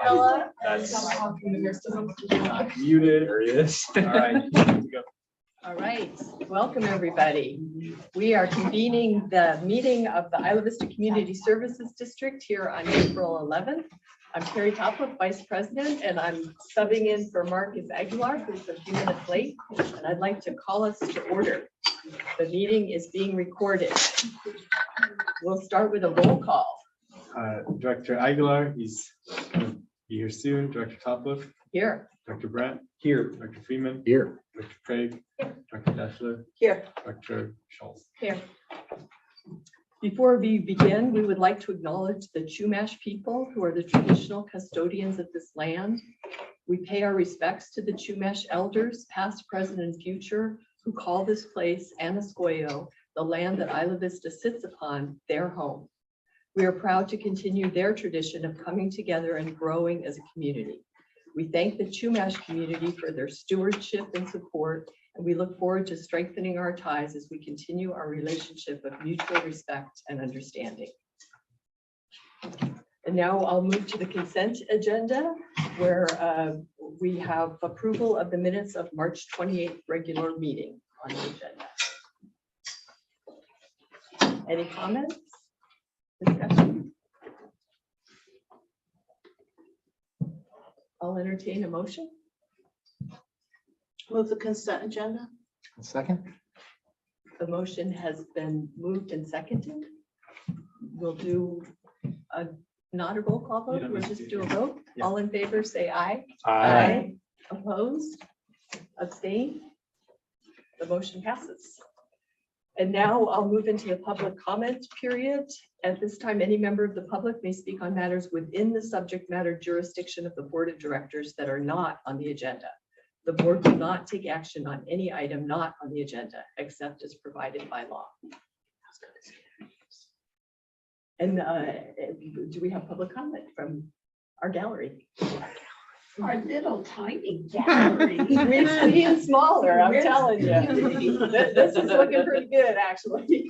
Ella. That's not muted, or it is. All right. All right, welcome everybody. We are convening the meeting of the Isla Vista Community Services District here on April 11th. I'm Carrie Topliff, Vice President, and I'm subbing in for Marcus Aguilar, who's a few minutes late, and I'd like to call us to order. The meeting is being recorded. We'll start with a roll call. Director Aguilar, he's going to be here soon. Director Topliff. Here. Dr. Brandt. Here. Dr. Freeman. Here. Dr. Craig. Dr. Dessler. Here. Dr. Schultz. Here. Before we begin, we would like to acknowledge the Chumash people who are the traditional custodians of this land. We pay our respects to the Chumash elders, past, present, and future, who call this place Anascoyo, the land that Isla Vista sits upon, their home. We are proud to continue their tradition of coming together and growing as a community. We thank the Chumash community for their stewardship and support, and we look forward to strengthening our ties as we continue our relationship of mutual respect and understanding. And now I'll move to the consent agenda, where we have approval of the minutes of March 28th regular meeting on the agenda. Any comments? Discussion? I'll entertain a motion. Move the consent agenda. Second. The motion has been moved and seconded. We'll do not a roll call vote, we'll just do a vote. Yeah. All in favor, say aye. Aye. Opposed? Abstain? The motion passes. And now I'll move into the public comment period. At this time, any member of the public may speak on matters within the subject matter jurisdiction of the Board of Directors that are not on the agenda. The board will not take action on any item not on the agenda, except as provided by law. And do we have public comment from our gallery? Our little tiny gallery. We're being smaller, I'm telling you. This is looking pretty good, actually.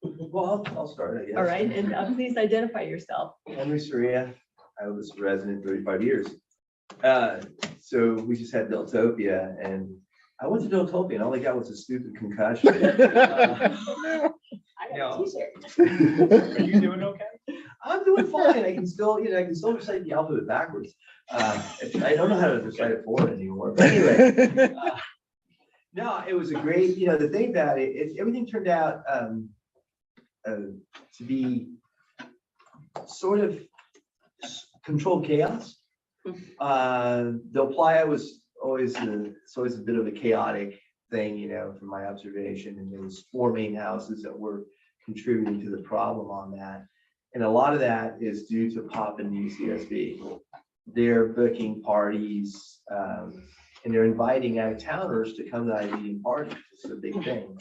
Well, I'll start, I guess. All right, and please identify yourself. Henry Soria. I was a resident 35 years. So we just had Deltopia, and I went to Deltopia, and all I got was a stupid concussion. I got a t-shirt. Are you doing okay? I'm doing fine. I can still, I can still recite the alphabet backwards. I don't know how to recite it forward anymore. But anyway, no, it was a great. The thing about it, everything turned out to be sort of controlled chaos. Del Playa was always it's always a bit of a chaotic thing, from my observation. And there was 4 main houses that were contributing to the problem on that. And a lot of that is due to POP and IVCSD. They're booking parties and they're inviting out-of-towners to come to IVC parties. It's a big thing.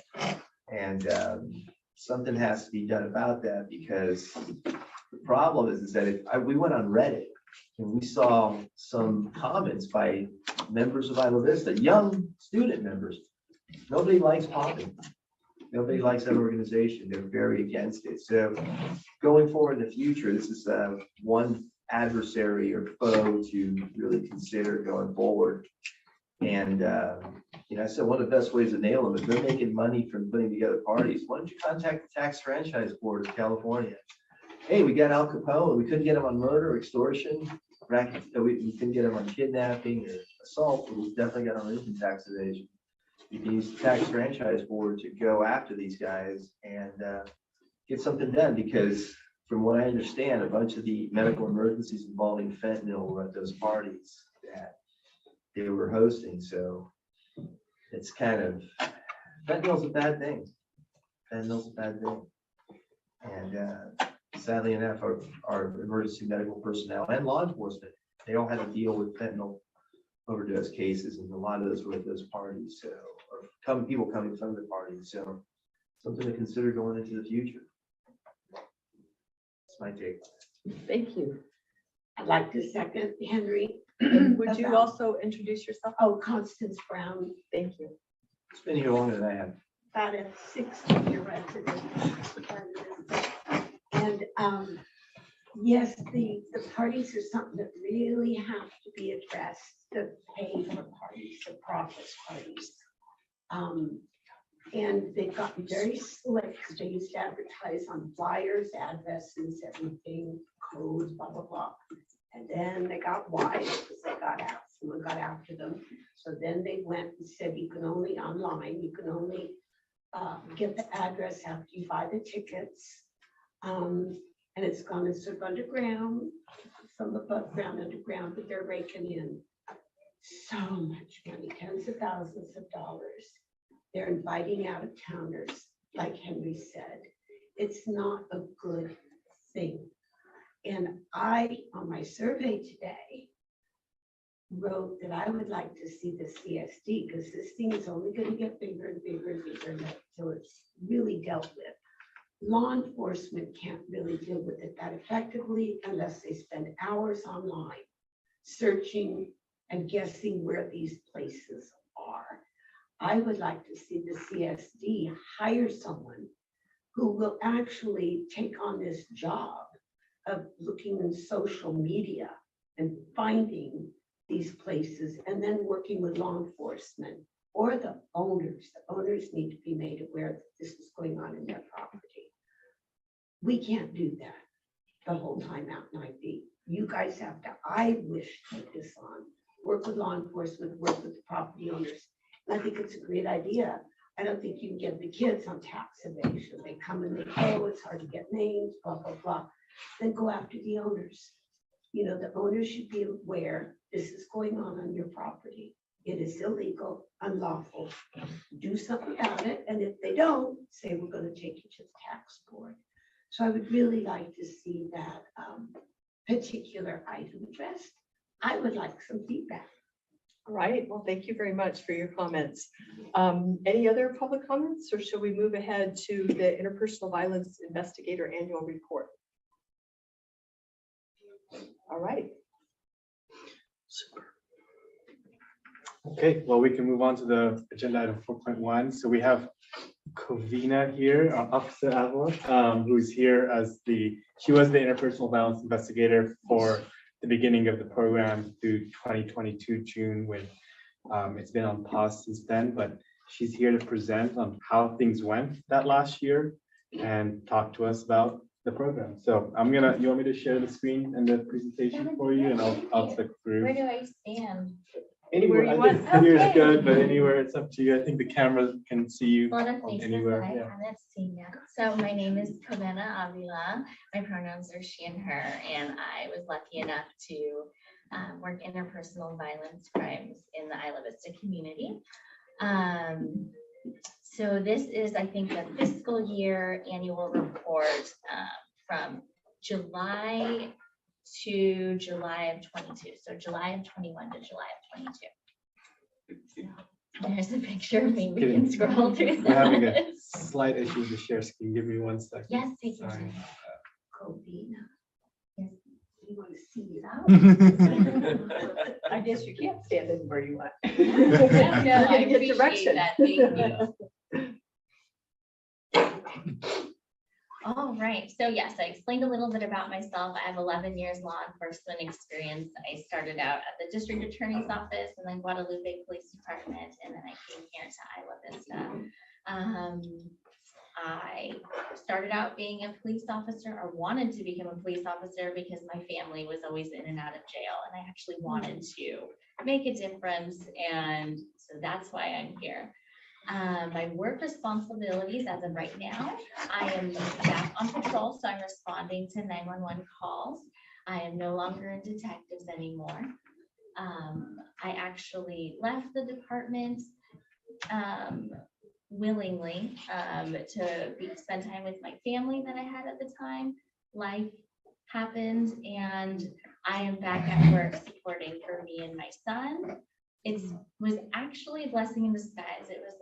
And something has to be done about that, because the problem is that we went on Reddit and we saw some comments by members of Isla Vista, young student members. Nobody likes popping. Nobody likes that organization. They're very against it. So going forward in the future, this is one adversary or foe to really consider going forward. And I said one of the best ways to nail them is they're making money from putting together parties. Why don't you contact the Tax Franchise Board of California? Hey, we got Al Capone. We couldn't get him on murder, extortion. We couldn't get him on kidnapping or assault, but we definitely got him on income tax evasion. You can use the Tax Franchise Board to go after these guys and get something done, because from what I understand, a bunch of the medical emergencies involving fentanyl were at those parties that they were hosting. So it's fentanyl's a bad thing. Fentanyl's a bad thing. And sadly enough, our emergency medical personnel and law enforcement, they all had to deal with fentanyl overdose cases, and a lot of those were at those parties. So, or people coming from the parties. So something to consider going into the future. That's my take. Thank you. I'd like to second Henry. Would you also introduce yourself? Oh, Constance Brown, Thank you. It's been here longer than I have. about a 60-year resident. And Yes, the parties are something that really have to be addressed, the pay for parties, the profits parties. And they've gotten very slick. They used to advertise on flyers, addresses, everything, codes, blah, blah, blah. And then they got wise because they got out, someone got after them. So then they went and said, you can only online, you can only get the address after you buy the tickets. And it's gone and sort of underground, some above ground, underground, but they're raking in so much money, tens of thousands of dollars. They're inviting out of towners, like Henry said. It's not a good thing. And I, on my survey today, wrote that I would like to see the CSD because this thing is only going to get bigger and bigger and bigger until it's really dealt with. Law enforcement can't really deal with it that effectively unless they spend hours online searching and guessing where these places are. I would like to see the CSD hire someone who will actually take on this job of looking in social media and finding these places and then working with law enforcement or the owners. The owners need to be made aware that this is going on in their property. We can't do that the whole time out in IV. You guys have to, I wish, take this on, work with law enforcement, work with the property owners. And I think it's a great idea. I don't think you can get the kids on tax evasion. They come and they, oh, it's hard to get names, blah, blah, blah. Then go after the owners. You know, the owners should be aware this is going on your property. It is illegal, unlawful. Do something about it. And if they don't, say, we're going to take you to the tax board. So I would really like to see that particular item addressed. I would like some feedback. All right, well, thank you very much for your comments. Any other public comments, or shall we move ahead to the Interpersonal Violence Investigator Annual Report? All right. Okay, well, we can move on to the agenda item 4.1. So we have Covina here, our Officer Avila, who's here as she was the interpersonal violence investigator for the beginning of the program through 2022 June, when it's been on pause since then, but she's here to present on how things went that last year and talk to us about the program. So you want me to share the screen and the presentation for you, and I'll click through. Where do I stand? Anywhere you I want. think here's Okay. good, but anywhere it's up to you. I think the camera can see you A lot of faces anywhere. that I Yeah. haven't seen yet. So my name is Covina Avila. My pronouns are she and her, and I was lucky enough to work interpersonal violence crimes in the Isla Vista community. So this is, I think, the fiscal year annual report from July to July of 22. So July of 21 to July of 22. There's a picture of me. We can scroll through We're having a that. slight issue with the share screen. Give me 1 second. Yes, take your Sorry. time. Covina. Yes. You want to see it out? I guess you can't stand anywhere you want. No, You're I gonna get appreciate direction. that. Thank you. All right. So yes, I explained a little bit about myself. I have 11 years law enforcement experience. I started out at the district attorney's office and then Guadalupe Police Department, and then I came here to Isla Vista. I started out being a police officer, or wanted to become a police officer, because my family was always in and out of jail, and I actually wanted to make a difference, and so that's why I'm here. My work responsibilities as of right now, I am back on patrol, so I'm responding to 911 calls. I am no longer in detectives anymore. I actually left the department willingly to spend time with my family that I had at the time. Life happened, and I am back at work supporting for me and my son. It was actually a blessing in disguise. It was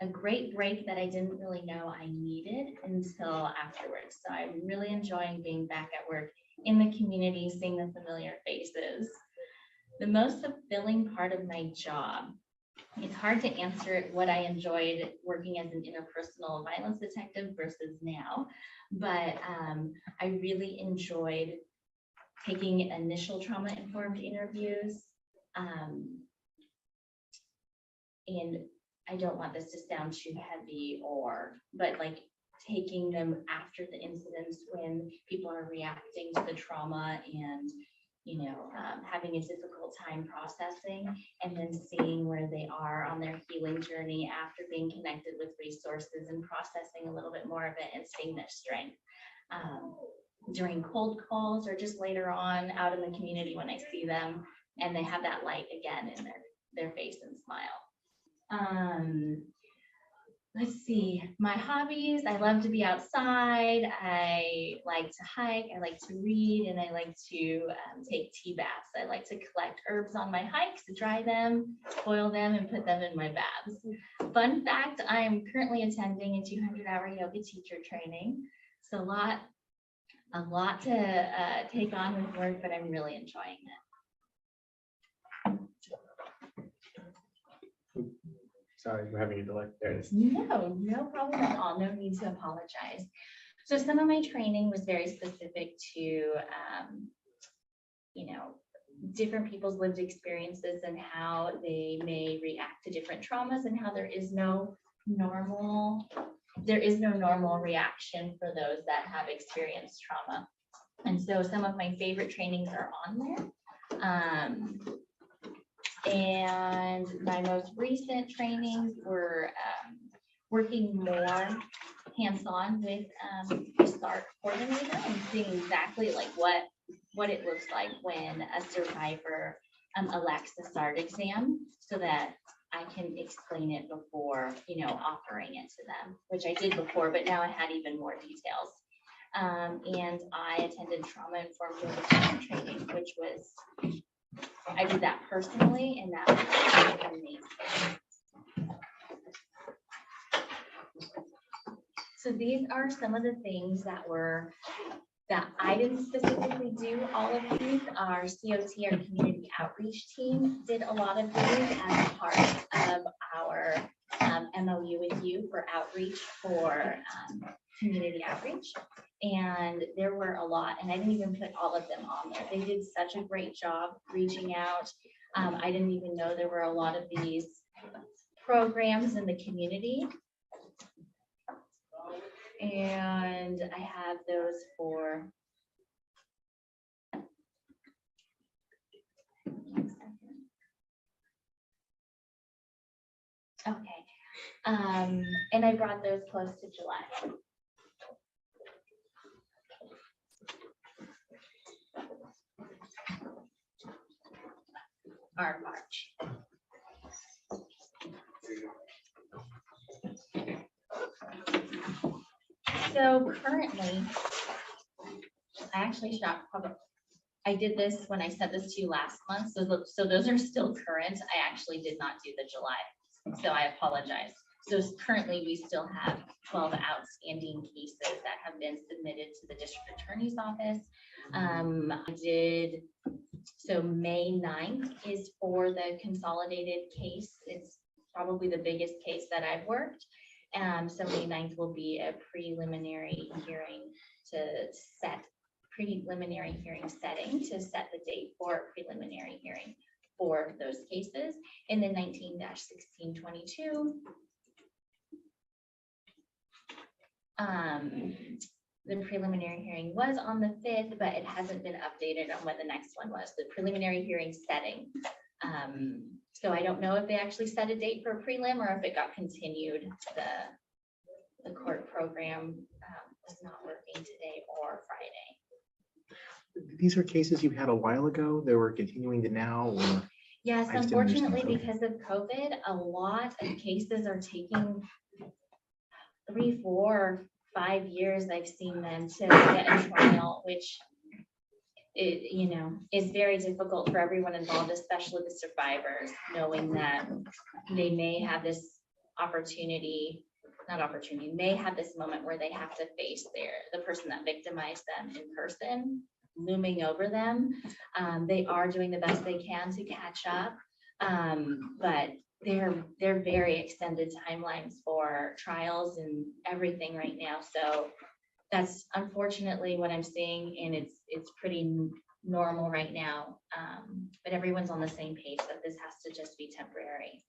a great break that I didn't really know I needed until afterwards. So I'm really enjoying being back at work in the community, seeing the familiar faces. The most fulfilling part of my job It's hard to answer what I enjoyed working as an interpersonal violence detective versus now, but I really enjoyed taking initial trauma-informed interviews. And I don't want this to sound too heavy but like taking them after the incidents when people are reacting to the trauma and, having a difficult time processing, and then seeing where they are on their healing journey after being connected with resources and processing a little bit more of it and seeing their strength. During cold calls or just later on out in the community when I see them and they have that light again in their face and smile. Let's see, my hobbies, I love to be outside. I like to hike, I like to read, and I like to take tea baths. I like to collect herbs on my hikes, dry them, boil them, and put them in my baths. Fun fact, I am currently attending a 200-hour yoga teacher training. So a lot to take on with work, but I'm really enjoying it. Sorry, we're having a delay. There it is. No problem at all. No need to apologize. So some of my training was very specific to, different people's lived experiences and how they may react to different traumas, and how there is no normal reaction for those that have experienced trauma. And so some of my favorite trainings are on there. And my most recent trainings were working more hands-on with the SART coordinator and seeing exactly like what it looks like when a survivor elects the SART exam, so that I can explain it before, offering it to them, which I did before, but now I had even more details. And I attended trauma-informed yoga training, which was, I did that personally, and that was amazing. So these are some of the things that I didn't specifically do. All of these, our COT, our community outreach team, did a lot of these as part of our MOU with you for outreach for community outreach. And there were a lot, and I didn't even put all of them on there. They did such a great job reaching out. I didn't even know there were a lot of these programs in the community. And I have those for, okay. And I brought those close to July. Our March. So currently, I actually shot public. I did this when I sent this to you last month, so those are still current. I actually did not do the July, so I apologize. So currently, we still have 12 outstanding cases that have been submitted to the district attorney's office. So May 9th is for the consolidated case. It's probably the biggest case that I've worked. So May 9th will be a preliminary hearing setting to set the date for a preliminary hearing for those cases. And then 19-1622. The preliminary hearing was on the 5th, but it hasn't been updated on what the next one was, the preliminary hearing setting. So I don't know if they actually set a date for a prelim or if it got continued. The court program was not working today or Friday. These are cases you had a while ago that were continuing to now, or? Yes, I just didn't unfortunately, understand. because of COVID, a lot of cases are taking 3, 4, 5 years. I've seen them to get a trial, which is very difficult for everyone involved, especially the survivors, knowing that they may have this may have this moment where they have to face the person that victimized them in person, looming over them. They are doing the best they can to catch up, but they're very extended timelines for trials and everything right now. So that's unfortunately what I'm seeing, and it's pretty normal right now. But everyone's on the same page that this has to just be temporary.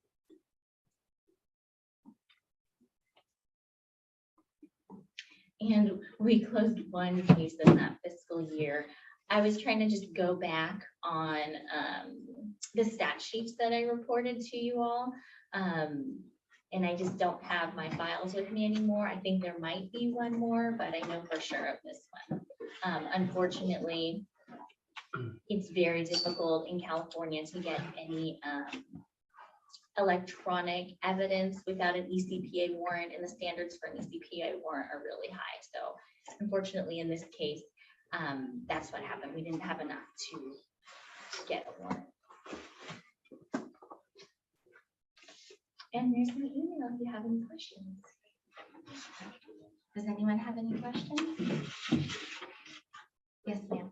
And we closed one case in that fiscal year. I was trying to just go back on the stat sheets that I reported to you all. And I just don't have my files with me anymore. I think there might be one more, but I know for sure of this one. Unfortunately, it's very difficult in California to get any electronic evidence without an ECPA warrant, and the standards for an ECPA warrant are really high. So unfortunately, in this case, that's what happened. We didn't have enough to get a warrant. And there's my email if you have any questions. Does anyone have any questions? Yes, ma'am.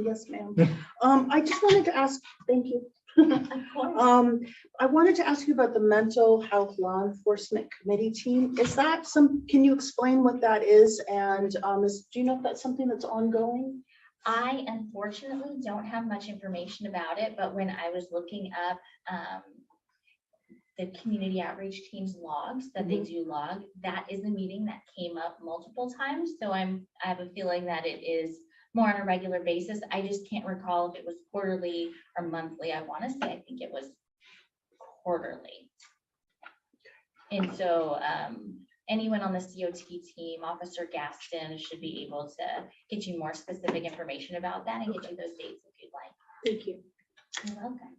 Yes, ma'am. I just wanted to ask, thank you. Of course. I wanted to ask you about the mental health law enforcement committee team. Is that can you explain what that is? And do you know if that's something that's ongoing? I unfortunately don't have much information about it, but when I was looking up the community outreach team's logs that they do log, that is a meeting that came up multiple times. So I have a feeling that it is more on a regular basis. I just can't recall if it was quarterly or monthly. I want to say, I think it was quarterly. And so anyone on the COT team, Officer Gaston, should be able to get you more specific information about that and get you those dates if you'd like. Thank you. You're welcome.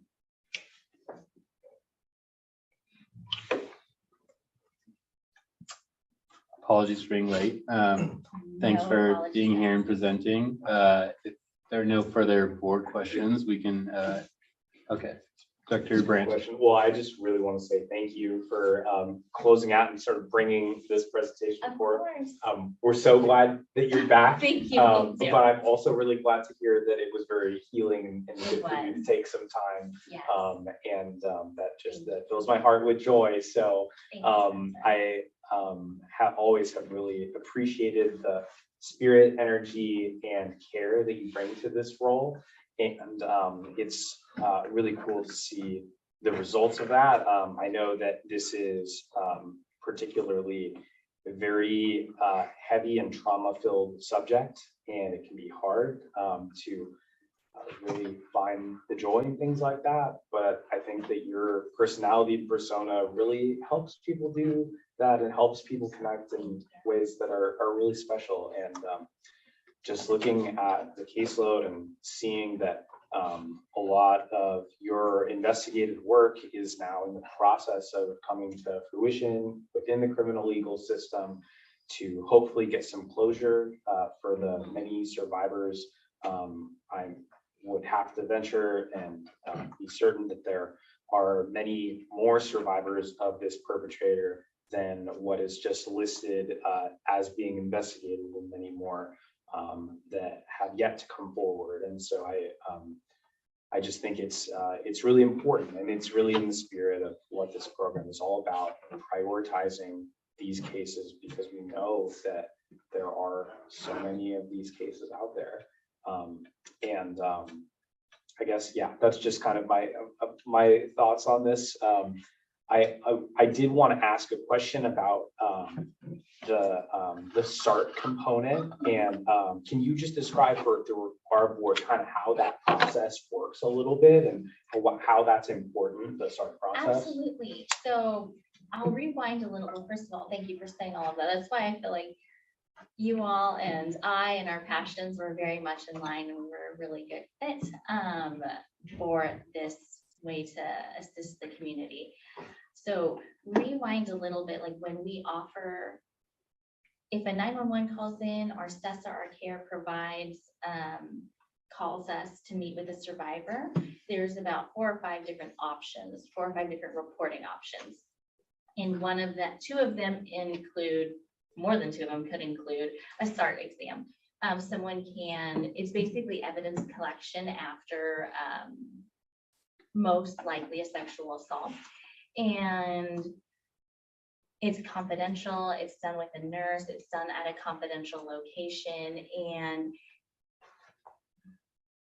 Apologies for being late. Thanks No for apologies. being here and presenting. If there are no further board questions, we can, okay. Dr. Brandt. Question. Well, I just really want to say thank you for closing out and sort of bringing this presentation Of forward. course. We're so glad that you're back. Thank you. But Me too. I'm also really glad to hear that it was very healing and It good for you to was. take some time. Yes. That fills my heart with joy. So Thank you. I have always really appreciated the spirit, energy, and care that you bring to this role. And it's really cool to see the results of that. I know that this is particularly a very heavy and trauma-filled subject, and it can be hard to really find the joy in things like that. But I think that your personality persona really helps people do that and helps people connect in ways that are really special. And just looking at the caseload and seeing that a lot of your investigative work is now in the process of coming to fruition within the criminal legal system to hopefully get some closure for the many survivors. I would have to venture and be certain that there are many more survivors of this perpetrator than what is just listed as being investigated, and many more that have yet to come forward. And so I just think it's really important, and it's really in the spirit of what this program is all about, prioritizing these cases, because we know that there are so many of these cases out there. I guess, yeah, that's just kind of my thoughts on this. I did want to ask a question about the SART component, and can you just describe for our board kind of how that process works a little bit and how that's important, the SART process? Absolutely. So I'll rewind a little. Well, first of all, thank you for saying all of that. That's why I feel like you all and I and our passions were very much in line, and we were a really good fit for this way to assist the community. So rewind a little bit, like when we offer, if a 911 calls in, or CESA, our care provides, calls us to meet with a survivor, there's about 4 or 5 different options, 4 or 5 different reporting options. And one of the 2 of them include, more than 2 of them could include a SART exam. Someone can, it's basically evidence collection after most likely a sexual assault. And it's confidential, it's done with a nurse, it's done at a confidential location, and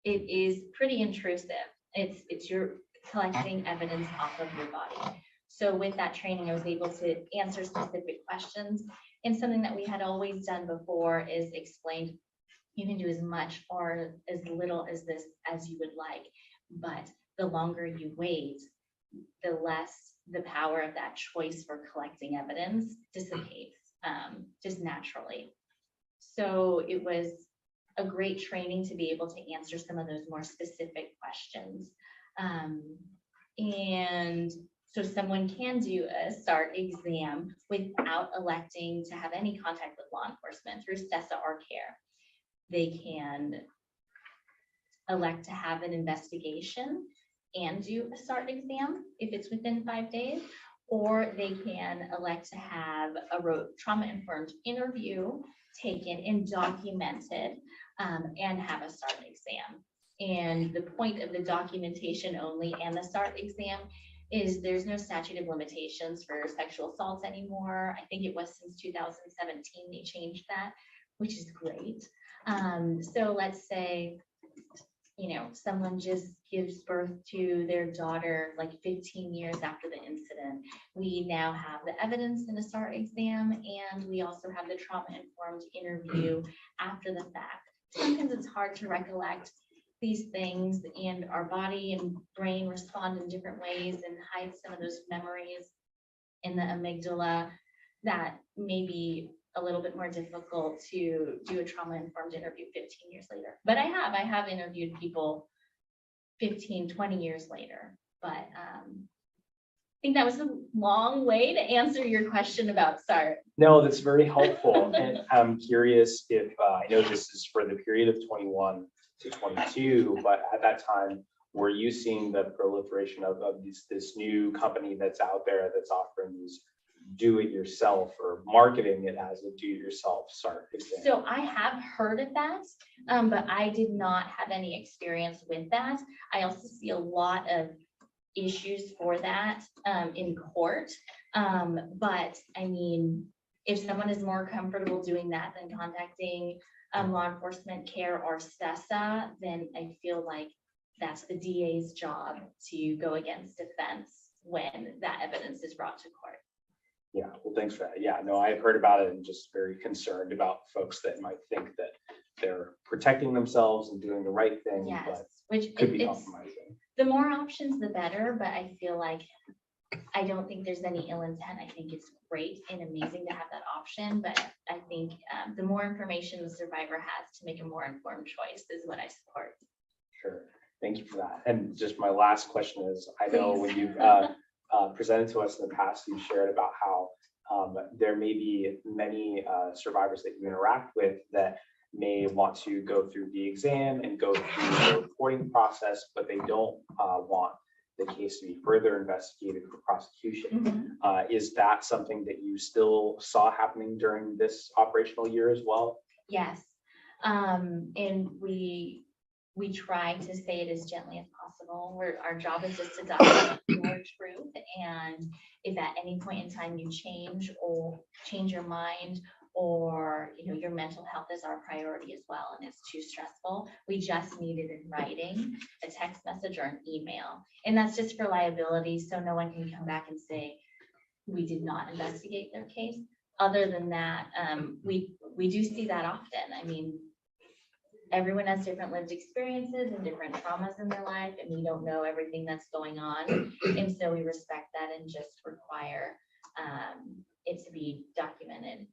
it is pretty intrusive. It's you're collecting evidence off of your body. So with that training, I was able to answer specific questions. And something that we had always done before is explained, you can do as much or as little as this as you would like, but the longer you wait, the less the power of that choice for collecting evidence dissipates just naturally. So it was a great training to be able to answer some of those more specific questions. And so someone can do a SART exam without electing to have any contact with law enforcement through CESA or CARE. They can elect to have an investigation and do a SART exam if it's within 5 days, or they can elect to have a trauma-informed interview taken and documented and have a SART exam. And the point of the documentation only and the SART exam is there's no statute of limitations for sexual assaults anymore. I think it was since 2017 they changed that, which is great. So let's say, you know, someone just gives birth to their daughter like 15 years after the incident. We now have the evidence in a SART exam, and we also have the trauma-informed interview after the fact. Sometimes it's hard to recollect these things, and our body and brain respond in different ways and hide some of those memories in the amygdala that may be a little bit more difficult to do a trauma-informed interview 15 years later. But I have interviewed people 15, 20 years later. But I think that was a long way to answer your question about SART. No, that's very helpful. And I'm curious if, I know this is for the period of 21 to 22, but at that time, were you seeing the proliferation of this new company that's out there that's offering these do-it-yourself or marketing it as a do-it-yourself SART exam? So I have heard of that, but I did not have any experience with that. I also see a lot of issues for that in court. But I mean, if someone is more comfortable doing that than contacting law enforcement, CARE, or CESA, then I feel like that's the DA's job to go against defense when that evidence is brought to court. Yeah, well, thanks for that. Yeah, no, I've heard about it and just very concerned about folks that might think that they're protecting themselves and doing the right thing, Yes, but which could be it's compromising. the more options, the better. But I feel like I don't think there's any ill intent. I think it's great and amazing to have that option. But I think the more information the survivor has to make a more informed choice is what I support. Sure, thank you for that. And just my last question is, I know when you've presented to us in the past, you've shared about how there may be many survivors that you interact with that may want to go through the exam and go through the reporting process, but they don't want the case to be further investigated for prosecution. Is that something that you still saw happening during this operational year as well? Yes, and we try to say it as gently as possible. Our job is just to document your truth, and if at any point in time you change your mind, or your mental health is our priority as well and it's too stressful, we just need it in writing, a text message or an email. And that's just for liability, so no one can come back and say we did not investigate their case. Other than that, we do see that often. I mean, everyone has different lived experiences and different traumas in their life, and we don't know everything that's going on. And so we respect that and just require it to be documented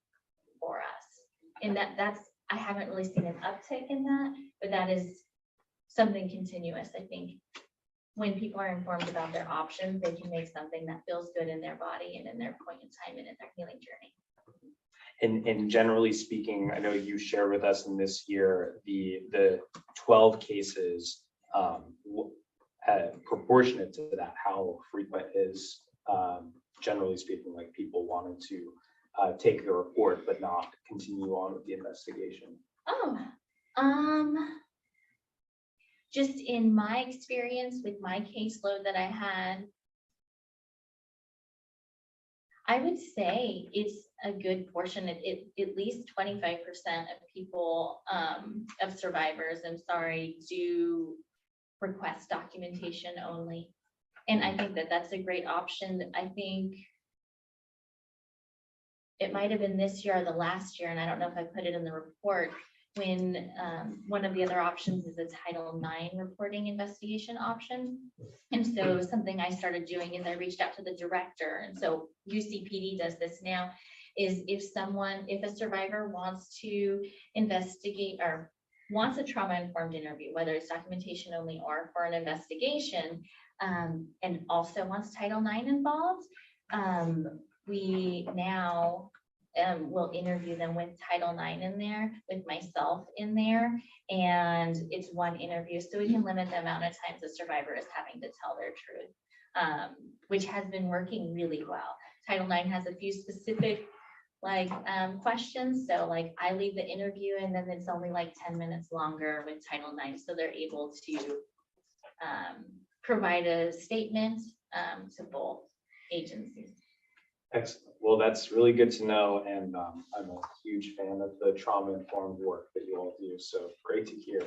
for us. And that's, I haven't really seen an uptick in that, but that is something continuous. I think when people are informed about their options, they can make something that feels good in their body and in their point in time and in their healing journey. And generally speaking, I know you shared with us in this year the 12 cases, proportionate to that, how frequent is, generally speaking, like people wanting to take the report but not continue on with the investigation? just in my experience with my caseload that I had, I would say it's a good portion, at least 25% of people, of survivors, I'm sorry, do request documentation only. And I think that that's a great option. I think it might have been this year or the last year, and I don't know if I put it in the report, when one of the other options is a Title IX reporting investigation option. And so something I started doing is I reached out to the director. And so UCPD does this now, is if a survivor wants to investigate or wants a trauma-informed interview, whether it's documentation only or for an investigation, and also wants Title IX involved, we now will interview them with Title IX in there, with myself in there, and it's one interview, so we can limit the amount of times the survivor is having to tell their truth, which has been working really well. Title IX has a few specific questions, so like I leave the interview and then it's only like 10 minutes longer with Title IX, so they're able to provide a statement to both agencies. Excellent. Well, that's really good to know. And I'm a huge fan of the trauma-informed work that you all do. So great to hear.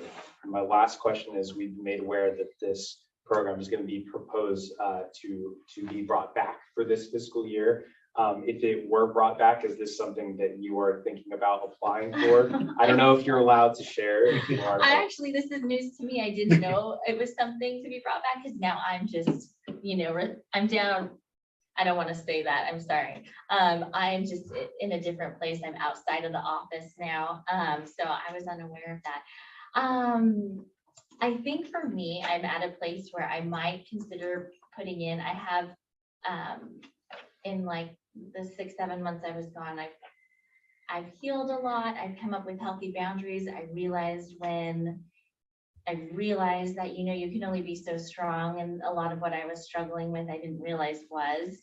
And my last question is, we've made aware that this program is going to be proposed to be brought back for this fiscal year. If it were brought back, is this something that you are thinking about applying for? I don't know if you're allowed to share. If you are, I actually, this is news to me. I didn't know it was something to be brought back, because now I'm just, I'm down. I don't want to say that. I'm sorry. I'm just in a different place. I'm outside of the office now. So I was unaware of that. I think for me, I'm at a place where I might consider putting in, I have, in like the 6-7 months I was gone, I've healed a lot. I've come up with healthy boundaries. I realized that, you can only be so strong. And a lot of what I was struggling with, I didn't realize was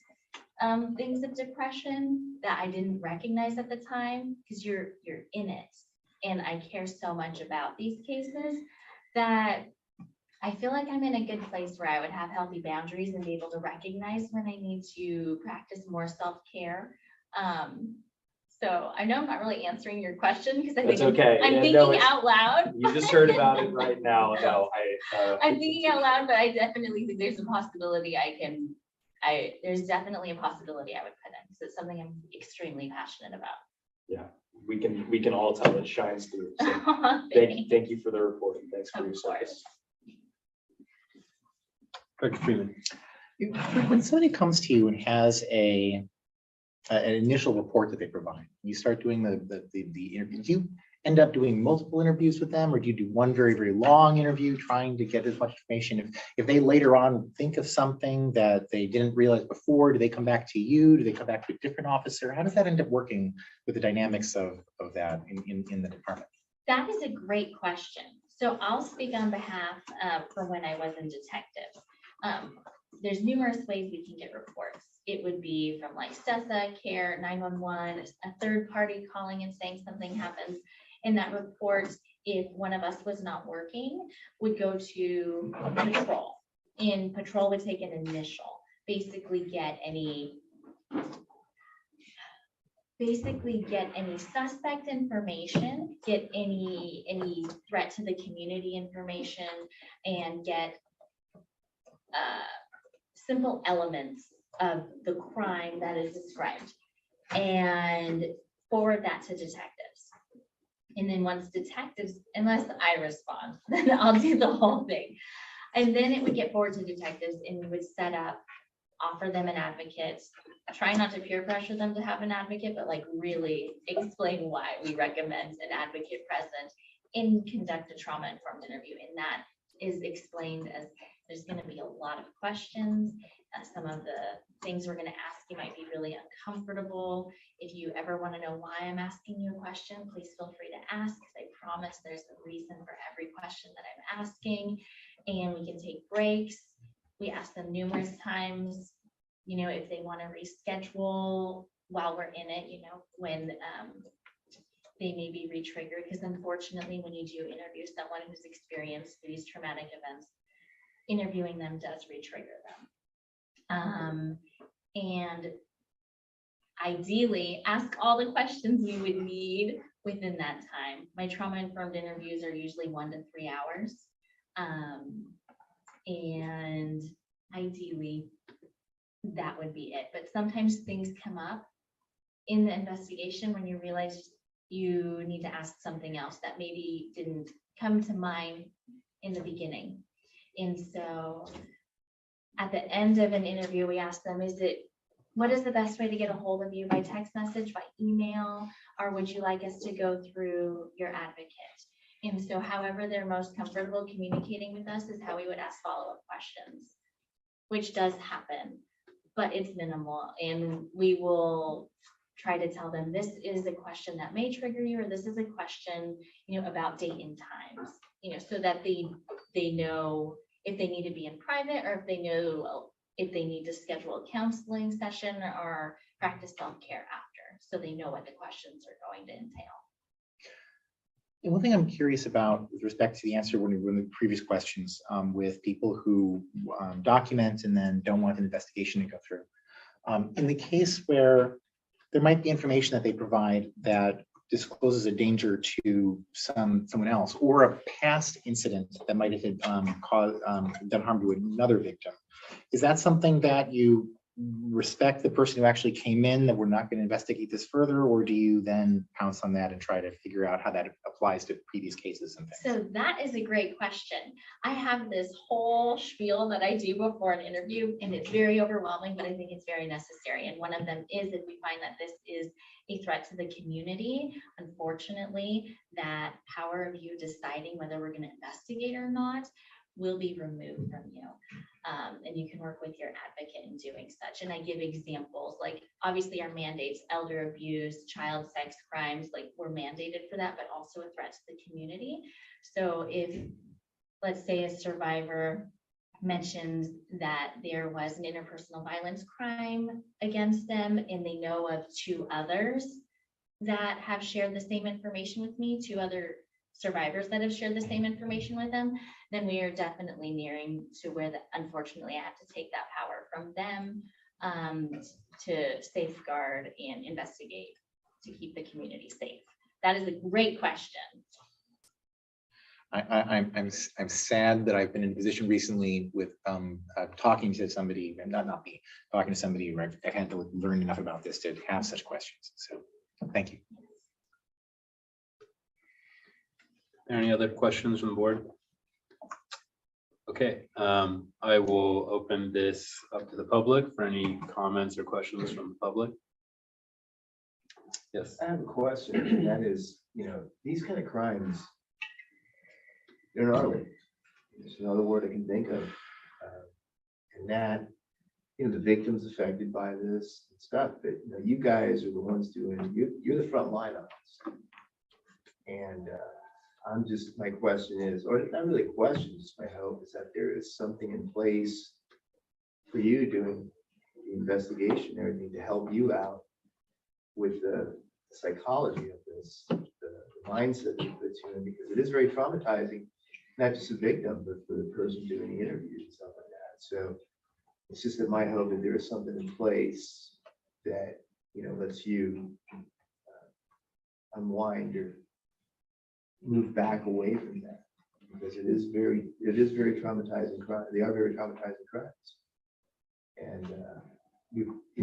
things of depression that I didn't recognize at the time, because you're in it. And I care so much about these cases that I feel like I'm in a good place where I would have healthy boundaries and be able to recognize when I need to practice more self-care. So I know I'm not really answering your question, because I think That's okay. I'm Yeah, thinking no, out loud. you just heard about it right now. No, I'm thinking out loud, but I definitely think there's a possibility there's definitely a possibility I would put in, because it's something I'm extremely passionate about. Yeah, we can all tell it shines through. So thank you for the reporting. Thanks for your service. Dr. Freeman, when somebody comes to you and has an initial report that they provide, you start doing the interview, do you end up doing multiple interviews with them, or do you do one very, very long interview trying to get as much information? If they later on think of something that they didn't realize before, do they come back to you? Do they come back to a different officer? How does that end up working with the dynamics of that in the department? That is a great question. So I'll speak on behalf for when I was in detective. There's numerous ways we can get reports. It would be from like CESA, CARE, 911, a third party calling and saying something happens. And that report, if one of us was not working, would go to patrol. And patrol would take an initial, basically get any suspect information, get any threat to the community information, and get simple elements of the crime that is described, and forward that to detectives. And then once detectives, unless I respond, then I'll do the whole thing. And then it would get forward to detectives, and we would set up, offer them an advocate, try not to peer pressure them to have an advocate, but like really explain why we recommend an advocate present, and conduct a trauma-informed interview. And that is explained as there's going to be a lot of questions. Some of the things we're going to ask you might be really uncomfortable. If you ever want to know why I'm asking you a question, please feel free to ask, because I promise there's a reason for every question that I'm asking. And we can take breaks. We ask them numerous times, if they want to reschedule while we're in it, when they may be re-triggered, because unfortunately, when you do interview someone who's experienced these traumatic events, interviewing them does re-trigger them. And ideally, ask all the questions you would need within that time. My trauma-informed interviews are usually 1 to 3 hours. And ideally, that would be it. But sometimes things come up in the investigation when you realize you need to ask something else that maybe didn't come to mind in the beginning. And so at the end of an interview, we ask them, what is the best way to get a hold of you? By text message, by email, or would you like us to go through your advocate? And so however they're most comfortable communicating with us is how we would ask follow-up questions, which does happen, but it's minimal. And we will try to tell them, this is a question that may trigger you, or this is a question, about date and times, so that they know if they need to be in private, or if they know if they need to schedule a counseling session or practice self-care after, so they know what the questions are going to entail. And one thing I'm curious about with respect to the answer when the previous questions with people who document and then don't want an investigation to go through. In the case where there might be information that they provide that discloses a danger to someone else, or a past incident that might have caused done harm to another victim, is that something that you respect the person who actually came in, that we're not going to investigate this further, or do you then pounce on that and try to figure out how that applies to previous cases and things? So that is a great question. I have this whole spiel that I do before an interview, and it's very overwhelming, but I think it's very necessary. And one of them is, if we find that this is a threat to the community, unfortunately, that power of you deciding whether we're going to investigate or not will be removed from you. And you can work with your advocate in doing such. And I give examples, like obviously our mandates, elder abuse, child sex crimes, like we're mandated for that, but also a threat to the community. So if, let's say, a survivor mentions that there was an interpersonal violence crime against them, and they know of 2 others that have shared the same information with me, 2 other survivors that have shared the same information with them, then we are definitely nearing to where unfortunately I have to take that power from them to safeguard and investigate to keep the community safe. That is a great question. I'm sad that I've been in a position recently with talking to somebody, and not me, talking to somebody where I've had to learn enough about this to have such questions. So thank you. Any other questions from the board? Okay, I will open this up to the public for any comments or questions from the public. Yes. I have a question, and that is, these kind of crimes, they're gnarly. There's another word I can think of. And that, the victim's affected by this stuff, but you guys are the ones you're the front line of this. And my question is, or not really a question, just my hope is that there is something in place for you doing the investigation, everything to help you out with the psychology of this, the mindset that puts you in, because it is very traumatizing, not just the victim, but for the person doing the interviews and stuff like that. So it's just that my hope that there is something in place that, lets you unwind or move back away from that, because it is very traumatizing crime. They are very traumatizing crimes. And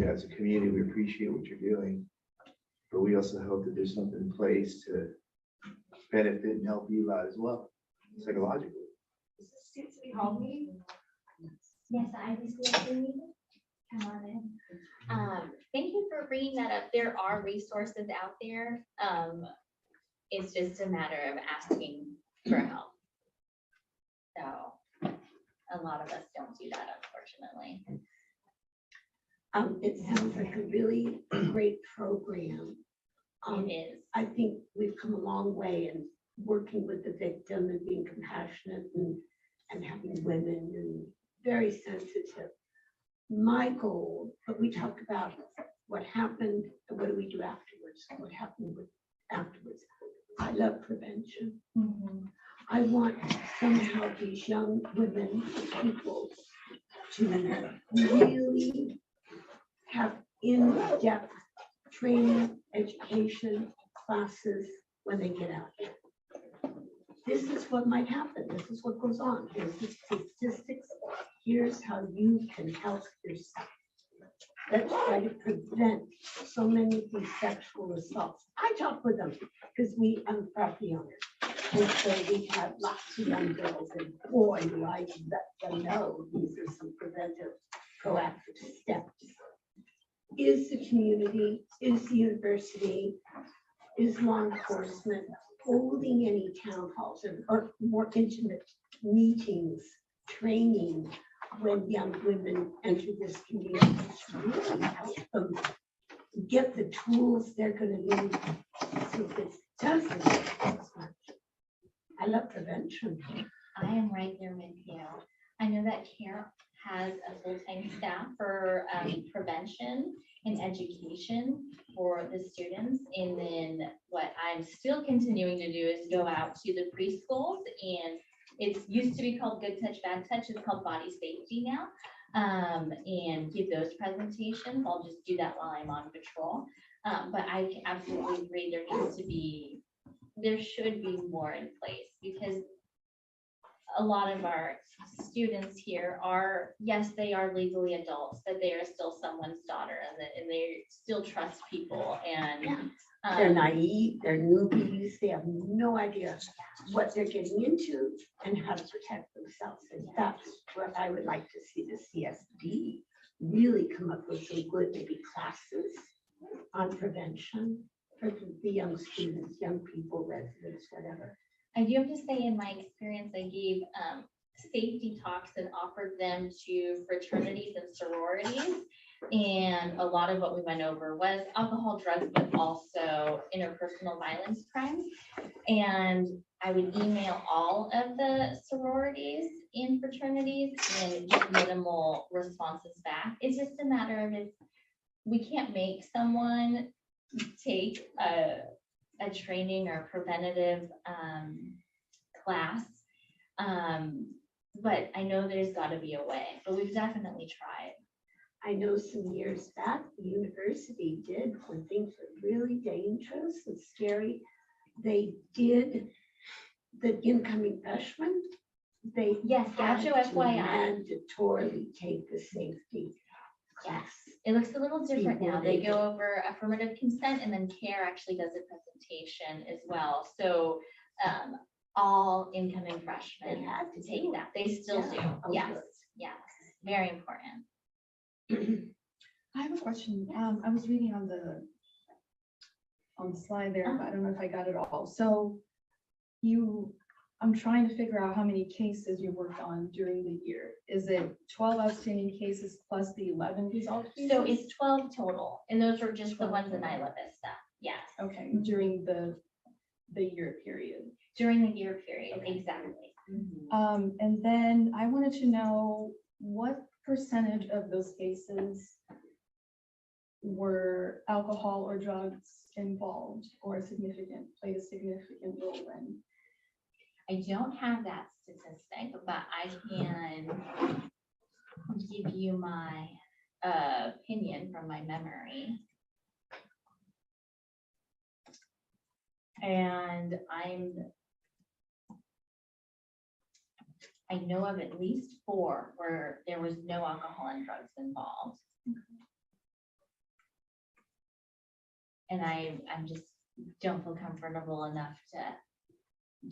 as a community, we appreciate what you're doing, but we also hope that there's something in place to benefit and help you out as well, psychologically. Is this Sioux City Hall meeting? Yes, IVCSD meeting. Come on in. Thank you for bringing that up. There are resources out there. It's just a matter of asking for help. So a lot of us don't do that, unfortunately. It sounds like a really great program. It is. I think we've come a long way in working with the victim and being compassionate and having women and very sensitive. My goal, but we talked about what happened and what do we do afterwards, what happened with afterwards. I love prevention. Mhm. I want somehow these young women, people to really have in-depth training, education, classes when they get out here. This is what might happen. This is what goes on. Here's the statistics. Here's how you can help yourself. Let's try to prevent so many of these sexual assaults. I talk with them because I'm property owners. And so we have lots of young girls and boy, do I let them know these are some preventive, proactive steps. Is the community, is the university, is law enforcement holding any town halls or more intimate meetings, training when young women enter this community to really help them get the tools they're going to need so this doesn't happen as much. I love prevention. I am right there with you. I know that CARE has a full-time staff for prevention and education for the students. And then what I'm still continuing to do is go out to the preschools, and it's used to be called Good Touch, Bad Touch. It's called Body Safety now. And give those presentations. I'll just do that while I'm on patrol. But I absolutely agree there should be more in place, because a lot of our students here are, yes, they are legally adults, but they are still someone's daughter, and they still trust people, and They're naive, they're newbies, they have no idea what they're getting into and how to protect themselves. And that's what I would like to see the CSD really come up with some good, maybe classes on prevention for the young students, young people, residents, whatever. I do have to say, in my experience, I gave safety talks and offered them to fraternities and sororities. And a lot of what we went over was alcohol, drugs, but also interpersonal violence crimes. And I would email all of the sororities and fraternities and get minimal responses back. It's just a matter of, if we can't make someone take a training or preventative class. But I know there's got to be a way, but we've definitely tried. I know some years back, the university did, when things were really dangerous and scary, they did the incoming freshmen. They Yes, had gotcha, to FYI. mandatorily take the safety class. It looks a little different now. Before They they go over affirmative consent, and then CARE actually does a presentation as well. So all incoming They freshmen had have to to take do it. that. They still do. Yeah. Oh, Yes, good. yes, very important. I have a question. I was reading on the slide there, but I don't know if I got it all. So I'm trying to figure out how many cases you worked on during the year. Is it 12 outstanding cases plus the 11 resolved cases? So it's 12 total, and those are just the 12 ones in total. Isla Vista. Yes, Okay, during the year period. during the year period, exactly. And then I wanted to know what percentage of those cases were alcohol or drugs involved, or played a significant role in? I don't have that statistic, but I can give you my opinion from my memory. And I know of at least 4 where there was no alcohol and drugs involved. And I'm just don't feel comfortable enough to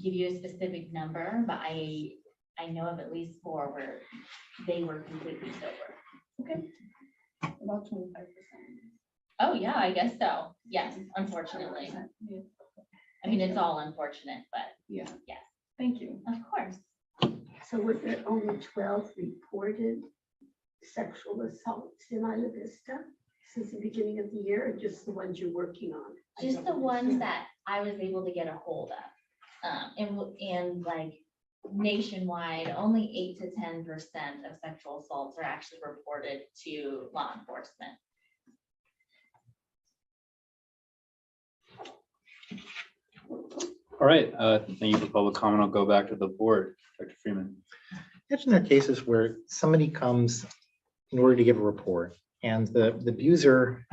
give you a specific number, but I know of at least 4 where they were completely sober. Okay. About 25%. Oh, yeah, I guess so. Yes, unfortunately. Yeah. I mean, it's all unfortunate, but Yeah. Yes. Thank you. of course. So were there only 12 reported sexual assaults in Isla Vista since the beginning of the year, or just the ones you're working on? I Just don't the ones understand. that I was able to get a hold of. And like nationwide, only 8 to 10% of sexual assaults are actually reported to law enforcement. All right, thank you for public comment. I'll go back to the board. Dr. Freeman. Imagine there are cases where somebody comes in order to give a report and the abuser,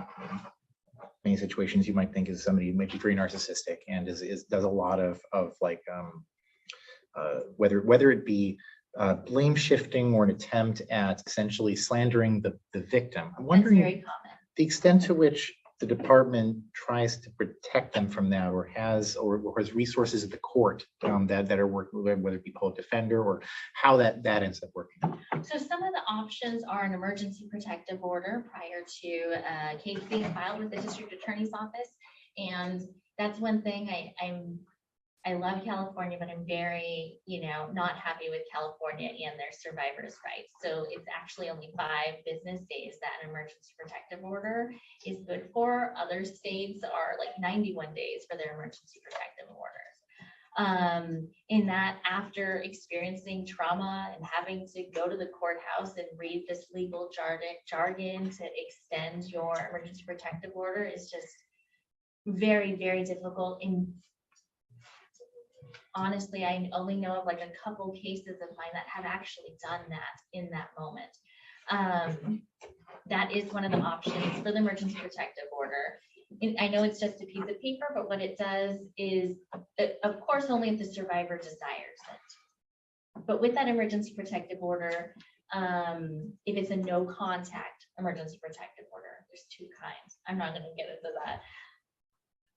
many situations you might think is somebody who might be very narcissistic and does a lot of like, whether it be blame shifting or an attempt at essentially slandering the victim. I'm That's wondering very common. the extent to which the department tries to protect them from that or has resources at the court that are working, whether it be public defender or how that ends up working. So some of the options are an emergency protective order prior to a case being filed with the district attorney's office. And that's one thing I love California, but I'm very, not happy with California and their survivors' rights. So it's actually only 5 business days that an emergency protective order is good for. Other states are like 91 days for their emergency protective orders. In that, after experiencing trauma and having to go to the courthouse and read this legal jargon to extend your emergency protective order is just very, very difficult. Honestly, I only know of like a couple cases of mine that have actually done that in that moment. That is one of the options for the emergency protective order. And I know it's just a piece of paper, but what it does is, of course, only if the survivor desires it. But with that emergency protective order, if it's a no contact emergency protective order, there's 2 kinds. I'm not going to get into that.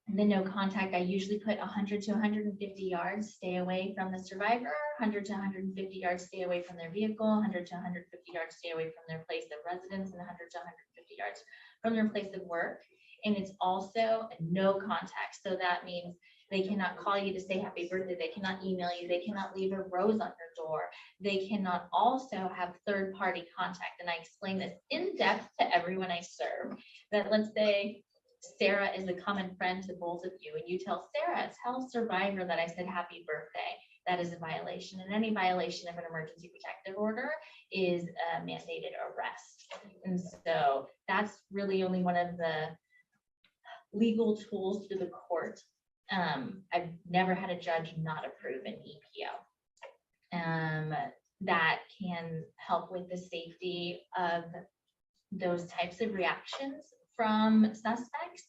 And the no contact, I usually put 100 to 150 yards, stay away from the survivor, 100 to 150 yards, stay away from their vehicle, 100 to 150 yards, stay away from their place of residence, and 100 to 150 yards from their place of work. And it's also a no contact. So that means they cannot call you to say happy birthday. They cannot email you. They cannot leave a rose on your door. They cannot also have third-party contact. And I explain this in depth to everyone I serve, that let's say Sarah is a common friend to both of you, and you tell Sarah, tell survivor that I said happy birthday. That is a violation, and any violation of an emergency protective order is a mandated arrest. And so that's really only one of the legal tools through the court. I've never had a judge not approve an EPO. That can help with the safety of those types of reactions from suspects,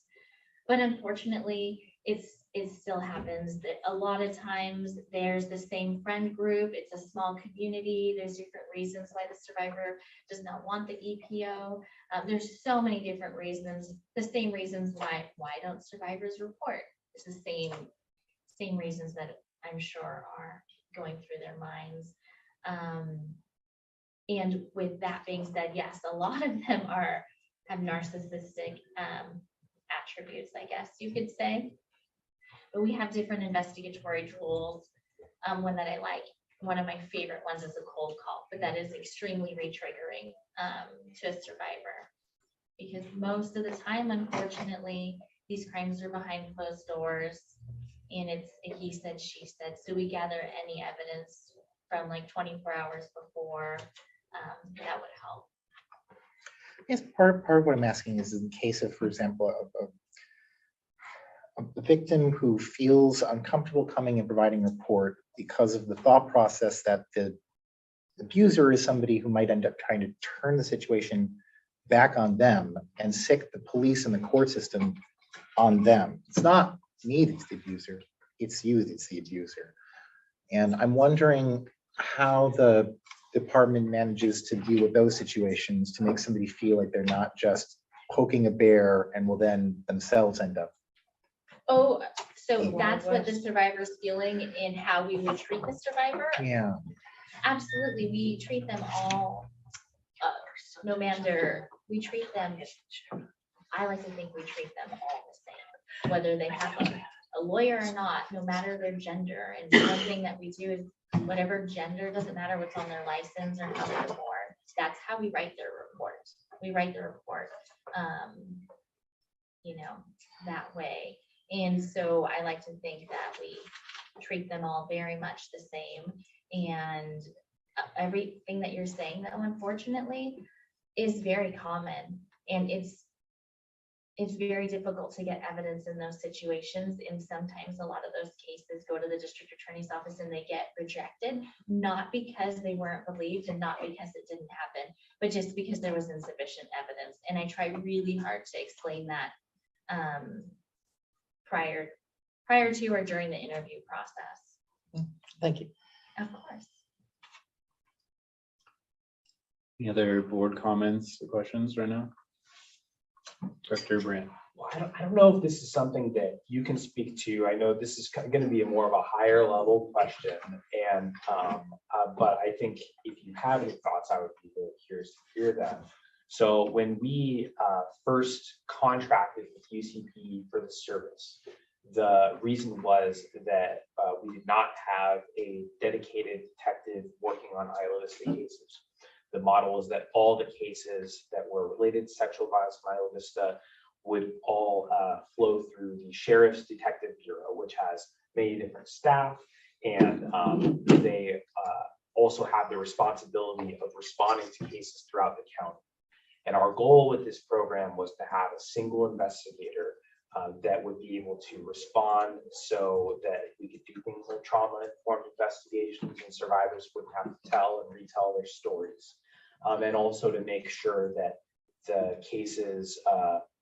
but unfortunately it still happens that a lot of times there's the same friend group, it's a small community, there's different reasons why the survivor does not want the EPO. There's so many different reasons, the same reasons why don't survivors report. It's the same reasons that I'm sure are going through their minds. And with that being said, yes, a lot of them have narcissistic attributes, I guess you could say. But we have different investigatory tools. One that I like, one of my favorite ones is a cold call, but that is extremely re-triggering to a survivor. Because most of the time, unfortunately, these crimes are behind closed doors and it's a he said, she said. So we gather any evidence from like 24 hours before, that would help. Yes, part of what I'm asking is in the case of, for example, a victim who feels uncomfortable coming and providing a report because of the thought process that the abuser is somebody who might end up trying to turn the situation back on them and sick the police and the court system on them. It's not me that's the abuser, it's you that's the abuser. And I'm wondering how the department manages to deal with those situations to make somebody feel like they're not just poking a bear and will then themselves end up. Oh, so that's what the survivor's feeling in how we would treat the survivor? Yeah. Absolutely, we treat them all, no matter, we treat them, I like to think we treat them all the same, whether they have a lawyer or not, no matter their gender. And one thing that we do is whatever gender, doesn't matter what's on their license or how they're born, that's how we write their report. We write the report, that way. And so I like to think that we treat them all very much the same. And everything that you're saying, though, unfortunately, is very common. And it's very difficult to get evidence in those situations. And sometimes a lot of those cases go to the district attorney's office and they get rejected, not because they weren't believed and not because it didn't happen, but just because there was insufficient evidence. And I try really hard to explain that prior to or during the interview process. Thank you. Of course. Any other board comments or questions right now? Director Brandt. Well, I don't know if this is something that you can speak to. I know this is going to be more of a higher level question, and but I think if you have any thoughts, I would be really curious to hear them. So when we first contracted with UCP for the service, the reason was that we did not have a dedicated detective working on Isla Vista cases. The model was that all the cases that were related to sexual violence in Isla Vista would all flow through the Sheriff's Detective Bureau, which has many different staff, and they also have the responsibility of responding to cases throughout the county. And our goal with this program was to have a single investigator that would be able to respond so that we could do things like trauma-informed investigations and survivors wouldn't have to tell and retell their stories. And also to make sure that the cases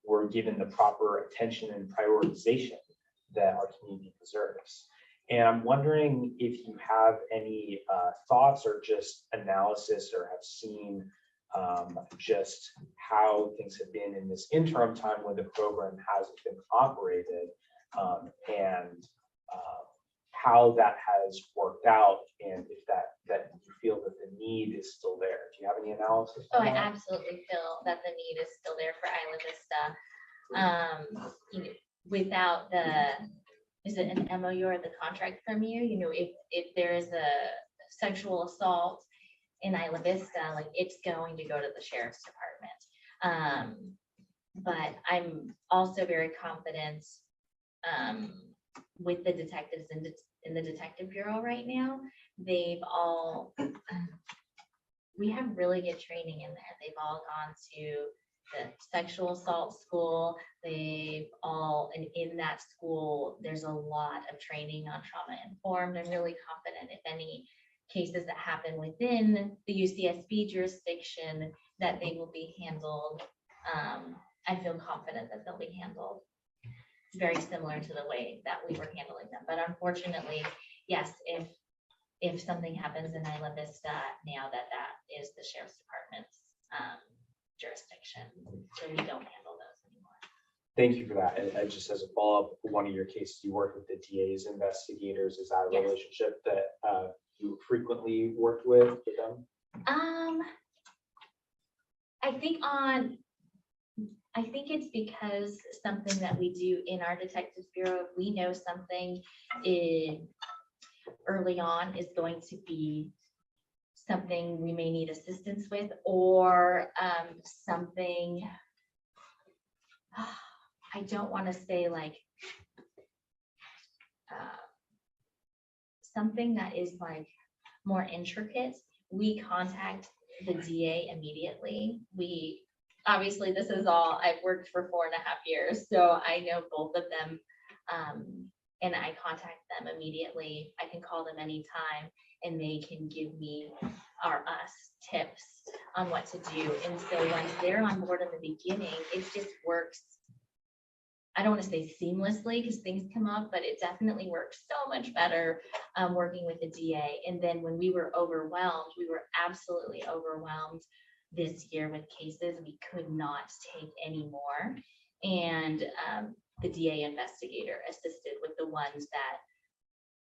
were given the proper attention and prioritization that our community deserves. And I'm wondering if you have any thoughts or just analysis or have seen just how things have been in this interim time when the program hasn't been operated, and how that has worked out, and if that you feel that the need is still there. Do you have any analysis? Oh, on I that? absolutely feel that the need is still there for Isla Vista. You know, without is it an MOU or the contract from you? You know, if there is a sexual assault in Isla Vista, like it's going to go to the sheriff's department. But I'm also very confident with the detectives in the detective bureau right now. We have really good training in there. They've all gone to the sexual assault school. And in that school, there's a lot of training on trauma informed. I'm really confident if any cases that happen within the UCSB jurisdiction, that they will be handled. I feel confident that they'll be handled. It's very similar to the way that we were handling them. But unfortunately, yes, if something happens in Isla Vista, now that is the sheriff's department's jurisdiction. So we don't handle those anymore. Thank you for that. And just as a follow-up, one of your cases, you worked with the DA's investigators. Is that a Yes. relationship that you frequently worked with them? I think it's because something that we do in our detective bureau, if we know something early on is going to be something we may need assistance with, or something, I don't want to say like something that is like more intricate, we contact the DA immediately. Obviously this is all, I've worked for 4.5 years, so I know both of them, and I contact them immediately. I can call them anytime and they can give me or us tips on what to do. And so once they're on board in the beginning, it just works. I don't want to say seamlessly because things come up, but it definitely works so much better working with the DA. And then when we were overwhelmed, we were absolutely overwhelmed this year with cases. We could not take any more. And the DA investigator assisted with the ones that,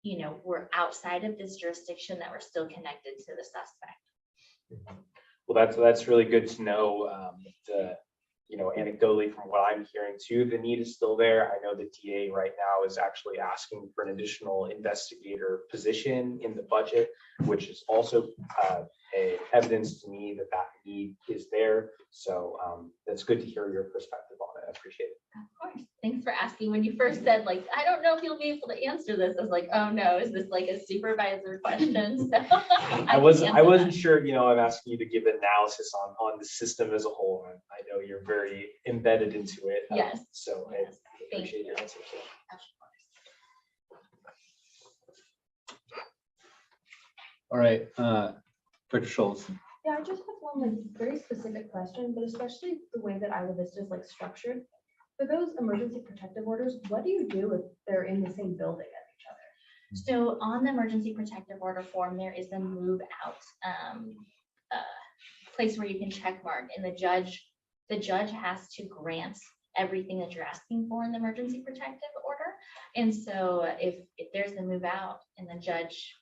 you know, were outside of this jurisdiction that were still connected to the suspect. Well, that's really good to know. Anecdotally from what I'm hearing too, the need is still there. I know the DA right now is actually asking for an additional investigator position in the budget, which is also evidence to me that need is there. So that's good to hear your perspective on it. I appreciate it. Of course. Thanks for asking. asking when you first said like, I don't know if you'll be able to answer this. I was like, oh no, is this like a supervisor question? So I can wasn't answer sure, I'm asking you to give analysis on the system as a whole. And I know you're very embedded into it. Yes. So I Yes. Thank appreciate your you. answer. that. All right, Dr. Schultz. Yeah, I just have one like very specific question, but especially the way that IVCSD is like structured. For those emergency protective orders, what do you do if they're in the same building as each other? So on the emergency protective order form, there is a move out place where you can check mark, and the judge has to grant everything that you're asking for in the emergency protective order. And so if there's a move out and the judge,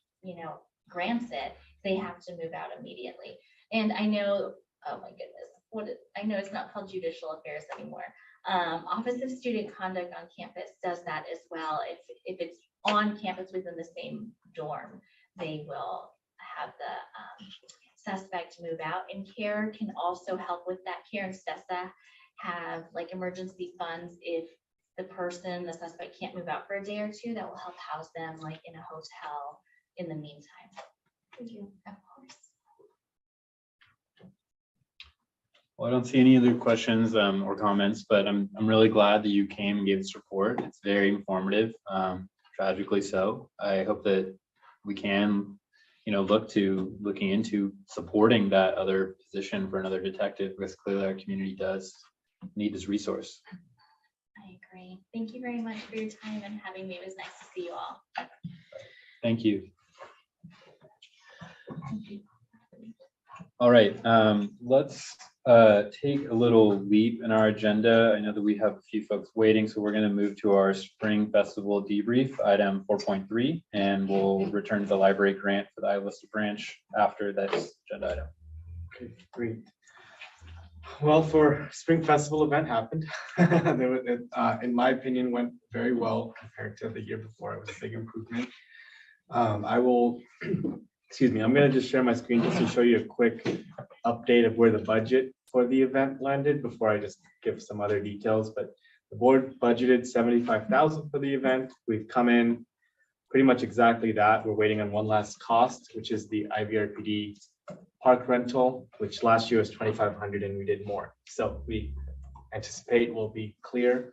grants it, they have to move out immediately. And I know, oh my goodness, I know it's not called judicial affairs anymore. Office of Student Conduct on campus does that as well. If it's on campus within the same dorm, they will have the suspect move out, and CARE can also help with that. CARE and STESA have like emergency funds if the suspect can't move out for a day or two, that will help house them like in a hotel in the meantime. Thank you. Of course. Well, I don't see any other questions or comments, but I'm really glad that you came and gave this report. It's very informative, tragically so. I hope that we can, looking into supporting that other position for another detective, because clearly our community does need this resource. I agree. Thank you very much for your time and having me. It was nice to see you all. Thank you. All right, let's take a little leap in our agenda. I know that we have a few folks waiting, so we're going to move to our Spring Festival debrief, item 4.3, and we'll return to the library grant for the IVCSD branch after this agenda item. Okay, great. Well, for Spring Festival event happened. In my opinion, went very well compared to the year before. It was a big improvement. I will, excuse me, I'm going to just share my screen just to show you a quick update of where the budget for the event landed before I just give some other details. But the board budgeted $75,000 for the event. We've come in pretty much exactly that. We're waiting on one last cost, which is the IVRPD park rental, which last year was $2,500 and we did more. So we anticipate we'll be clear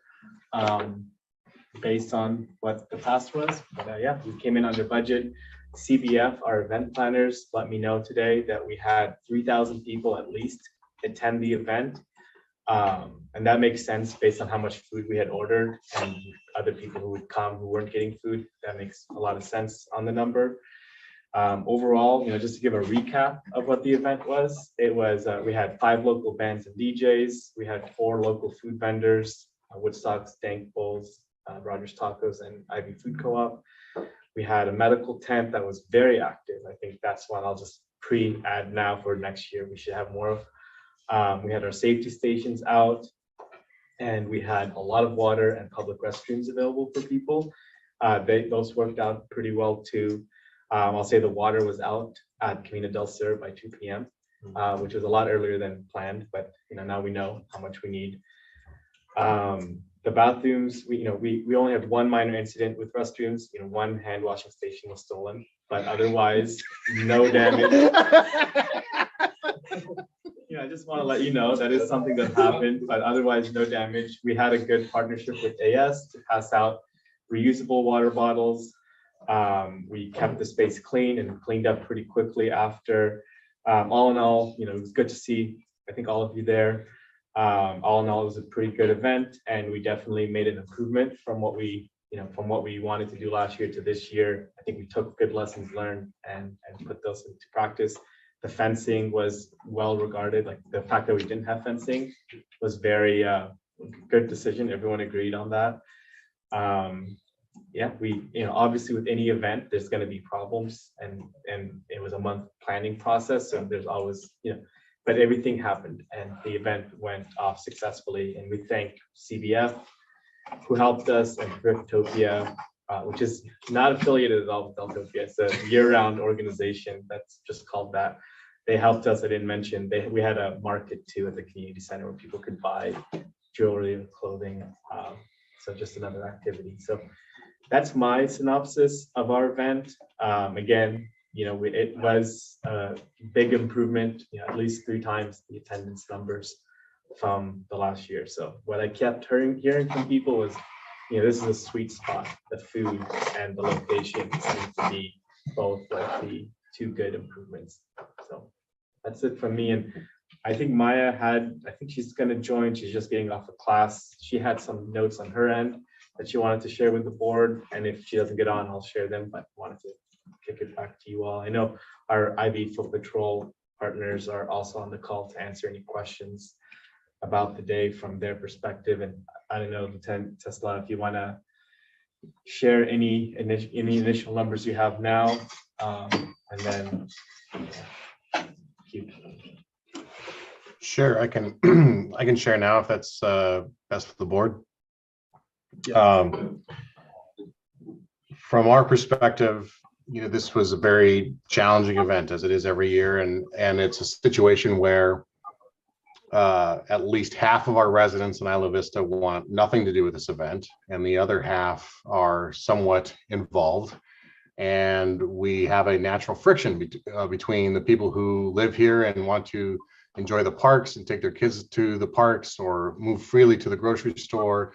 based on what the past was. But yeah, we came in under budget. CBF, our event planners, let me know today that we had 3,000 people at least attend the event. And that makes sense based on how much food we had ordered and other people who would come who weren't getting food. That makes a lot of sense on the number. Overall, just to give a recap of what the event was, it was, we had 5 local bands and DJs. We had 4 local food vendors, Woodstock's, Dank Bulls, Rogers Tacos, and Ivy Food Co-op. We had a medical tent that was very active. I think that's one I'll just pre-add now for next year. We should have more of. We had our safety stations out, and we had a lot of water and public restrooms available for people. Those worked out pretty well too. I'll say the water was out at Camino del Sur by 2 p.m., which was a lot earlier than planned, but now we know how much we need. The bathrooms, we only had one minor incident with restrooms. One hand washing station was stolen, but otherwise no damage. I just want to let you know that is something that happened, but otherwise no damage. We had a good partnership with AS to pass out reusable water bottles. We kept the space clean and cleaned up pretty quickly after. All in all, it was good to see, I think, all of you there. All in all, it was a pretty good event, and we definitely made an improvement from what we wanted to do last year to this year. I think we took good lessons learned and put those into practice. The fencing was well regarded. Like the fact that we didn't have fencing was very good decision. Everyone agreed on that. Yeah, we, obviously with any event, there's going to be problems, and it was a month planning process. So there's always, but everything happened and the event went off successfully. And we thank CBF who helped us, and Thriftopia, which is not affiliated at all with Deltopia. It's a year-round organization that's just called that. They helped us. I didn't mention, we had a market too at the community center where people could buy jewelry and clothing. So just another activity. So that's my synopsis of our event. Again, it was a big improvement, at least 3 times the attendance numbers from the last year. So what I kept hearing from people was, this is a sweet spot. The food and the location seems to be both like the 2 good improvements. So that's it from me. And I think Maya I think she's going to join. She's just getting off a class. She had some notes on her end that she wanted to share with the board. And if she doesn't get on, I'll share them, but wanted to kick it back to you all. I know our IV Foot Patrol partners are also on the call to answer any questions about the day from their perspective. And I don't know, Lieutenant Tesla, if you want to share any initial numbers you have now, and then Sure, I can I can share now if that's best for the board. From our perspective, this was a very challenging event, as it is every year, and it's a situation where at least half of our residents in Isla Vista want nothing to do with this event, and the other half are somewhat involved. And we have a natural friction between the people who live here and want to enjoy the parks and take their kids to the parks or move freely to the grocery store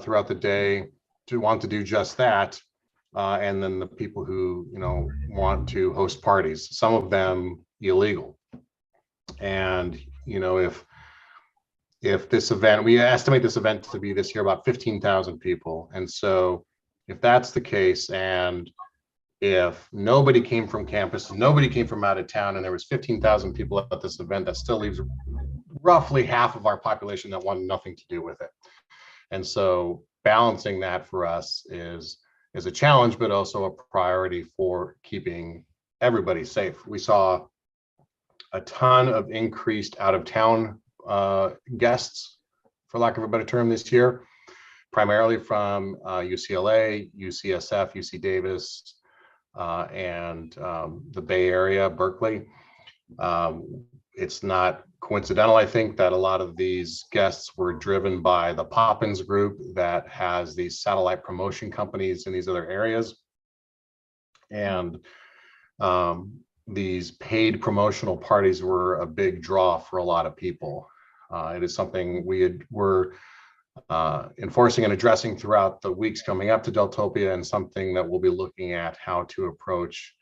throughout the day to want to do just that. And then the people who, want to host parties, some of them illegal. And, if this event, we estimate this event to be this year about 15,000 people. And so if that's the case, and if nobody came from campus, nobody came from out of town, and there was 15,000 people at this event, that still leaves roughly half of our population that want nothing to do with it. And so balancing that for us is a challenge, but also a priority for keeping everybody safe. We saw a ton of increased out of town guests, for lack of a better term, this year, primarily from UCLA, UCSF, UC Davis, and the Bay Area, Berkeley. It's not coincidental, I think, that a lot of these guests were driven by the Poppins group that has these satellite promotion companies in these other areas. And these paid promotional parties were a big draw for a lot of people. It is something we're enforcing and addressing throughout the weeks coming up to Deltopia, and something that we'll be looking at how to approach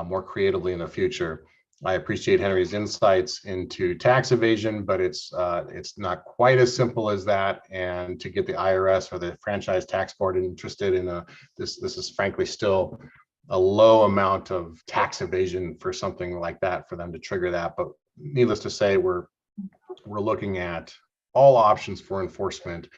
more creatively in the future. I appreciate Henry's insights into tax evasion, but it's not quite as simple as that. And to get the IRS or the Franchise Tax Board interested in this is frankly still a low amount of tax evasion for something like that for them to trigger that. But needless to say, we're looking at all options for enforcement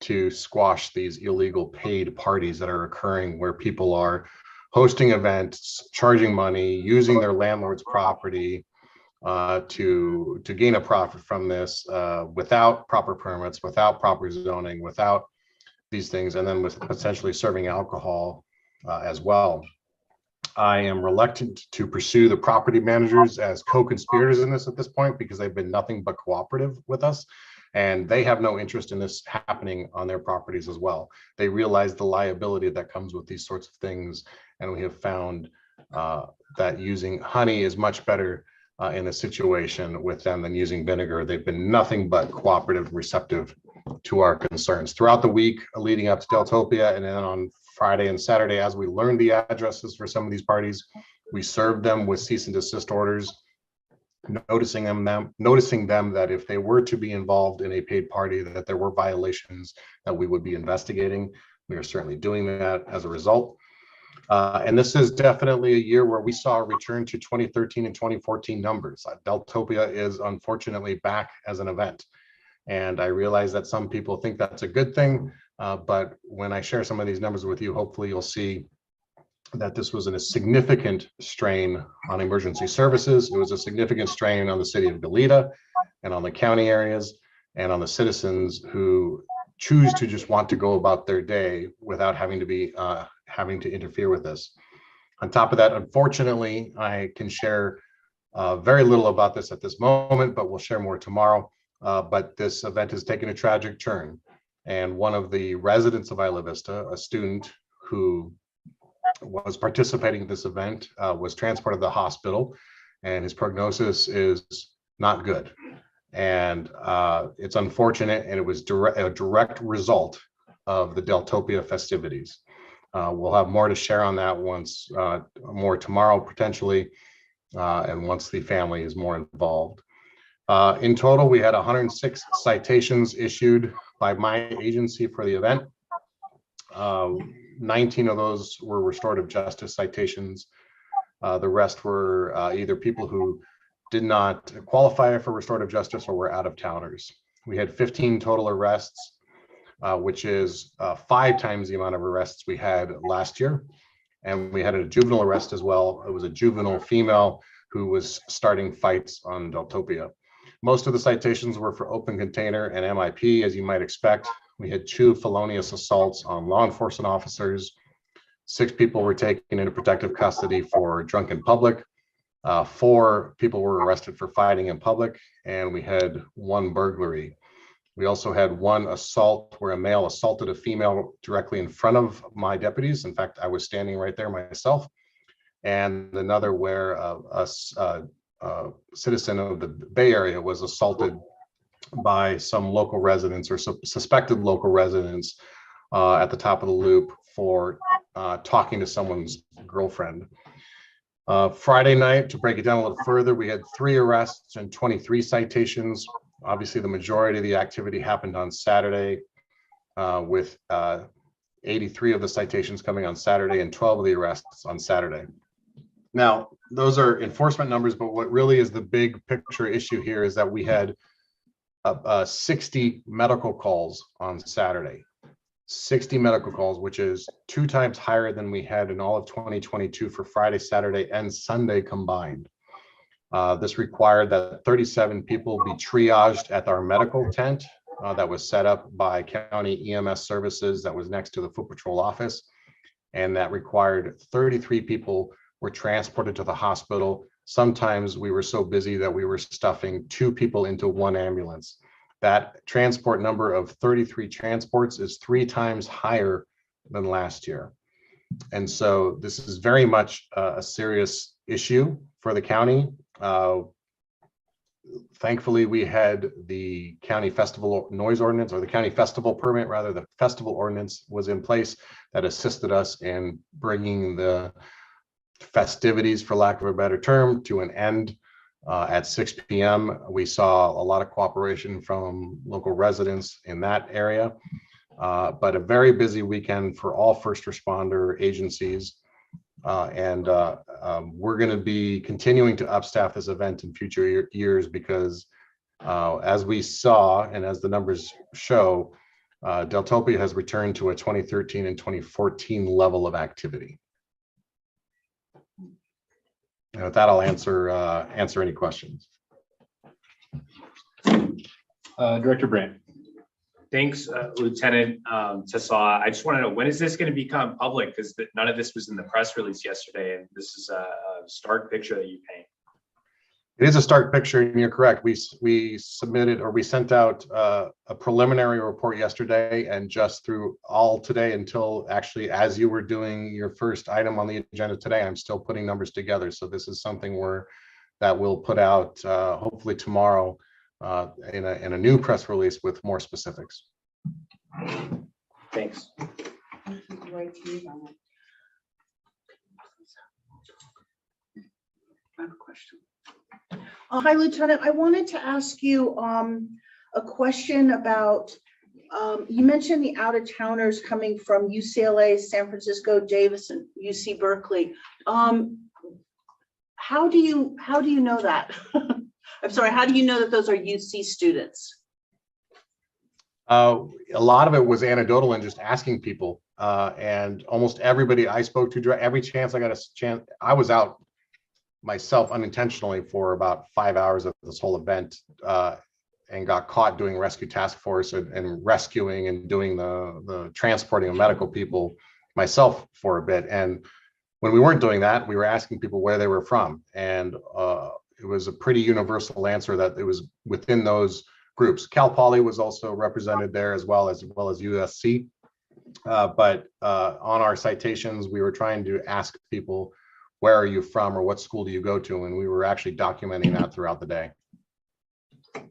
to squash these illegal paid parties that are occurring, where people are hosting events, charging money, using their landlord's property to gain a profit from this without proper permits, without proper zoning, without these things, and then with potentially serving alcohol as well. I am reluctant to pursue the property managers as co-conspirators in this at this point, because they've been nothing but cooperative with us, and they have no interest in this happening on their properties as well. They realize the liability that comes with these sorts of things, and we have found that using honey is much better in a situation with them than using vinegar. They've been nothing but cooperative and receptive to our concerns throughout the week leading up to Deltopia, and then on Friday and Saturday, as we learned the addresses for some of these parties, we served them with cease and desist orders, noticing them that if they were to be involved in a paid party, that there were violations that we would be investigating. We are certainly doing that as a result. And this is definitely a year where we saw a return to 2013 and 2014 numbers. Deltopia is unfortunately back as an event. And I realize that some people think that's a good thing. But when I share some of these numbers with you, hopefully you'll see that this was a significant strain on emergency services. It was a significant strain on the city of Goleta and on the county areas and on the citizens who choose to just want to go about their day without having to interfere with this. On top of that, unfortunately, I can share very little about this at this moment, but we'll share more tomorrow. But this event has taken a tragic turn. And one of the residents of Isla Vista, a student who was participating in this event, was transported to the hospital, and his prognosis is not good. And it's unfortunate, and it was a direct result of the Deltopia festivities. We'll have more to share on that once, more tomorrow potentially, and once the family is more involved. In total, we had 106 citations issued by my agency for the event. 19 of those were restorative justice citations. The rest were either people who did not qualify for restorative justice or were out-of-towners. We had 15 total arrests, which is 5 times the amount of arrests we had last year. And we had a juvenile arrest as well. It was a juvenile female who was starting fights on Deltopia. Most of the citations were for open container and MIP, as you might expect. We had 2 felonious assaults on law enforcement officers. 6 people were taken into protective custody for drunk in public. 4 people were arrested for fighting in public, and we had 1 burglary. We also had 1 assault where a male assaulted a female directly in front of my deputies. In fact, I was standing right there myself. And another where a citizen of the Bay Area was assaulted by some local residents or suspected local residents at the top of the loop for talking to someone's girlfriend. Friday night, to break it down a little further, we had 3 arrests and 23 citations. Obviously, the majority of the activity happened on Saturday, with 83 of the citations coming on Saturday and 12 of the arrests on Saturday. Now, those are enforcement numbers, but what really is the big picture issue here is that we had 60 medical calls on Saturday. 60 medical calls, which is 2 times higher than we had in all of 2022 for Friday, Saturday, and Sunday combined. This required that 37 people be triaged at our medical tent that was set up by county EMS services that was next to the Foot Patrol office. And that required 33 people were transported to the hospital. Sometimes we were so busy that we were stuffing 2 people into 1 ambulance. That transport number of 33 transports is 3 times higher than last year. And so this is very much a serious issue for the county. Thankfully, we had the county festival noise ordinance, or the county festival permit, rather, the festival ordinance was in place that assisted us in bringing the festivities, for lack of a better term, to an end. At 6 p.m., we saw a lot of cooperation from local residents in that area, but a very busy weekend for all first responder agencies. We're going to be continuing to upstaff this event in future years because, as we saw and as the numbers show, Deltopia has returned to a 2013 and 2014 level of activity. And with that, I'll answer any questions. Director Brandt. Thanks, Lieutenant Tasaw. I just want to know, when is this going to become public? Because none of this was in the press release yesterday, and this is a stark picture that you paint. It is a stark picture, and you're correct. We submitted, or we sent out a preliminary report yesterday, and just through all today until actually, as you were doing your first item on the agenda today, I'm still putting numbers together. So this is something that we'll put out hopefully tomorrow in a new press release with more specifics. Thanks. I have a question. Hi, Lieutenant. I wanted to ask you a question about, you mentioned the out-of-towners coming from UCLA, San Francisco, Davis, and UC Berkeley. How do you know that? I'm sorry, how do you know that those are UC students? A lot of it was anecdotal and just asking people, and almost everybody I spoke to, every chance I got a chance, I was out myself unintentionally for about 5 hours of this whole event, and got caught doing rescue task force and rescuing and doing the transporting of medical people myself for a bit. And when we weren't doing that, we were asking people where they were from, and it was a pretty universal answer that it was within those groups. Cal Poly was also represented there as well as USC. But on our citations, we were trying to ask people, where are you from or what school do you go to? And we were actually documenting that throughout the day.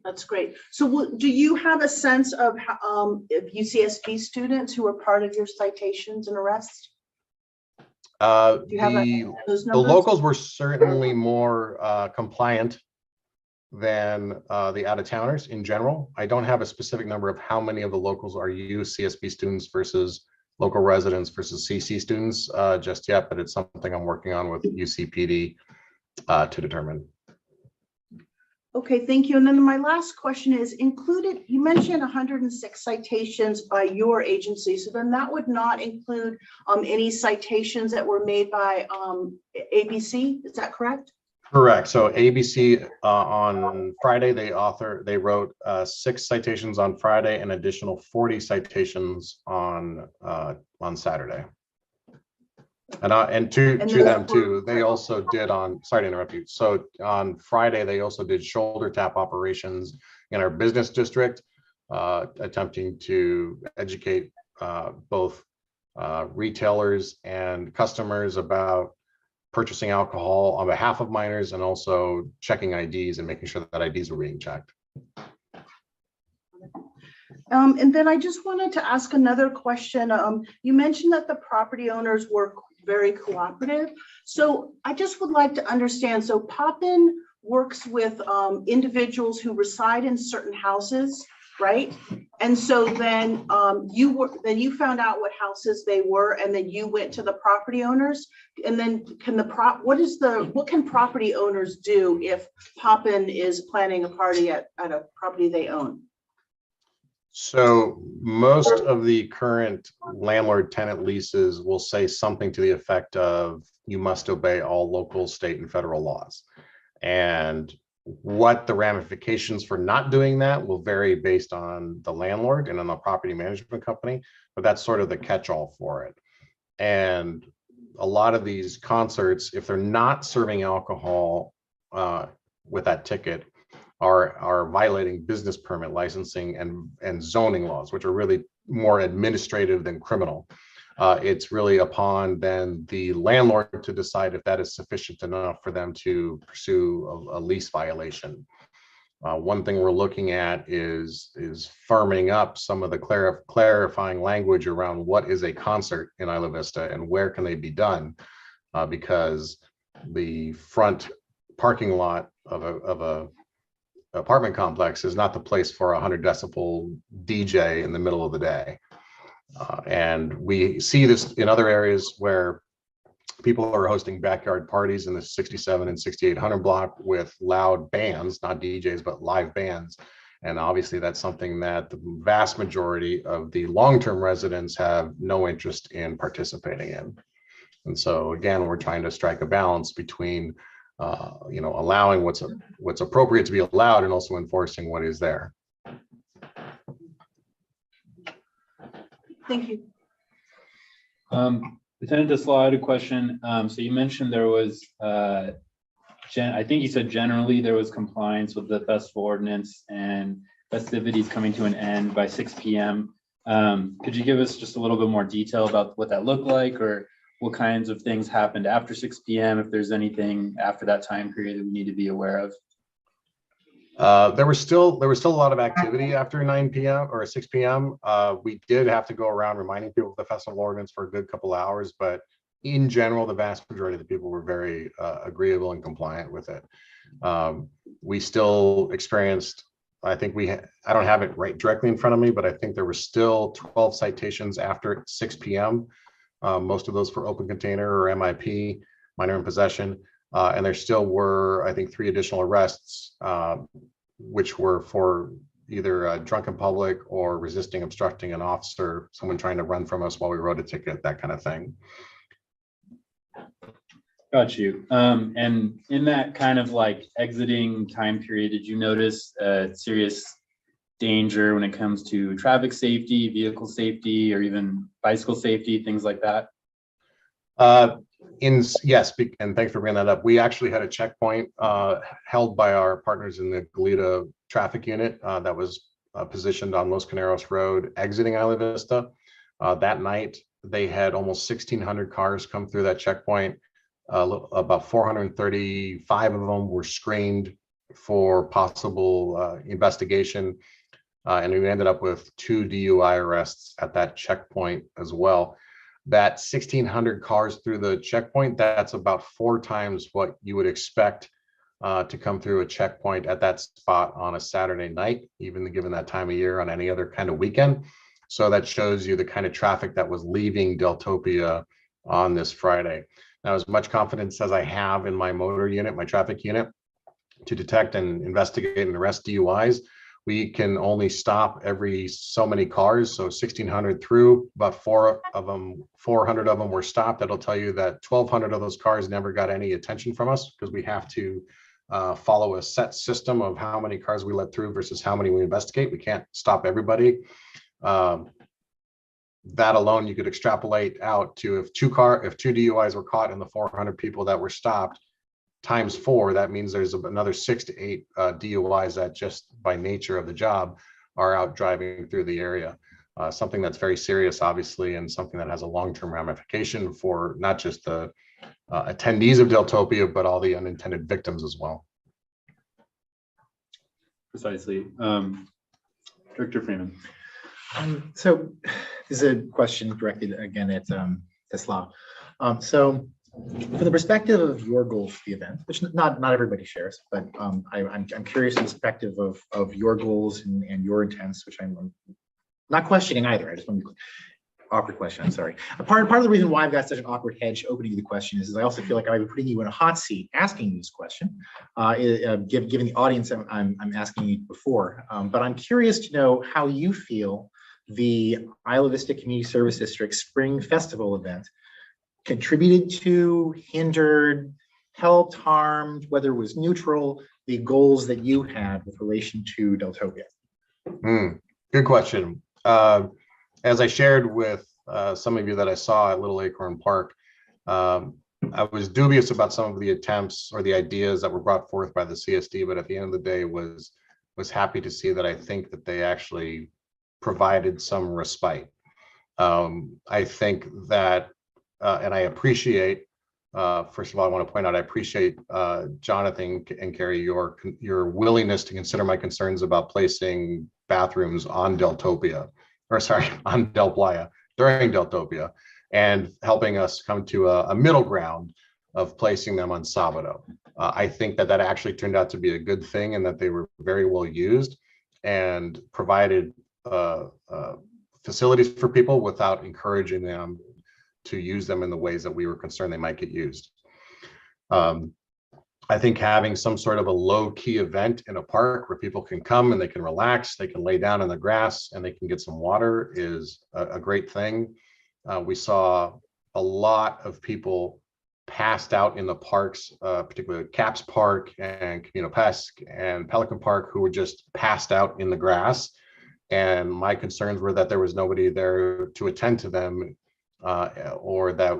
That's great. So do you have a sense of if UCSB students who are part of your citations and arrests? Do you have those The numbers? locals were certainly more compliant than the out-of-towners in general. I don't have a specific number of how many of the locals are UCSB students versus local residents versus CC students just yet, but it's something I'm working on with UCPD to determine. Okay, thank you. And then my last question is included, you mentioned 106 citations by your agency. So then that would not include any citations that were made by ABC, is that correct? Correct. So ABC on Friday, they wrote 6 citations on Friday, an additional 40 citations on Saturday. And to them too, they also did on, sorry to interrupt you. So on Friday, they also did shoulder tap operations in our business district, attempting to educate both retailers and customers about purchasing alcohol on behalf of minors and also checking IDs and making sure that IDs were being checked. And then I just wanted to ask another question. You mentioned that the property owners were very cooperative. So I just would like to understand, so Poppin works with individuals who reside in certain houses, right? And so then you found out what houses they were, and then you went to the property owners. And then what can property owners do if Poppin is planning a party at a property they own? So most of the current landlord tenant leases will say something to the effect of you must obey all local, state, and federal laws. And what the ramifications for not doing that will vary based on the landlord and on the property management company, but that's sort of the catch-all for it. And a lot of these concerts, if they're not serving alcohol with that ticket, are violating business permit licensing and zoning laws, which are really more administrative than criminal. It's really upon then the landlord to decide if that is sufficient enough for them to pursue a lease violation. One thing we're looking at is firming up some of the clarifying language around what is a concert in Isla Vista and where can they be done, because the front parking lot of a apartment complex is not the place for a 100 decibel DJ in the middle of the day. And we see this in other areas where people are hosting backyard parties in the 67 and 6800 block with loud bands, not DJs, but live bands. And obviously that's something that the vast majority of the long-term residents have no interest in participating in. And so again, we're trying to strike a balance between allowing what's appropriate to be allowed and also enforcing what is there. Thank you. Lieutenant Deslaw, I had a question. So you mentioned there was, I think you said generally there was compliance with the festival ordinance and festivities coming to an end by 6 p.m. Could you give us just a little bit more detail about what that looked like, or what kinds of things happened after 6 p.m. if there's anything after that time period that we need to be aware of? There was still a lot of activity after 9 p.m. or 6 p.m. We did have to go around reminding people of the festival ordinance for a good couple of hours, but in general, the vast majority of the people were very agreeable and compliant with it. We still experienced, I don't have it right directly in front of me, but I think there were still 12 citations after 6 p.m. Most of those for open container or MIP, minor in possession. And there still were, I think, 3 additional arrests, which were for either drunk in public or resisting, obstructing an officer, someone trying to run from us while we wrote a ticket, that kind of thing. Got you. And in that kind of like exiting time period, did you notice serious danger when it comes to traffic safety, vehicle safety, or even bicycle safety, things like that? Yes, and thanks for bringing that up. We actually had a checkpoint held by our partners in the Goleta traffic unit that was positioned on Los Caneros Road exiting Isla Vista. That night, they had almost 1,600 cars come through that checkpoint. About 435 of them were screened for possible investigation. And we ended up with 2 DUI arrests at that checkpoint as well. That 1,600 cars through the checkpoint, that's about 4 times what you would expect to come through a checkpoint at that spot on a Saturday night, even given that time of year on any other kind of weekend. So that shows you the kind of traffic that was leaving Deltopia on this Friday. Now, as much confidence as I have in my motor unit, my traffic unit, to detect and investigate and arrest DUIs, we can only stop every so many cars. So 1,600 through, about 400 of them were stopped. That'll tell you that 1,200 of those cars never got any attention from us because we have to follow a set system of how many cars we let through versus how many we investigate. We can't stop everybody. That alone, you could extrapolate out to if two DUIs were caught in the 400 people that were stopped, times 4, that means there's another 6 to 8 DUIs that just by nature of the job are out driving through the area. Something that's very serious, obviously, and something that has a long-term ramification for not just the attendees of Deltopia, but all the unintended victims as well. Precisely. Director Freeman. So this is a question directed again at Tesla. So from the perspective of your goals for the event, which not everybody shares, but I'm curious from the perspective of your goals and your intents, which I'm not questioning either. I just want to awkward question. I'm sorry. Part of the reason why I've got such an awkward hedge opening the question is I also feel like I might be putting you in a hot seat asking you this question, given the audience I'm asking you before. But I'm curious to know how you feel the Isla Vista Community Service District Spring Festival event contributed to, hindered, helped, harmed, whether it was neutral, the goals that you had with relation to Deltopia. Good question. As I shared with some of you that I saw at Little Acorn Park, I was dubious about some of the attempts or the ideas that were brought forth by the CSD, but at the end of the day was happy to see that I think that they actually provided some respite. I think that, and I appreciate, first of all, I want to point out, I appreciate Jonathan and Carrie, your willingness to consider my concerns about placing bathrooms on Deltopia, or sorry, on Del Playa during Deltopia, and helping us come to a middle ground of placing them on Sabado. I think that actually turned out to be a good thing and that they were very well used and provided facilities for people without encouraging them to use them in the ways that we were concerned they might get used. I think having some sort of a low-key event in a park where people can come and they can relax, they can lay down in the grass and they can get some water is a great thing. We saw a lot of people passed out in the parks, particularly Caps Park and Camino Pesque and Pelican Park, who were just passed out in the grass. And my concerns were that there was nobody there to attend to them, or that,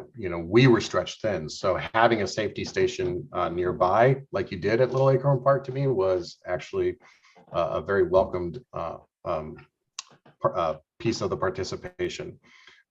we were stretched thin. So having a safety station nearby, like you did at Little Acorn Park, to me was actually a very welcomed piece of the participation.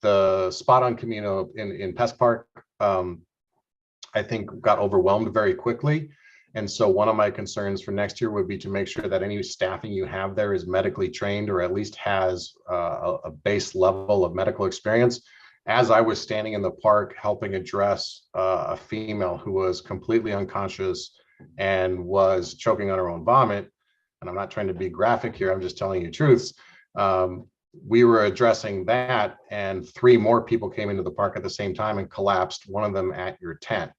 The spot on Camino in Pesque Park, I think got overwhelmed very quickly. And so one of my concerns for next year would be to make sure that any staffing you have there is medically trained or at least has a base level of medical experience. As I was standing in the park helping address a female who was completely unconscious and was choking on her own vomit, and I'm not trying to be graphic here, I'm just telling you truths, we were addressing that and 3 more people came into the park at the same time and collapsed, one of them at your tent,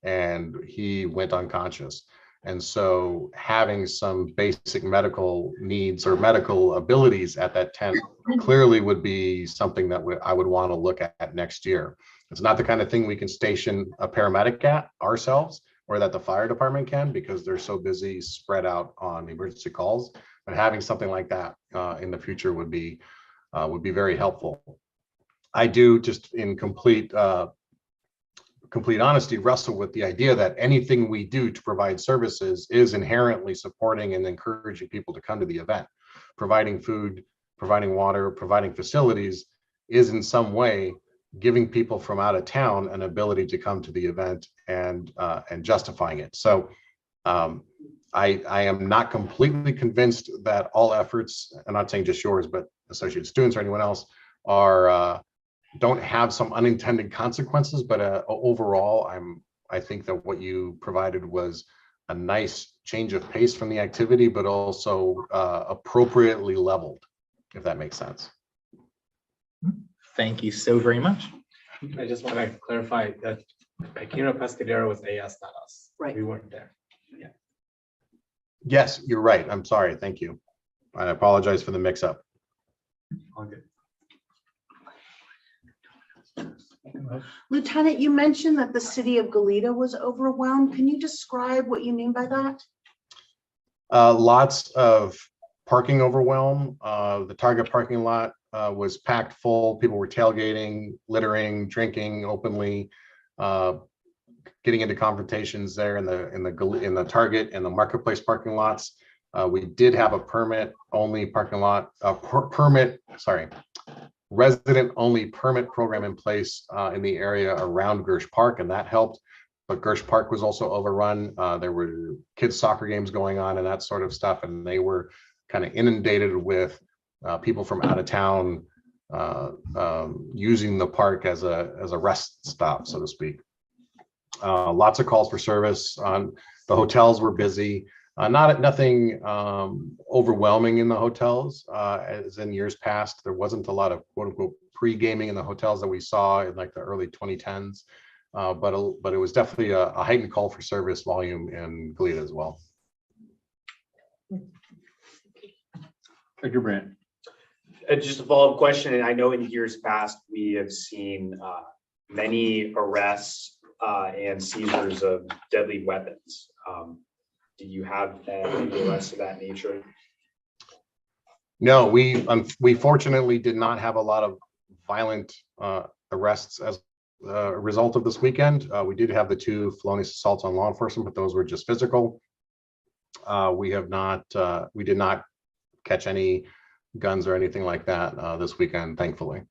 and he went unconscious. And so having some basic medical needs or medical abilities at that tent clearly would be something that I would want to look at next year. It's not the kind of thing we can station a paramedic at ourselves or that the fire department can because they're so busy spread out on emergency calls. But having something like that in the future would be very helpful. I do, just in complete complete honesty, wrestle with the idea that anything we do to provide services is inherently supporting and encouraging people to come to the event. Providing food, providing water, providing facilities is in some way giving people from out of town an ability to come to the event and justifying it. So I am not completely convinced that all efforts, I'm not saying just yours, but associate students or anyone else, are don't have some unintended consequences. But overall, I think that what you provided was a nice change of pace from the activity, but also appropriately leveled, if that makes sense. Thank you so very much. I just want to clarify that Aquino Pescadero was AS, not us. Right. We weren't there. Yes, you're right. I'm sorry. Thank you. I apologize for the mix-up. All good. Lieutenant, you mentioned that the city of Goleta was overwhelmed. Can you describe what you mean by that? Lots of parking overwhelm. The Target parking lot was packed full. People were tailgating, littering, drinking openly, getting into confrontations there in the Target and the Marketplace parking lots. We did have a permit-only parking lot, resident-only permit program in place in the area around Gersh Park, and that helped. But Gersh Park was also overrun. There were kids' soccer games going on and that sort of stuff, and they were kind of inundated with people from out of town using the park as a rest stop, so to speak. Lots of calls for service. The hotels were busy. Nothing overwhelming in the hotels as in years past. There wasn't a lot of quote unquote pre-gaming in the hotels that we saw in like the early 2010s, but it was definitely a heightened call for service volume in Goleta as well. Dr. Brandt. Just a follow-up question, and I know in years past, we have seen many arrests and seizures of deadly weapons. Do you have any arrests of that nature? No, we fortunately did not have a lot of violent arrests as a result of this weekend. We did have the 2 felonious assaults on law enforcement, but those were just physical. We did not catch any guns or anything like that this weekend, thankfully.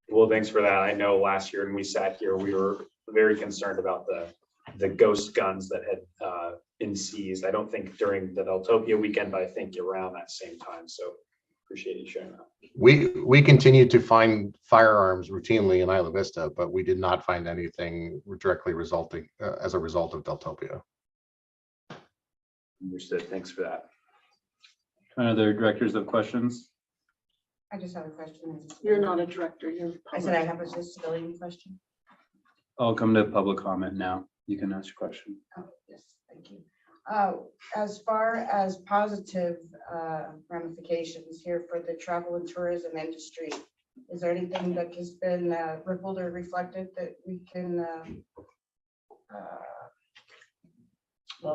Well, thanks for that. I know last year when we sat here, we were very concerned about the ghost guns that had been seized. I don't think during the Deltopia weekend, but I think around that same time. So appreciate you sharing that. We continue to find firearms routinely in Isla Vista, but we did not find anything directly resulting as a result of Deltopia. Understood. Thanks for that. Other directors have questions? I just have a question. You're not a director, you're. I said I have a civilian question. I'll come to public comment now. You can ask your question. Oh, yes, thank you. As far as positive ramifications here for the travel and tourism industry, is there anything that has been rippled or reflected that we can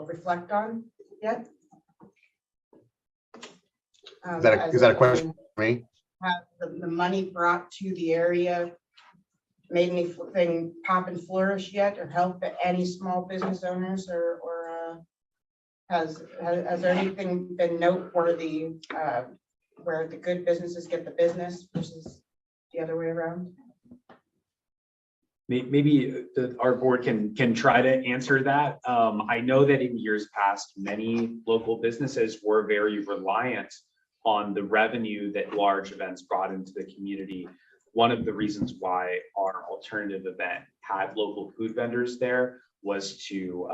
reflect on yet? Is that a question for me? Have the money brought to the area made anything pop and flourish yet, or help any small business owners, or has there anything been noteworthy where the good businesses get the business versus the other way around? Maybe our board can try to answer that. I know that in years past, many local businesses were very reliant on the revenue that large events brought into the community. One of the reasons why our alternative event had local food vendors there was to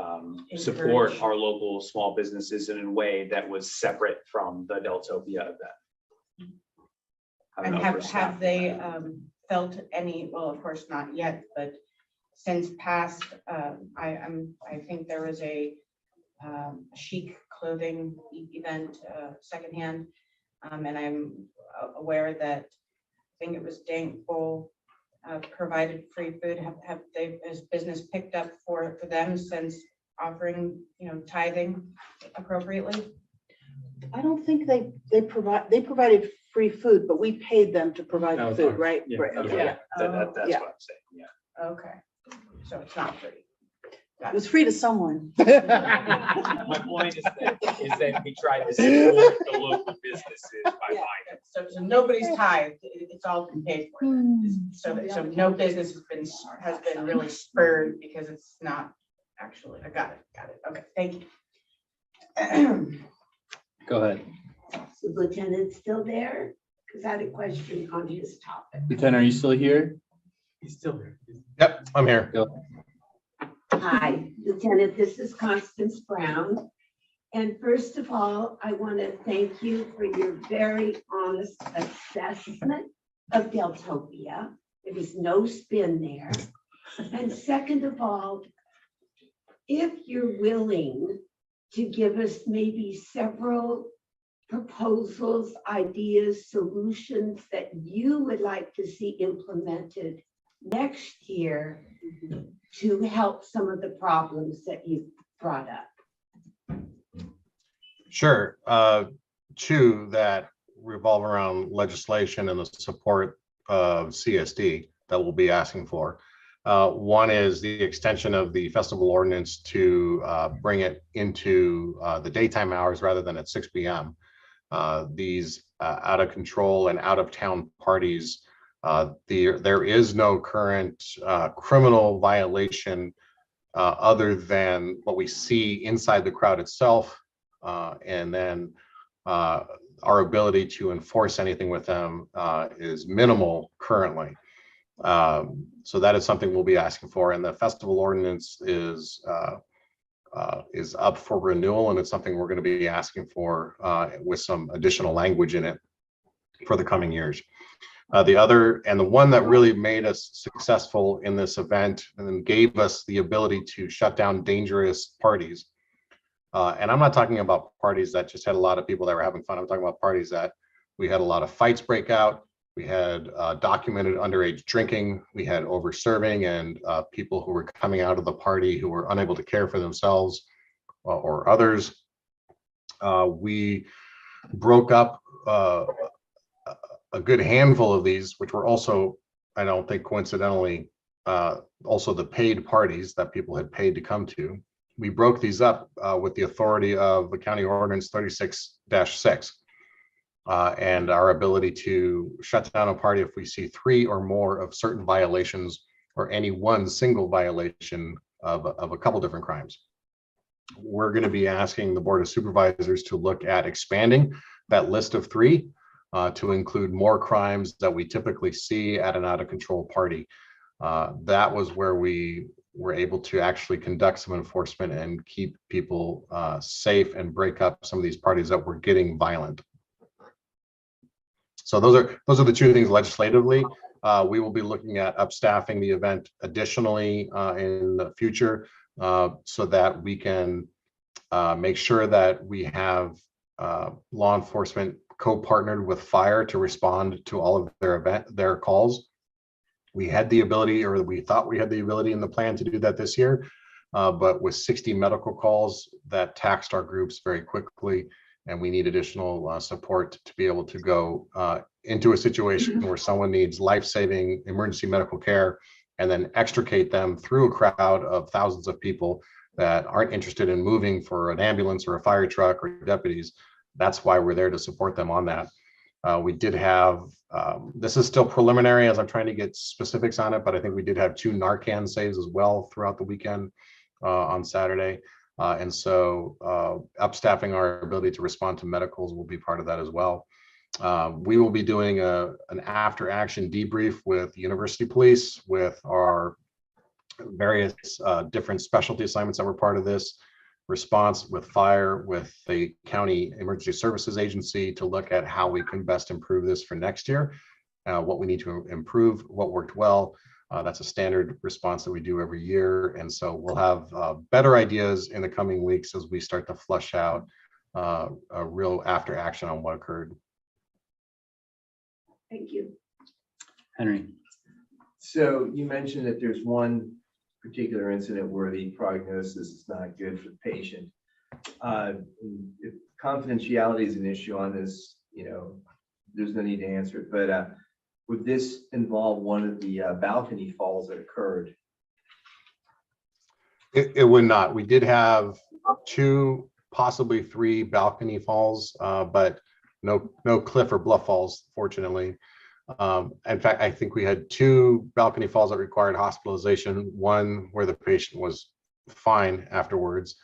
support our local small businesses in a way that was separate from the Deltopia event. And have they felt any, well, of course not yet, but since past, I think there was a chic clothing event, secondhand, and I'm aware that I think it was Dankful provided free food. Has business picked up for them since offering, tithing appropriately? I don't think they provided free food, but we paid them to provide That was food, ours. right? Yeah. Right, okay. That's Yeah. what I'm saying. Yeah. Okay, so it's not free. It was free to someone. My point is that we try to support the local businesses by buying it. So nobody's tithed, it's all been paid for. So no business has been really spurred because it's not actually, I got it. Okay, thank you. Go ahead. So Lieutenant's still there? Because I had a question on his topic. Lieutenant, are you still here? He's still there. Yep, I'm here. Go. Hi, Lieutenant, this is Constance Brown. And first of all, I want to thank you for your very honest assessment of Deltopia. There was no spin there. And second of all, if you're willing to give us maybe several proposals, ideas, solutions that you would like to see implemented next year to help some of the problems that you brought up. Sure. Two that revolve around legislation and the support of CSD that we'll be asking for. One is the extension of the festival ordinance to bring it into the daytime hours rather than at 6 p.m. These out of control and out of town parties, there is no current criminal violation other than what we see inside the crowd itself, and then our ability to enforce anything with them is minimal currently. So that is something we'll be asking for, and the festival ordinance is up for renewal, and it's something we're going to be asking for with some additional language in it for the coming years. The other, and the one that really made us successful in this event and gave us the ability to shut down dangerous parties. And I'm not talking about parties that just had a lot of people that were having fun. I'm talking about parties that we had a lot of fights break out. We had documented underage drinking. We had over serving and people who were coming out of the party who were unable to care for themselves or others. We broke up a good handful of these, which were also, I don't think coincidentally, also the paid parties that people had paid to come to. We broke these up with the authority of the County Ordinance 36-6 and our ability to shut down a party if we see 3 or more of certain violations or any one single violation of a couple different crimes. We're going to be asking the Board of Supervisors to look at expanding that list of 3 to include more crimes that we typically see at an out of control party. That was where we were able to actually conduct some enforcement and keep people safe and break up some of these parties that were getting violent. So those are the 2 things legislatively. We will be looking at upstaffing the event additionally in the future so that we can make sure that we have law enforcement co-partnered with fire to respond to all of their calls. We had the ability, or we thought we had the ability in the plan to do that this year, but with 60 medical calls, that taxed our groups very quickly, and we need additional support to be able to go into a situation where someone needs life-saving emergency medical care and then extricate them through a crowd of thousands of people that aren't interested in moving for an ambulance or a fire truck or deputies. That's why we're there to support them on that. We did have, this is still preliminary as I'm trying to get specifics on it, but I think we did have 2 Narcan saves as well throughout the weekend on Saturday. And so upstaffing our ability to respond to medicals will be part of that as well. We will be doing an after action debrief with University Police, with our various different specialty assignments that were part of this response, with fire, with the County Emergency Services Agency, to look at how we can best improve this for next year, what we need to improve, what worked well. That's a standard response that we do every year. And so we'll have better ideas in the coming weeks as we start to flush out a real after action on what occurred. Thank you. Henry. So you mentioned that there's one particular incident where the prognosis is not good for the patient. If confidentiality is an issue on this, there's no need to answer it, but would this involve one of the balcony falls that occurred? It would not. We did have 2, possibly 3 balcony falls, but no cliff or bluff falls, fortunately. In fact, I think we had 2 balcony falls that required hospitalization, one where the patient was fine afterwards.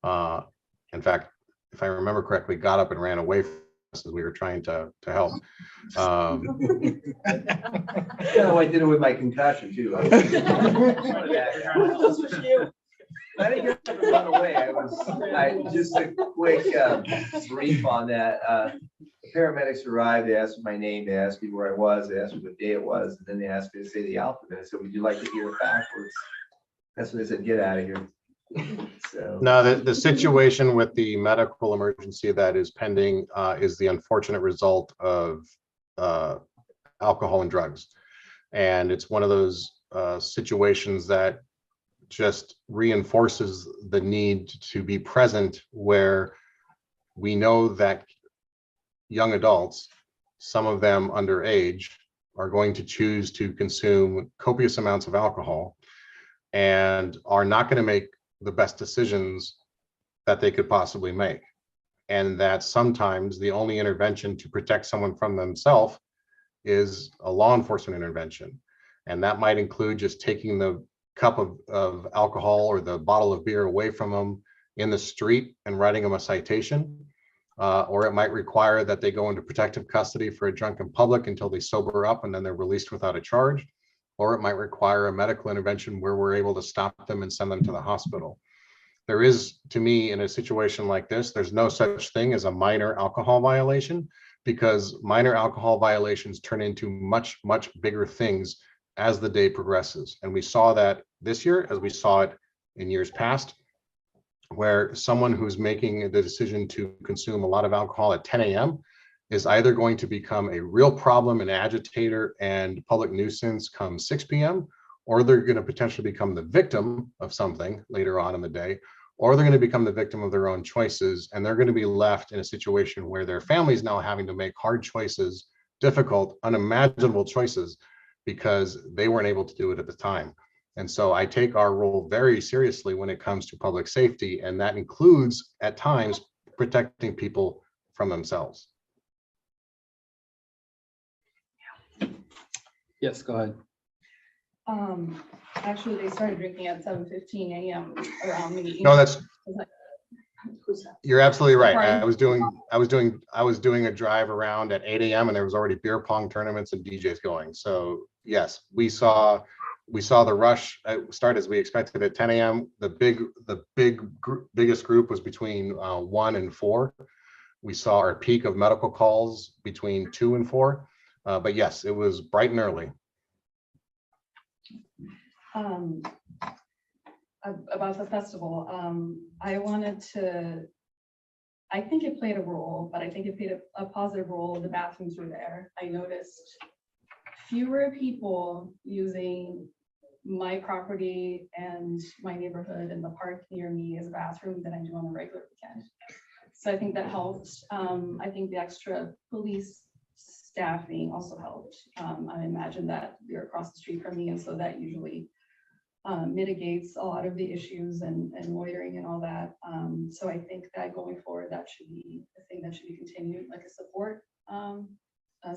In fact, if I remember correctly, got up and ran away from us as we were trying to help. Yeah, I did it with my concussion too. I didn't get up and run away. Just a quick brief on that. The paramedics arrived, they asked me my name, they asked me where I was, they asked me what day it was, and then they asked me to say the alphabet. I said, would you like to hear it backwards? That's when they said, get out of here. So. No, the situation with the medical emergency that is pending is the unfortunate result of alcohol and drugs. And it's one of those situations that just reinforces the need to be present, where we know that young adults, some of them underage, are going to choose to consume copious amounts of alcohol and are not going to make the best decisions that they could possibly make. And that sometimes the only intervention to protect someone from themselves is a law enforcement intervention. And that might include just taking the cup of alcohol or the bottle of beer away from them in the street and writing them a citation. Or it might require that they go into protective custody for a drunken public until they sober up and then they're released without a charge. Or it might require a medical intervention where we're able to stop them and send them to the hospital. There is, to me, in a situation like this, there's no such thing as a minor alcohol violation, because minor alcohol violations turn into much, much bigger things as the day progresses. And we saw that this year, as we saw it in years past, where someone who's making the decision to consume a lot of alcohol at 10 a.m. is either going to become a real problem, an agitator and public nuisance come 6 p.m., or they're going to potentially become the victim of something later on in the day, or they're going to become the victim of their own choices. And they're going to be left in a situation where their family's now having to make hard choices, difficult, unimaginable choices, because they weren't able to do it at the time. And so I take our role very seriously when it comes to public safety, and that includes at times protecting people from themselves. Yes, go ahead. Actually, they started drinking at 7:15 a.m. around me. No, that's, Who's that? you're absolutely right. Pardon? I was doing a drive around at 8 a.m. and there was already beer pong tournaments and DJs going. So yes, we saw the rush start as we expected at 10 a.m. The biggest group was between 1 and 4. We saw our peak of medical calls between 2 and 4. But yes, it was bright and early. About the festival, I think it played a role, but I think it played a positive role. The bathrooms were there. I noticed fewer people using my property and my neighborhood and the park near me as a bathroom than I do on a regular weekend. So I think that helped. I think the extra police staffing also helped. I imagine that you're across the street from me, and so that usually mitigates a lot of the issues and loitering and all that. So I think that going forward, that should be a thing that should be continued, like a support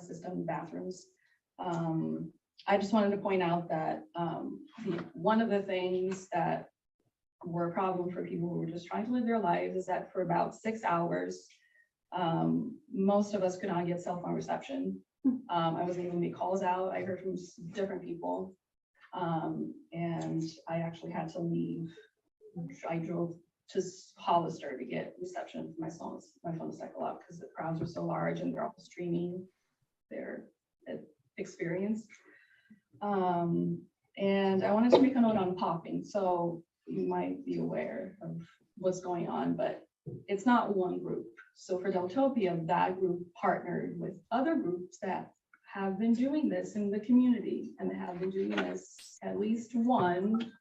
system, bathrooms. I just wanted to point out that one of the things that were a problem for people who were just trying to live their lives is that for about 6 hours, most of us could not get cell phone reception. I wasn't able to make calls out. I heard from different people. And I actually had to leave. I drove to Hollister to get reception for my phone cycle out because the crowds were so large and they're all streaming their experience. And I wanted to make a note on popping. So you might be aware of what's going on, but it's not one group. So for Deltopia, that group partnered with other groups that have been doing this in the community, and they have been doing this, at least one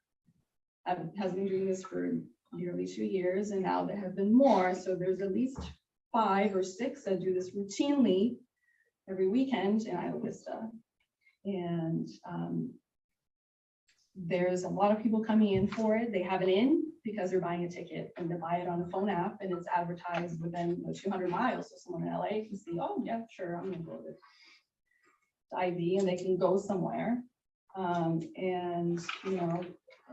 has been doing this for nearly 2 years, and now there have been more. So there's at least 5 or 6 that do this routinely every weekend in Isla Vista. And there's a lot of people coming in for it. They have it in because they're buying a ticket and they buy it on a phone app and it's advertised within 200 miles. So someone in LA can see, oh yeah, sure, I'm gonna go to IV and they can go somewhere. And you know,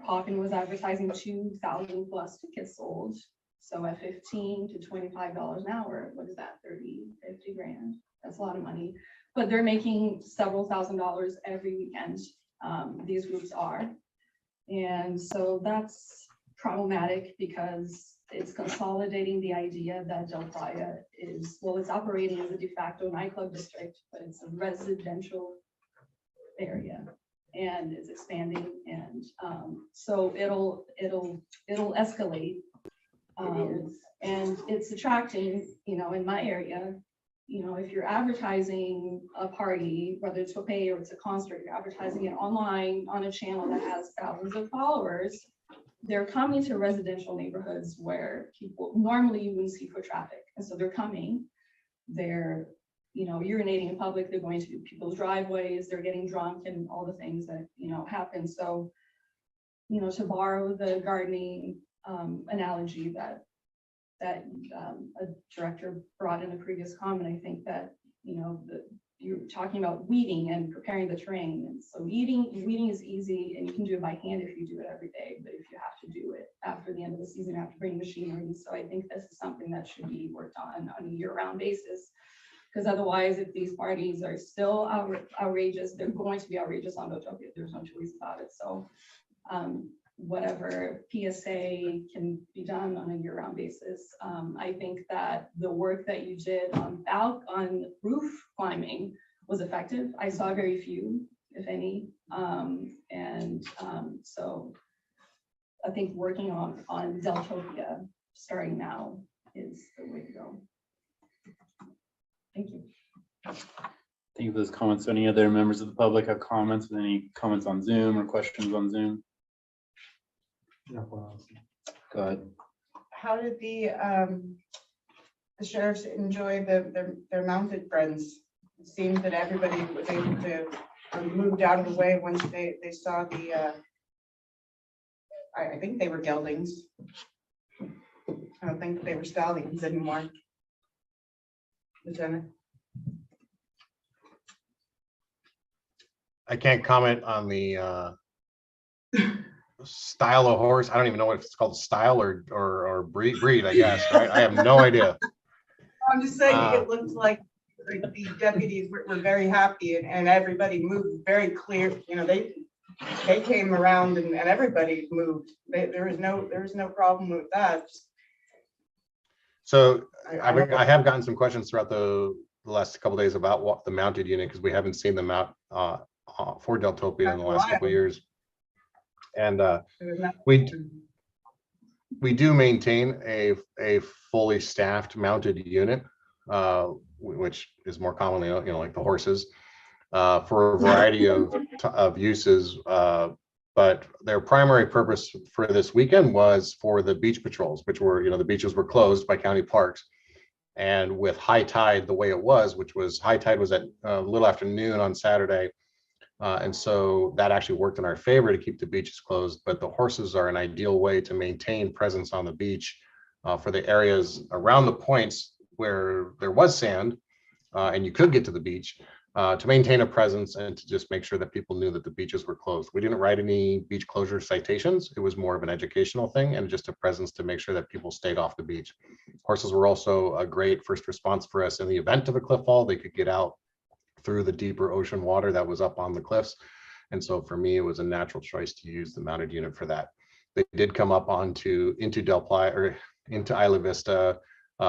Hawken was advertising 2,000 plus tickets sold. So at $15 to $25 an hour, what is that, 30, 50 grand? That's a lot of money, but they're making several $1,000s every weekend. These groups are. And so that's problematic because it's consolidating the idea that Del Playa is, well, it's operating as a de facto nightclub district, but it's a residential area and it's expanding. And so it'll escalate. And it's attracting, you know, in my area, you know, if you're advertising a party, whether it's a pay or it's a concert, you're advertising it online on a channel that has thousands of followers, they're coming to residential neighborhoods where people normally you wouldn't see foot traffic. And so they're coming, they're, you know, urinating in public, they're going to people's driveways, they're getting drunk and all the things that, you know, happen. So, you know, to borrow the gardening analogy that a director brought in a previous comment, I think that, you know, you're talking about weeding and preparing the terrain. And so weeding is easy and you can do it by hand if you do it every day, but if you have to do it after the end of the season, you have to bring machinery. So I think this is something that should be worked on a year-round basis. Because otherwise, if these parties are still outrageous, they're going to be outrageous on Dotopia. There's no choice about it. So whatever PSA can be done on a year-round basis. I think that the work that you did on roof climbing was effective. I saw very few, if any. So I think working on Deltopia starting now is the way to go. Thank you. Thank you for those comments. Any other members of the public have comments? Any comments on Zoom or questions on Zoom? Go ahead. How did the sheriffs enjoy their mounted friends? It seemed that everybody was able to moved out of the way once they saw the I think they were geldings. I don't think they were stallions anymore. Lieutenant. I can't comment on the style of horse. I don't even know if it's called style or breed, I guess, right? I have no idea. I'm just saying, it looked like the deputies were very happy and everybody moved very clear. You know, they came around and everybody moved. There was no problem with that. So I have gotten some questions throughout the last couple of days about what the mounted unit, because we haven't seen them out for Deltopia in the last couple of years. And we do maintain a fully staffed mounted unit, which is more commonly, you know, like the horses, for a variety of uses. But their primary purpose for this weekend was for the beach patrols, which were, you know, the beaches were closed by county parks. And with high tide the way it was, which was high tide was at a little after noon on Saturday. And so that actually worked in our favor to keep the beaches closed. But the horses are an ideal way to maintain presence on the beach for the areas around the points where there was sand and you could get to the beach, to maintain a presence and to just make sure that people knew that the beaches were closed. We didn't write any beach closure citations. It was more of an educational thing and just a presence to make sure that people stayed off the beach. Horses were also a great first response for us in the event of a cliff fall. They could get out through the deeper ocean water that was up on the cliffs. And so for me, it was a natural choice to use the mounted unit for that. They did come up into Del Playa or into Isla Vista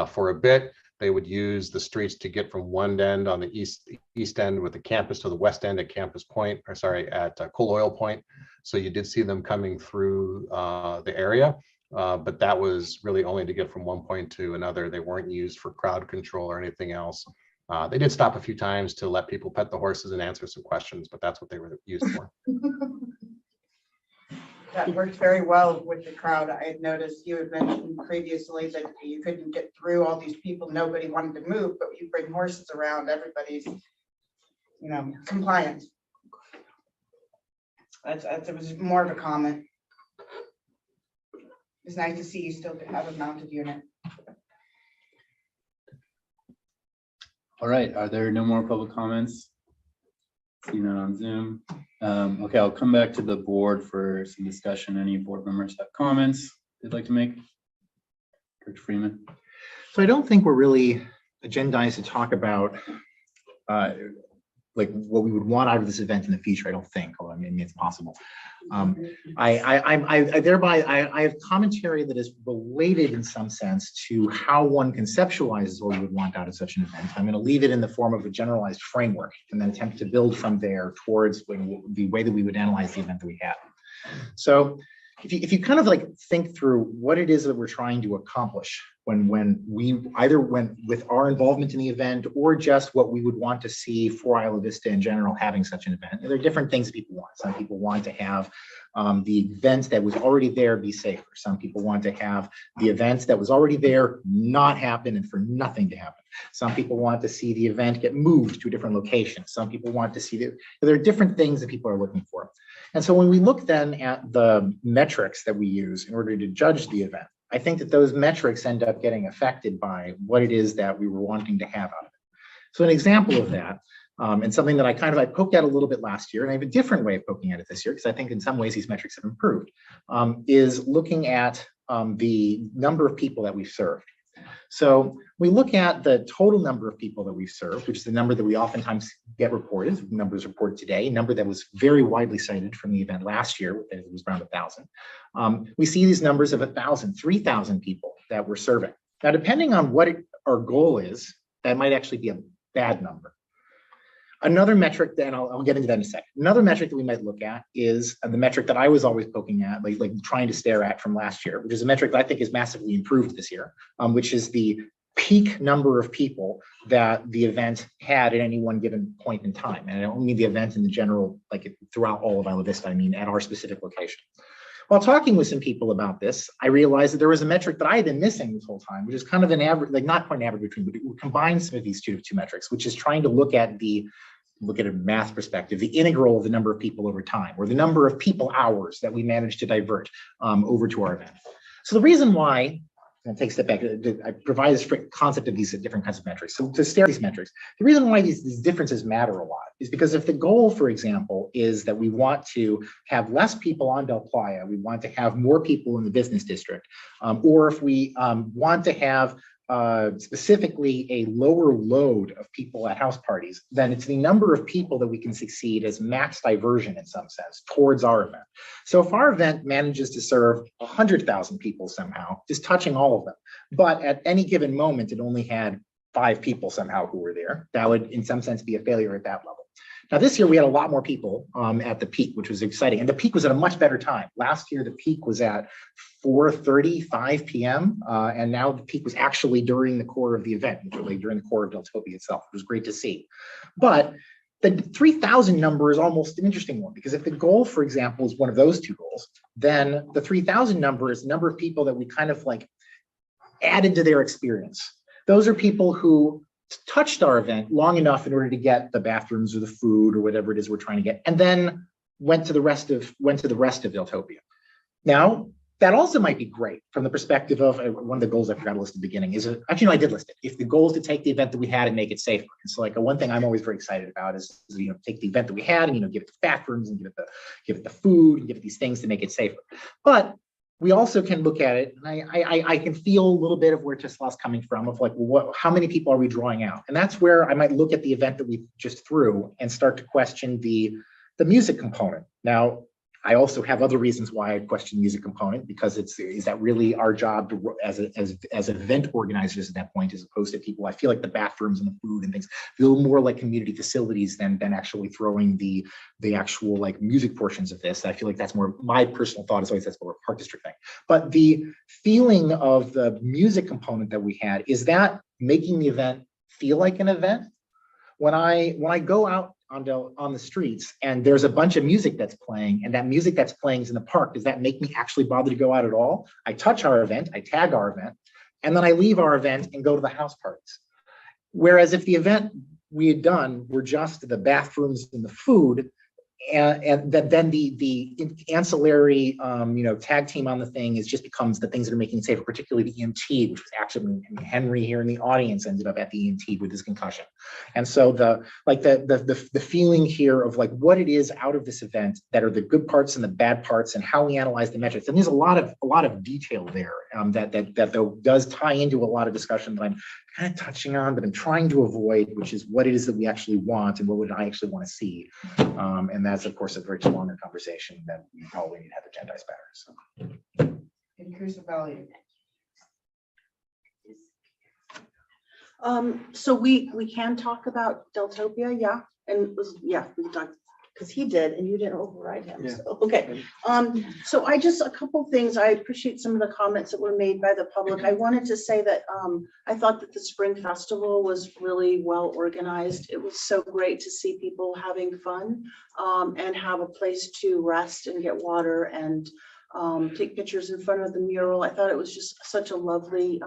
for a bit. They would use the streets to get from one end on the east end with the campus to the west end at Campus Point, or sorry, at Coal Oil Point. So you did see them coming through the area, but that was really only to get from one point to another. They weren't used for crowd control or anything else. They did stop a few times to let people pet the horses and answer some questions, but that's what they were used for. That worked very well with the crowd. I had noticed you had mentioned previously that you couldn't get through all these people. Nobody wanted to move, but you bring horses around, everybody's, you know, compliant. It was more of a comment. It's nice to see you still have a mounted unit. All right, are there no more public comments? See none on Zoom. Okay, I'll come back to the board for some discussion. Any board members have comments they'd like to make? Director Freeman. So I don't think we're really agendized to talk about like what we would want out of this event in the future. I don't think, although I mean, it's possible. I have commentary that is related in some sense to how one conceptualizes what we would want out of such an event. I'm going to leave it in the form of a generalized framework and then attempt to build from there towards the way that we would analyze the event that we have. So if you kind of like think through what it is that we're trying to accomplish when we either went with our involvement in the event or just what we would want to see for Isla Vista in general having such an event. And there are different things that people want. Some people want to have the event that was already there be safer. Some people want to have the events that was already there not happen and for nothing to happen. Some people want to see the event get moved to a different location. Some people want to see that there are different things that people are looking for. And so when we look then at the metrics that we use in order to judge the event, I think that those metrics end up getting affected by what it is that we were wanting to have out of it. So an example of that, and something that I poked at a little bit last year, and I have a different way of poking at it this year, because I think in some ways these metrics have improved, is looking at the number of people that we've served. So we look at the total number of people that we've served, which is the number that we oftentimes get reported, numbers reported today, number that was very widely cited from the event last year, it was around 1,000. We see these numbers of 1,000, 3,000 people that we're serving. Now, depending on what our goal is, that might actually be a bad number. Another metric, then I'll get into that in a second. Another metric that we might look at is the metric that I was always poking at, like trying to stare at from last year, which is a metric that I think is massively improved this year, which is the peak number of people that the event had at any one given point in time. And I don't mean the event in the general, like throughout all of Isla Vista, I mean at our specific location. While talking with some people about this, I realized that there was a metric that I had been missing this whole time, which is kind of an average, like not quite an average between, but it combines some of these two metrics, which is trying to look at a math perspective, the integral of the number of people over time, or the number of people hours that we managed to divert over to our event. So the reason why, and take a step back, I provide this concept of these different kinds of metrics. So to stare at these metrics, the reason why these differences matter a lot is because if the goal, for example, is that we want to have less people on Del Playa, we want to have more people in the business district, or if we want to have specifically a lower load of people at house parties, then it's the number of people that we can succeed as max diversion in some sense towards our event. So if our event manages to serve 100,000 people somehow, just touching all of them, but at any given moment, it only had 5 people somehow who were there, that would in some sense be a failure at that level. Now, this year we had a lot more people at the peak, which was exciting. And the peak was at a much better time. Last year, the peak was at 4:35 p.m. And now the peak was actually during the core of the event, literally during the core of Deltopia itself. It was great to see. But the 3,000 number is almost an interesting one, because if the goal, for example, is one of those two goals, then the 3,000 number is the number of people that we kind of like added to their experience. Those are people who touched our event long enough in order to get the bathrooms or the food or whatever it is we're trying to get, and then went to the rest of Deltopia. Now, that also might be great from the perspective of one of the goals I forgot to list at the beginning is, actually, no, I did list it. If the goal is to take the event that we had and make it safer. And so like one thing I'm always very excited about is take the event that we had and, give it the bathrooms and give it the food and give it these things to make it safer. But we also can look at it, and I can feel a little bit of where Tesla's coming from, of like, well, how many people are we drawing out? And that's where I might look at the event that we just threw and start to question the music component. Now, I also have other reasons why I question the music component, because is that really our job to, as event organizers at that point, as opposed to people? I feel like the bathrooms and the food and things feel more like community facilities than actually throwing the actual like music portions of this. I feel like that's more my personal thought is always that's more a Park District thing. But the feeling of the music component that we had, is that making the event feel like an event? When I go out on the streets and there's a bunch of music that's playing, and that music that's playing is in the park, does that make me actually bother to go out at all? I touch our event, I tag our event, and then I leave our event and go to the house parties. Whereas if the event we had done were just the bathrooms and the food, and that then the ancillary, tag team on the thing is just becomes the things that are making it safer, particularly the EMT, which was actually, I mean, Henry here in the audience ended up at the EMT with his concussion. And so the feeling here of like what it is out of this event that are the good parts and the bad parts and how we analyze the metrics. And there's a lot of detail there that though does tie into a lot of discussion that I'm kind of touching on, but I'm trying to avoid, which is what it is that we actually want and what would I actually want to see. And that's, of course, a very longer conversation that we probably need to have agendized better. So. Increase of value. So we can talk about Deltopia, yeah, and we can talk, because he did and you didn't override him, Yeah. so, okay. So a couple things, I appreciate some of the comments that were made by the public. I wanted to say that I thought that the Spring Festival was really well organized. It was so great to see people having fun and have a place to rest and get water and take pictures in front of the mural. I thought it was just such a lovely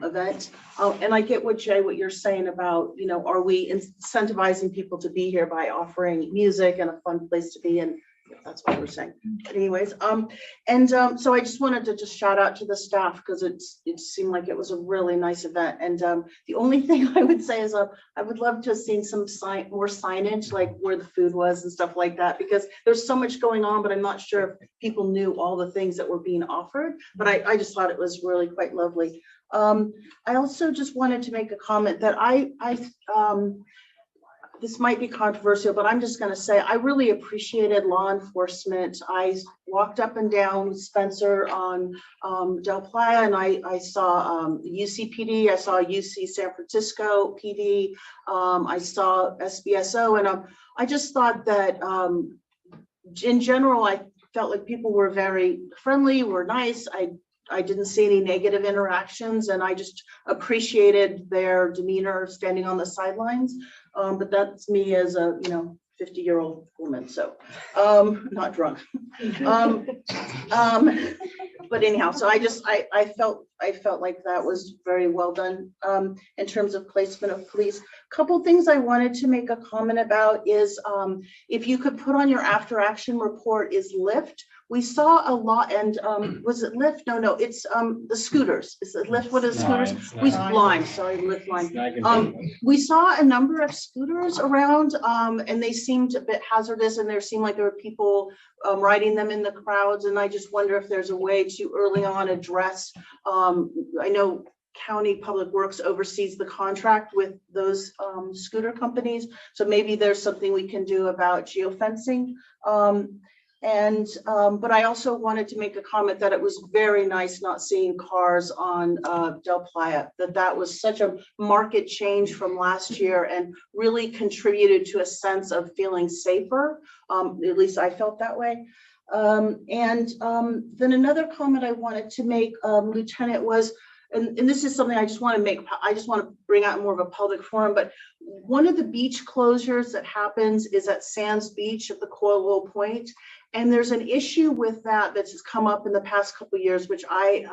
event. And I get what you're saying about, are we incentivizing people to be here by offering music and a fun place to be? And that's what we're saying. But anyways, so I just wanted to just shout out to the staff because it seemed like it was a really nice event. And the only thing I would say is I would love to have seen some more signage, like where the food was and stuff like that, because there's so much going on, but I'm not sure if people knew all the things that were being offered. But I just thought it was really quite lovely. I also just wanted to make a comment that this might be controversial, but I'm just going to say I really appreciated law enforcement. I walked up and down Spencer on Del Playa, and I saw UCPD, I saw UC San Francisco PD, I saw SBSO, and I just thought that in general, I felt like people were very friendly, were nice. I didn't see any negative interactions, and I just appreciated their demeanor standing on the sidelines. But that's me as a 50-year-old woman, so not drunk. But anyhow, so I felt like that was very well done in terms of placement of police. Couple things I wanted to make a comment about is if you could put on your after action report is Lyft. We saw a lot, and was it Lyft? No, it's the scooters. Is it Lyft? What are the scooters? Lime, sorry, Lyft Lime. We saw a number of scooters around, and they seemed a bit hazardous, and there seemed like there were people riding them in the crowds. And I just wonder if there's a way to early on address. I know County Public Works oversees the contract with those scooter companies, so maybe there's something we can do about geofencing. But I also wanted to make a comment that it was very nice not seeing cars on Del Playa, that was such a market change from last year and really contributed to a sense of feeling safer. At least I felt that way. Then another comment I wanted to make, Lieutenant, was, and this is something I just want to bring out in more of a public forum, but one of the beach closures that happens is at Sands Beach at the Coil Point. And there's an issue with that that's come up in the past couple of years, which I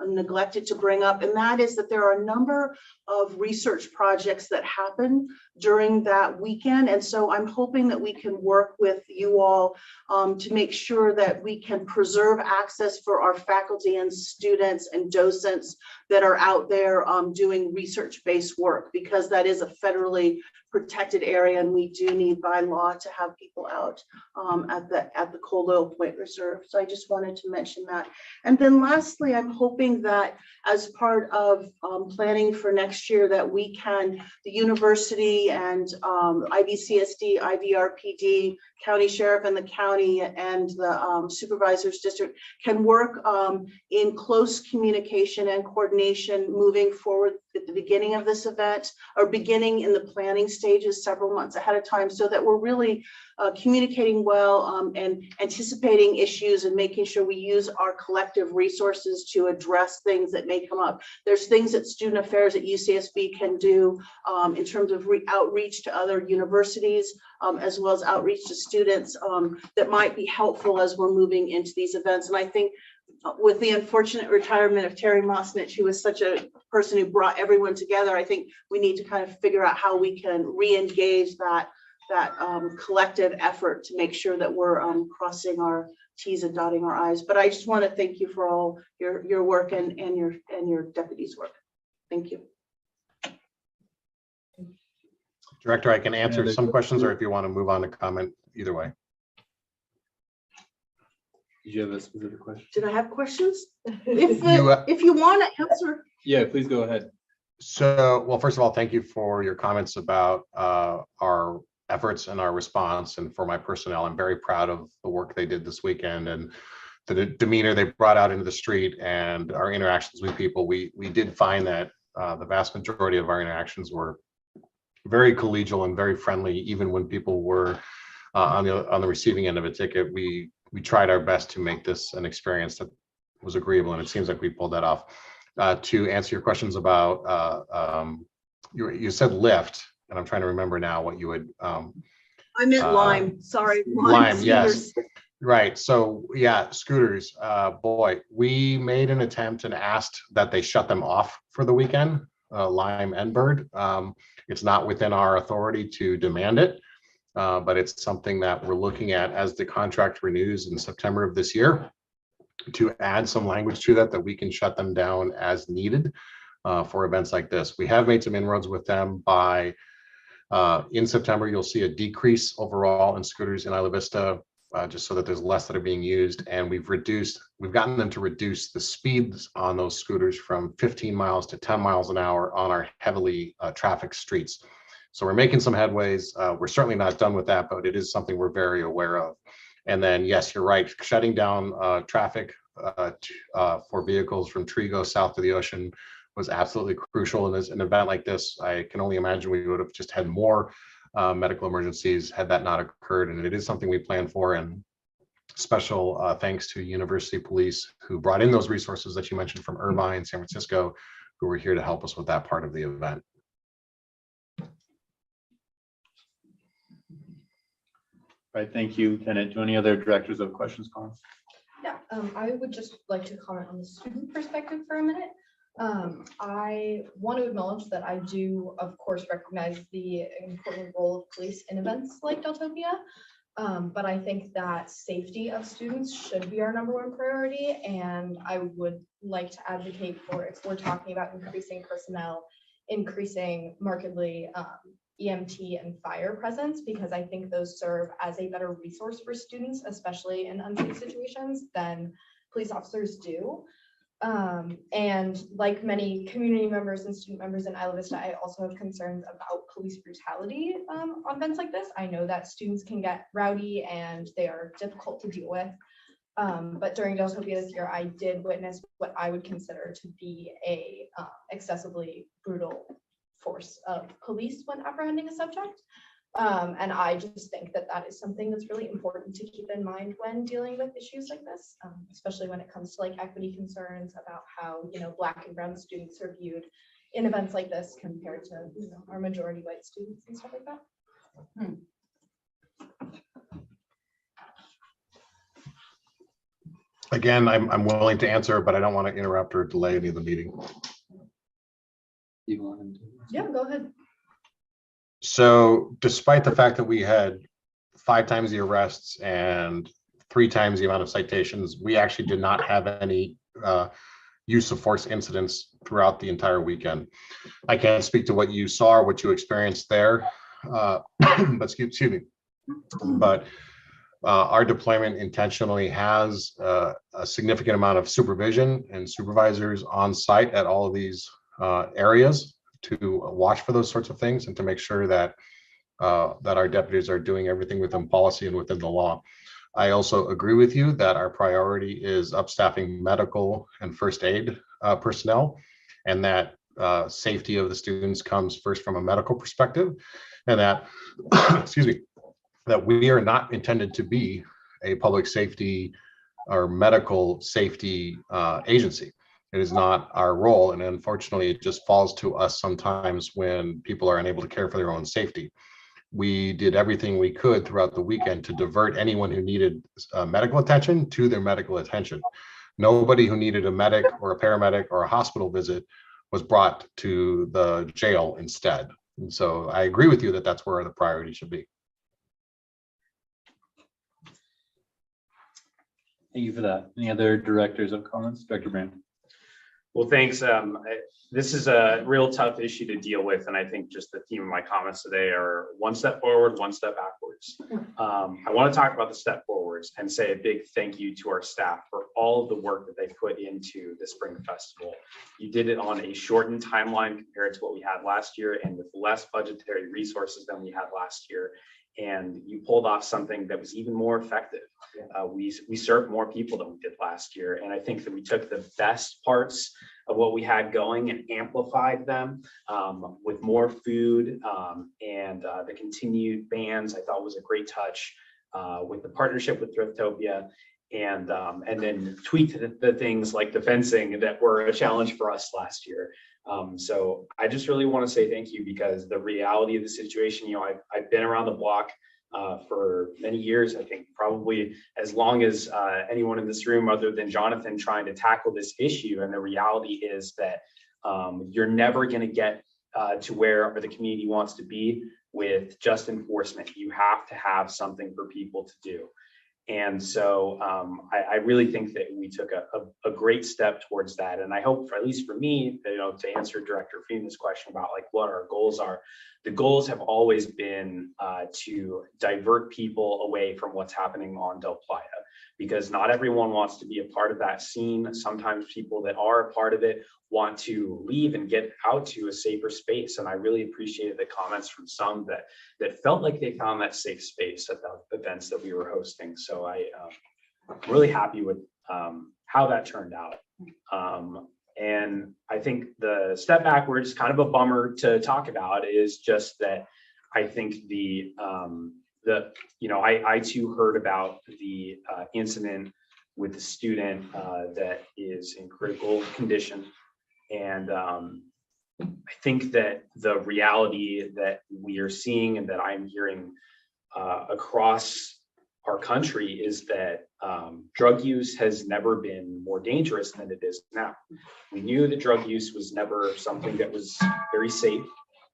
neglected to bring up, and that is that there are a number of research projects that happen during that weekend. And so I'm hoping that we can work with you all to make sure that we can preserve access for our faculty and students and docents that are out there doing research-based work, because that is a federally protected area, and we do need by law to have people out at the Cold Oil Point Reserve. So I just wanted to mention that. And then lastly, I'm hoping that as part of planning for next year, that we can, the university and IVCSD, IVRPD, county sheriff and the county and the supervisors district can work in close communication and coordination moving forward at the beginning of this event, or beginning in the planning stages several months ahead of time, so that we're really communicating well and anticipating issues and making sure we use our collective resources to address things that may come up. There's things that student affairs at UCSB can do in terms of outreach to other universities, as well as outreach to students that might be helpful as we're moving into these events. And I think with the unfortunate retirement of Terry Mosnich, who was such a person who brought everyone together, I think we need to kind of figure out how we can re-engage that collective effort to make sure that we're crossing our Ts and dotting our Is. But I just want to thank you for all your work and your deputies' work. Thank you. Director, I can answer there's- some questions, or if you want to move on to comment, either way. Did you have a specific question? Did I have questions? You, If you want to answer. Yeah, please go ahead. So, well, first of all, thank you for your comments about our efforts and our response, and for my personnel. I'm very proud of the work they did this weekend and the demeanor they brought out into the street and our interactions with people. We did find that the vast majority of our interactions were very collegial and very friendly, even when people were on the receiving end of a ticket. We tried our best to make this an experience that was agreeable, and it seems like we pulled that off. To answer your questions about, you said Lyft, and I'm trying to remember now what you would. I meant Lime, sorry. Lime, yes. scooters. Right, so yeah, scooters, boy, we made an attempt and asked that they shut them off for the weekend, Lime and Bird. It's not within our authority to demand it, but it's something that we're looking at as the contract renews in September of this year, to add some language to that we can shut them down as needed for events like this. We have made some inroads with them by in September. You'll see a decrease overall in scooters in Isla Vista, just so that there's less that are being used, and we've gotten them to reduce the speeds on those scooters from 15 miles to 10 miles an hour on our heavily trafficked streets. So we're making some headways. We're certainly not done with that, but it is something we're very aware of. And then, yes, you're right, shutting down traffic for vehicles from Trigo south to the ocean was absolutely crucial. And as an event like this, I can only imagine we would have just had more medical emergencies had that not occurred. And it is something we plan for. And special thanks to University Police, who brought in those resources that you mentioned from Irvine, San Francisco, who were here to help us with that part of the event. Right, thank you, Lieutenant. Do any other directors have questions, comments? Yeah, I would just like to comment on the student perspective for a minute. I want to acknowledge that I do, of course, recognize the important role of police in events like Deltopia. But I think that safety of students should be our #1 priority. And I would like to advocate for, if we're talking about increasing personnel, increasing markedly EMT and fire presence, because I think those serve as a better resource for students, especially in unsafe situations, than police officers do. And like many community members and student members in Isla Vista, I also have concerns about police brutality on events like this. I know that students can get rowdy and they are difficult to deal with. But during Deltopia this year, I did witness what I would consider to be a excessively brutal force of police when apprehending a subject. And I just think that that is something that's really important to keep in mind when dealing with issues like this, especially when it comes to like equity concerns about how, Black and brown students are viewed in events like this compared to, our majority white students and stuff like that. Again, I'm willing to answer, but I don't want to interrupt or delay any of the meeting. You want him to? Yeah, go ahead. So despite the fact that we had 5 times the arrests and 3 times the amount of citations, we actually did not have any use of force incidents throughout the entire weekend. I can't speak to what you saw or what you experienced there, but excuse me. But our deployment intentionally has a significant amount of supervision and supervisors on site at all of these areas to watch for those sorts of things and to make sure that that our deputies are doing everything within policy and within the law. I also agree with you that our priority is upstaffing medical and first aid personnel, and that safety of the students comes first from a medical perspective, and that, excuse me, that we are not intended to be a public safety or medical safety agency. It is not our role, and unfortunately, it just falls to us sometimes when people are unable to care for their own safety. We did everything we could throughout the weekend to divert anyone who needed medical attention to their medical attention. Nobody who needed a medic or a paramedic or a hospital visit was brought to the jail instead. And so I agree with you that that's where the priority should be. Thank you for that. Any other directors of comments? Director Brand? Well, thanks. This is a real tough issue to deal with, and I think just the theme of my comments today are one step forward, one step backwards. I want to talk about the step forwards and say a big thank you to our staff for all of the work that they put into the Spring Festival. You did it on a shortened timeline compared to what we had last year and with less budgetary resources than we had last year. And you pulled off something that was even more effective. We served more people than we did last year. And I think that we took the best parts of what we had going and amplified them with more food and the continued bans. I thought was a great touch with the partnership with Thriftopia and then tweaked the things like the fencing that were a challenge for us last year. So I just really want to say thank you, because the reality of the situation, you know, I've been around the block for many years, I think probably as long as anyone in this room other than Jonathan trying to tackle this issue. And the reality is that you're never going to get to where the community wants to be with just enforcement. You have to have something for people to do. And so I really think that we took a great step towards that. And I hope, for at least for me, you know, to answer Director Freeman's question about like what our goals are, the goals have always been to divert people away from what's happening on Del Playa, because not everyone wants to be a part of that scene. Sometimes people that are a part of it want to leave and get out to a safer space. And I really appreciated the comments from some that felt like they found that safe space at the events that we were hosting. So I'm really happy with how that turned out. And I think the step backwards, kind of a bummer to talk about, is just that I think you know, I too heard about the incident with the student that is in critical condition. And I think that the reality that we are seeing and that I'm hearing across our country is that drug use has never been more dangerous than it is now. We knew that drug use was never something that was very safe,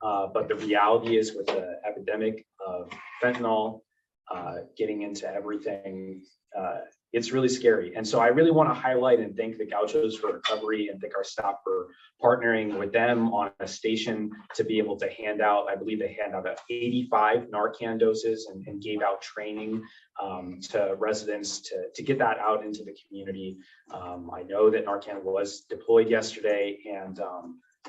but the reality is, with the epidemic of fentanyl getting into everything, it's really scary. And so I really want to highlight and thank the Gauchos for Recovery and thank our staff for partnering with them on a station to be able to hand out, I believe they hand out 85 Narcan doses and gave out training to residents to get that out into the community. I know that Narcan was deployed yesterday, and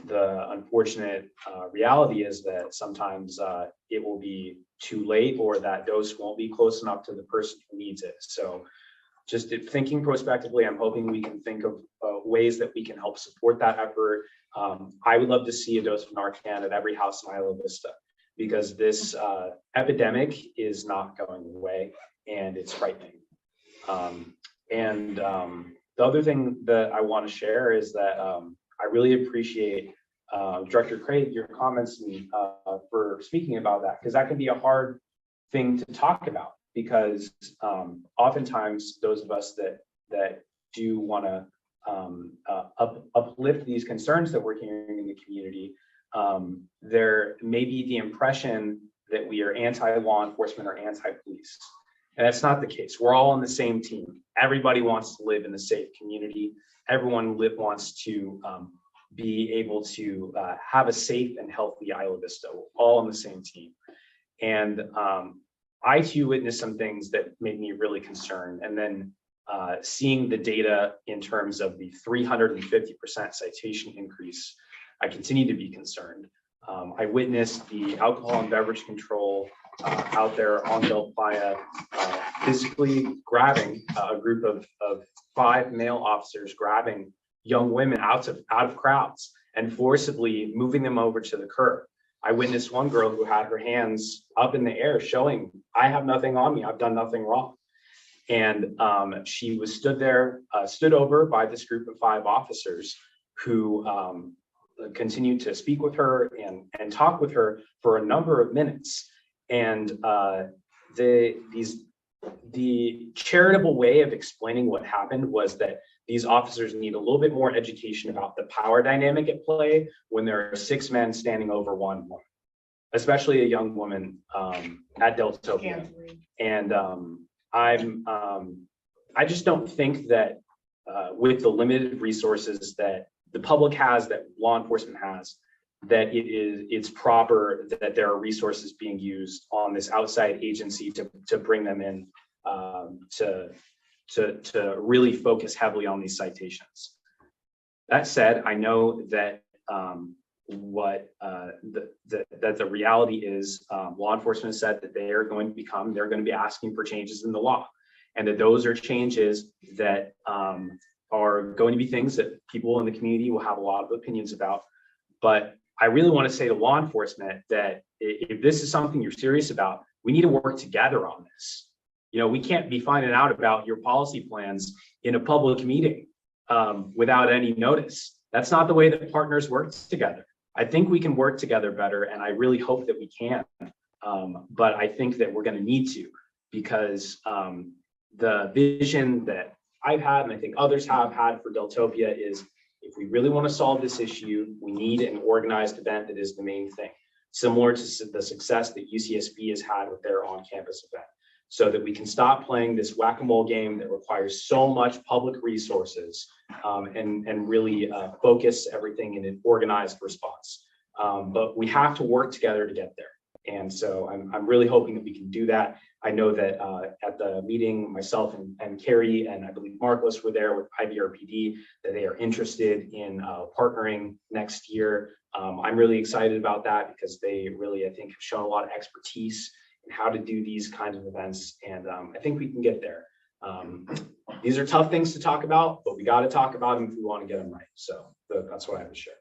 the unfortunate reality is that sometimes it will be too late, or that dose won't be close enough to the person who needs it. So just thinking prospectively, I'm hoping we can think of ways that we can help support that effort. I would love to see a dose of Narcan at every house in Isla Vista, because this epidemic is not going away, and it's frightening. The other thing that I want to share is that I really appreciate Director Craig, your comments and, for speaking about that, because that can be a hard thing to talk about, because oftentimes those of us that do want to uplift these concerns that we're hearing in the community, there may be the impression that we are anti-law enforcement or anti-police. And that's not the case. We're all on the same team. Everybody wants to live in a safe community. Everyone wants to be able to have a safe and healthy Isla Vista. We're all on the same team. And I too witnessed some things that made me really concerned. And then seeing the data in terms of the 350% citation increase, I continue to be concerned. I witnessed the alcohol and beverage control out there on Del Playa physically grabbing a group of 5 male officers, grabbing young women out of crowds and forcibly moving them over to the curb. I witnessed one girl who had her hands up in the air showing, I have nothing on me, I've done nothing wrong. And she was stood over by this group of 5 officers who continued to speak with her and talk with her for a number of minutes. And the charitable way of explaining what happened was that these officers need a little bit more education about the power dynamic at play when there are 6 men standing over 1 woman, especially a young woman at Deltopia. And I just don't think that with the limited resources that the public has, that law enforcement has, that it's proper that there are resources being used on this outside agency to bring them in to really focus heavily on these citations. That said, I know that that the reality is law enforcement has said that they're going to be asking for changes in the law, and that those are changes that are going to be things that people in the community will have a lot of opinions about. But I really want to say to law enforcement that if this is something you're serious about, we need to work together on this. You know, we can't be finding out about your policy plans in a public meeting without any notice. That's not the way that partners work together. I think we can work together better, and I really hope that we can. But I think that we're going to need to, because the vision that I've had, and I think others have had for Deltopia, is if we really want to solve this issue, we need an organized event that is the main thing, similar to the success that UCSB has had with their on-campus event, so that we can stop playing this whack-a-mole game that requires so much public resources and really focus everything in an organized response. But we have to work together to get there. And so I'm really hoping that we can do that. I know that at the meeting, myself and Carrie, and I believe Marcos were there with IVRPD, that they are interested in partnering next year. I'm really excited about that because they really, I think, have shown a lot of expertise in how to do these kinds of events. And I think we can get there. These are tough things to talk about, but we got to talk about them if we want to get them right. So that's what I have to share.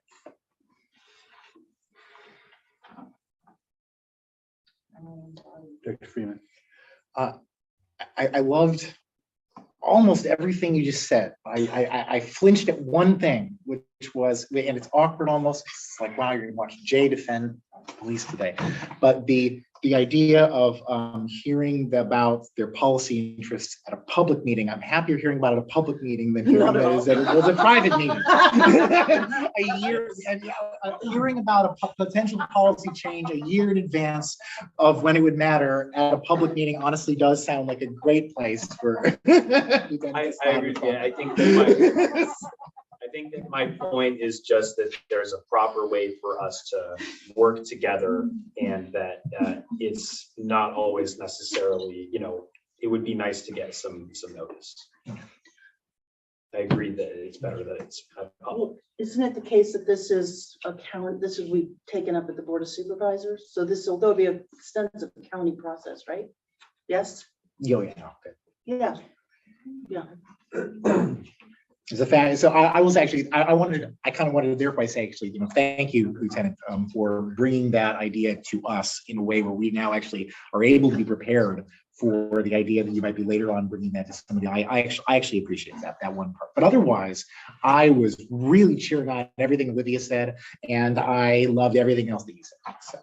Dr. Freeman. I loved almost everything you just said. I flinched at one thing, which was, and it's awkward almost, it's like, wow, you're gonna watch Jay defend police today. But the idea of hearing about their policy interests at a public meeting, I'm happier hearing about it at a public meeting than hearing that it was a private meeting. Hearing about a potential policy change a year in advance of when it would matter at a public meeting honestly does sound like a great place for. I agree. Yeah, I think that my point is just that there's a proper way for us to work together, and that it's not always necessarily, you know, it would be nice to get some notice. I agree that it's better that it's public. Isn't it the case that this is we've taken up at the Board of Supervisors? So there'll be an extensive county process, right? Yes? Yeah. Yeah. Yeah. As a fact, so I was actually, I kind of wanted to thereby say, actually, you know, thank you, Lieutenant, for bringing that idea to us in a way where we now actually are able to be prepared for the idea that you might be later on bringing that to somebody. I actually appreciate that one part. But otherwise, I was really cheering on everything Olivia said, and I loved everything else that you said. So.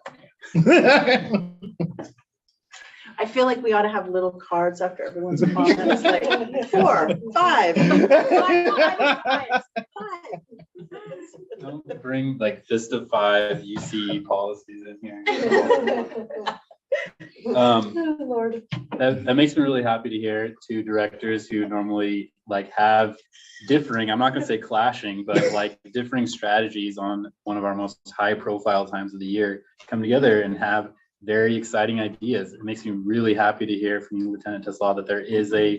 I feel like we ought to have little cards after everyone's comments, like 4, 5. Don't bring like just the 5 UC policies in here. Lord. That makes me really happy to hear 2 directors who normally like have differing, I'm not going to say clashing, but like differing strategies on one of our most high profile times of the year come together and have very exciting ideas. It makes me really happy to hear from you, Lieutenant Tesla, that there is a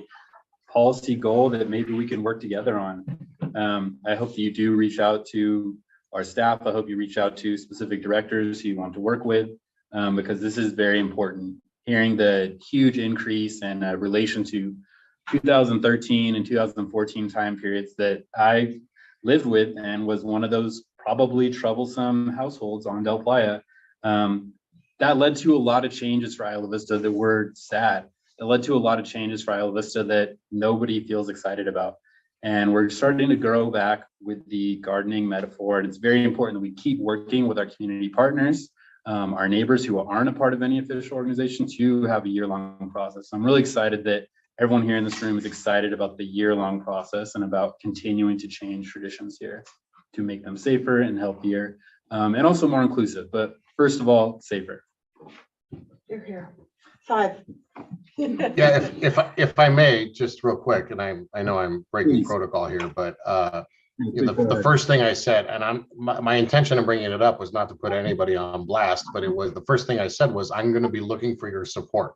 policy goal that maybe we can work together on. I hope that you do reach out to our staff. I hope you reach out to specific directors who you want to work with, because this is very important. Hearing the huge increase in relation to 2013 and 2014 time periods that I lived with and was one of those probably troublesome households on Del Playa. That led to a lot of changes for Isla Vista that were sad. It led to a lot of changes for Isla Vista that nobody feels excited about. And we're starting to grow back with the gardening metaphor. And it's very important that we keep working with our community partners, our neighbors who aren't a part of any official organization, to have a year-long process. I'm really excited that everyone here in this room is excited about the year-long process and about continuing to change traditions here to make them safer and healthier, and also more inclusive. But first of all, safer. You're here. 5. Yeah, if I may, just real quick, and I know I'm breaking Please. protocol here, but Please go the ahead. first thing I said, and my intention of bringing it up was not to put anybody on blast, but it was, the first thing I said was, I'm going to be looking for your support.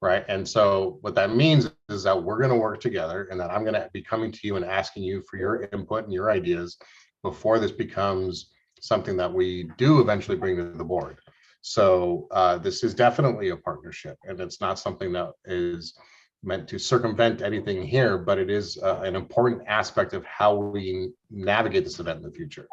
Right. And so what that means is that we're going to work together, and that I'm going to be coming to you and asking you for your input and your ideas before this becomes something that we do eventually bring to the board. So this is definitely a partnership, and it's not something that is meant to circumvent anything here, but it is an important aspect of how we navigate this event in the future.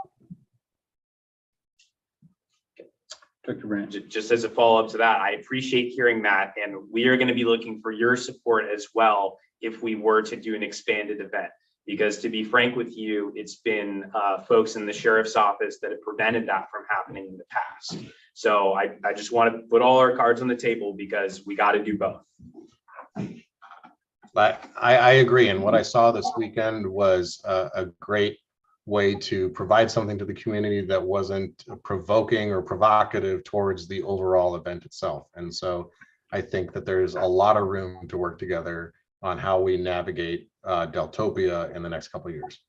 Dr. Brandt. Just as a follow-up to that, I appreciate hearing that, and we are going to be looking for your support as well if we were to do an expanded event. Because to be frank with you, it's been folks in the sheriff's office that have prevented that from happening in the past. So I just want to put all our cards on the table, because we got to do both. But I agree, and what I saw this weekend was a great way to provide something to the community that wasn't provoking or provocative towards the overall event itself. And so I think that there's a lot of room to work together on how we navigate Deltopia in the next couple of years.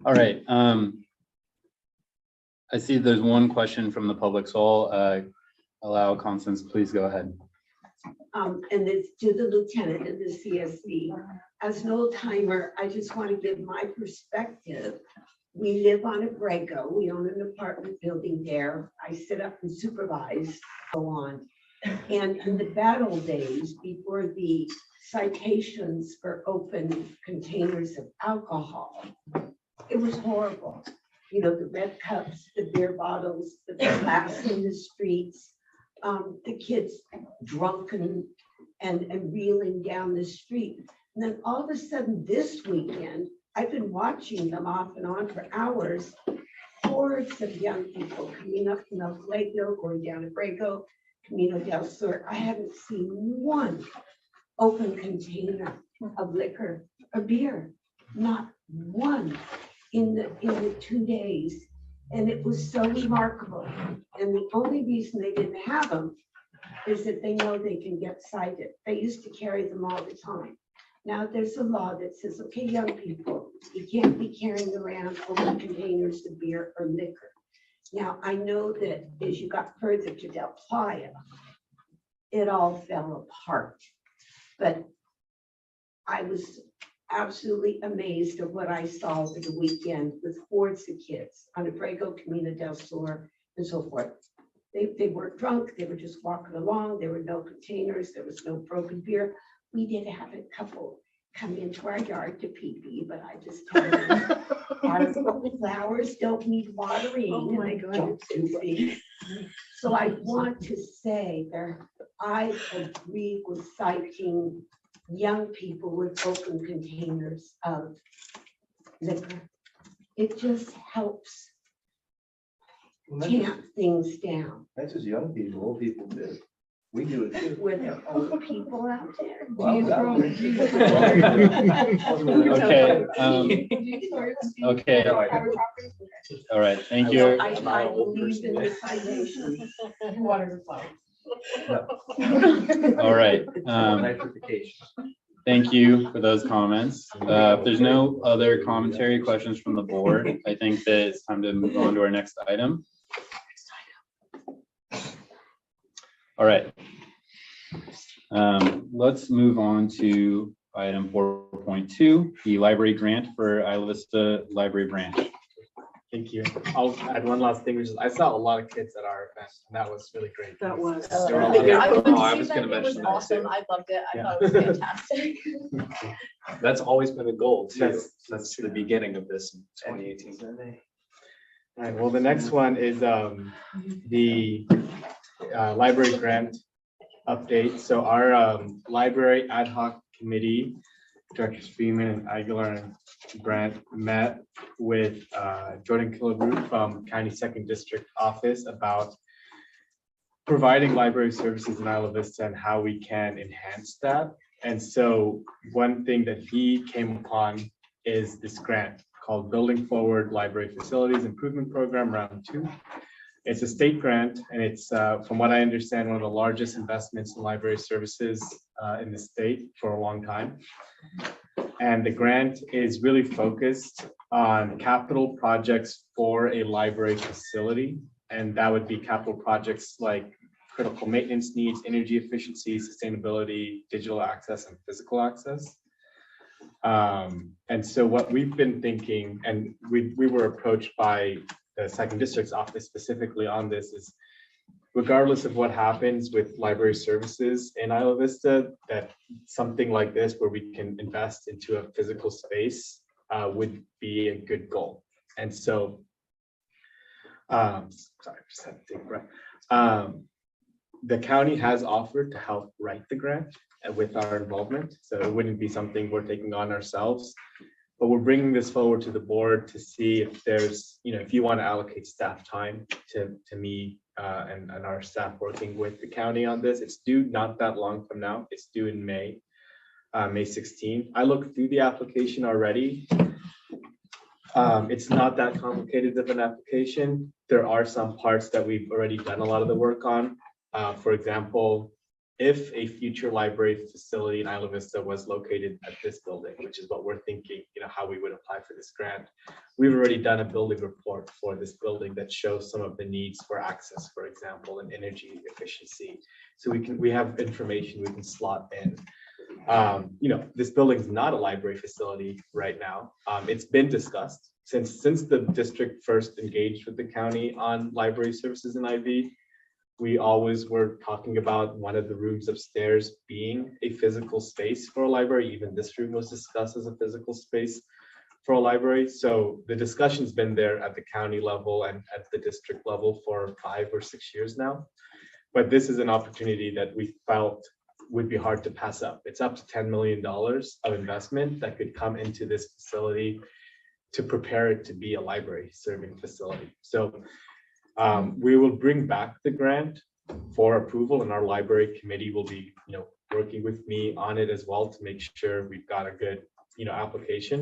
All right. I see there's one question from the public, so I'll allow Constance, please go ahead. And it's to the lieutenant in the CSD. As an old timer, I just want to give my perspective. We live on a Brago. We own an apartment building there. I sit up and supervise, so on. And in the battle days, before the citations for open containers of alcohol, it was horrible. You know, the red cups, the beer bottles, the glass in the streets, the kids drunken and reeling down the street. And then all of a sudden this weekend, I've been watching them off and on for hours, hordes of young people coming up from El Flagio, going down to Brago, Camino del Sur. I haven't seen one open container of liquor or beer, not one in the 2 days. And it was so remarkable. And the only reason they didn't have them is that they know they can get cited. They used to carry them all the time. Now there's a law that says, okay, young people, you can't be carrying around open containers of beer or liquor. Now I know that as you got further to Del Playa, it all fell apart. But I was absolutely amazed at what I saw over the weekend with hordes of kids on Abrego, Camino del Sur, and so forth. They weren't drunk, they were just walking along, there were no containers, there was no broken beer. We did have a couple come into our yard to pee, but I just told them, our flowers don't need watering. Oh my and they God. don't succeed. So I want to say that I agree with citing young people with open containers of liquor. It just helps tamp things down. That's just young people, old people do. We do it too. Were there old people out there? Okay. Okay. All right. Thank you. I believe in the citation. Water the flower. All right. Nitrification. Thank you for those comments. If there's no other commentary, questions from the board, I think that it's time to move on to our next item. All right. Let's move on to item 4.2, the library grant for Isla Vista Library Branch. Thank you. I'll add one last thing, which is I saw a lot of kids at our event, and that was really great. That was. There were a lot of- I went to Oh, I see was them. gonna It was mention that awesome. too. I loved it. I Yeah. thought it was fantastic. That's always been a goal too. That's That's the true. beginning of this in 2018. All right, well, the next one is the library grant update. So our library ad hoc committee, Directors Freeman and Aguilar and Grant met with Jordan Killebrew from County Second District Office about providing library services in Isla Vista and how we can enhance that. And so one thing that he came upon is this grant called Building Forward Library Facilities Improvement Program Round 2. It's a state grant, and it's, from what I understand, one of the largest investments in library services in the state for a long time. And the grant is really focused on capital projects for a library facility. And that would be capital projects like critical maintenance needs, energy efficiency, sustainability, digital access, and physical access. And so what we've been thinking, and we were approached by the second district's office specifically on this, is regardless of what happens with library services in Isla Vista, that something like this where we can invest into a physical space would be a good goal. And so, sorry, just had to take a breath. The county has offered to help write the grant with our involvement. So it wouldn't be something we're taking on ourselves, but we're bringing this forward to the board to see if there's, if you want to allocate staff time to me and our staff working with the county on this. It's due not that long from now. It's due in May 16th. I looked through the application already. It's not that complicated of an application. There are some parts that we've already done a lot of the work on. For example, if a future library facility in Isla Vista was located at this building, which is what we're thinking, how we would apply for this grant, we've already done a building report for this building that shows some of the needs for access, for example, and energy efficiency. So we have information we can slot in. This building is not a library facility right now. It's been discussed since the district first engaged with the county on library services in IV. We always were talking about one of the rooms upstairs being a physical space for a library. Even this room was discussed as a physical space for a library. So the discussion's been there at the county level and at the district level for 5 or 6 years now. But this is an opportunity that we felt would be hard to pass up. It's up to $10 million of investment that could come into this facility to prepare it to be a library serving facility. So we will bring back the grant for approval, and our library committee will be, working with me on it as well to make sure we've got a good, application.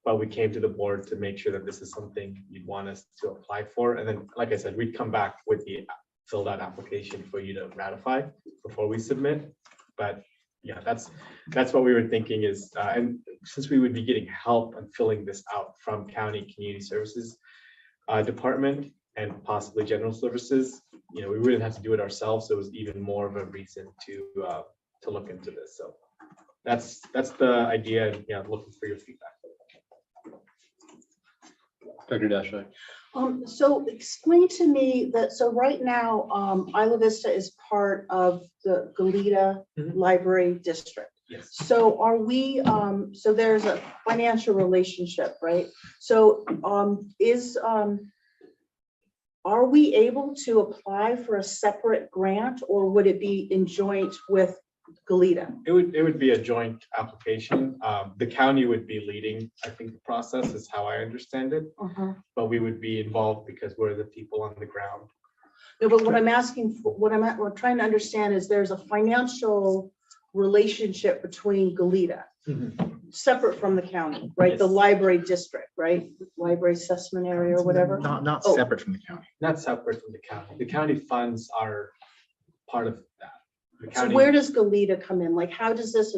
But we came to the board to make sure that this is something you'd want us to apply for. And then, like I said, we'd come back with the filled out application for you to ratify before we submit. But yeah, that's what we were thinking is, and since we would be getting help on filling this out from county community services department, and possibly general services, we wouldn't have to do it ourselves. So it was even more of a reason to look into this. So that's the idea. And yeah, looking for your feedback. Dr. Dashway. So explain to me that, so right now, Isla Vista is part of the Goleta Library District. Yes. So are we, so there's a financial relationship, right? So are we able to apply for a separate grant, or would it be in joint with Goleta? It would be a joint application. The county would be leading, I think, the process is how I understand it. But we would be involved because we're the people on the ground. No, but what I'm asking for, what I'm trying to understand is there's a financial relationship between Goleta, separate from the county, right? Yes. The library district, right? Library assessment area or whatever. Not Oh. separate from the county. Not separate from the county. The county funds are part of that. The So county, where does Goleta come in? Like, how does this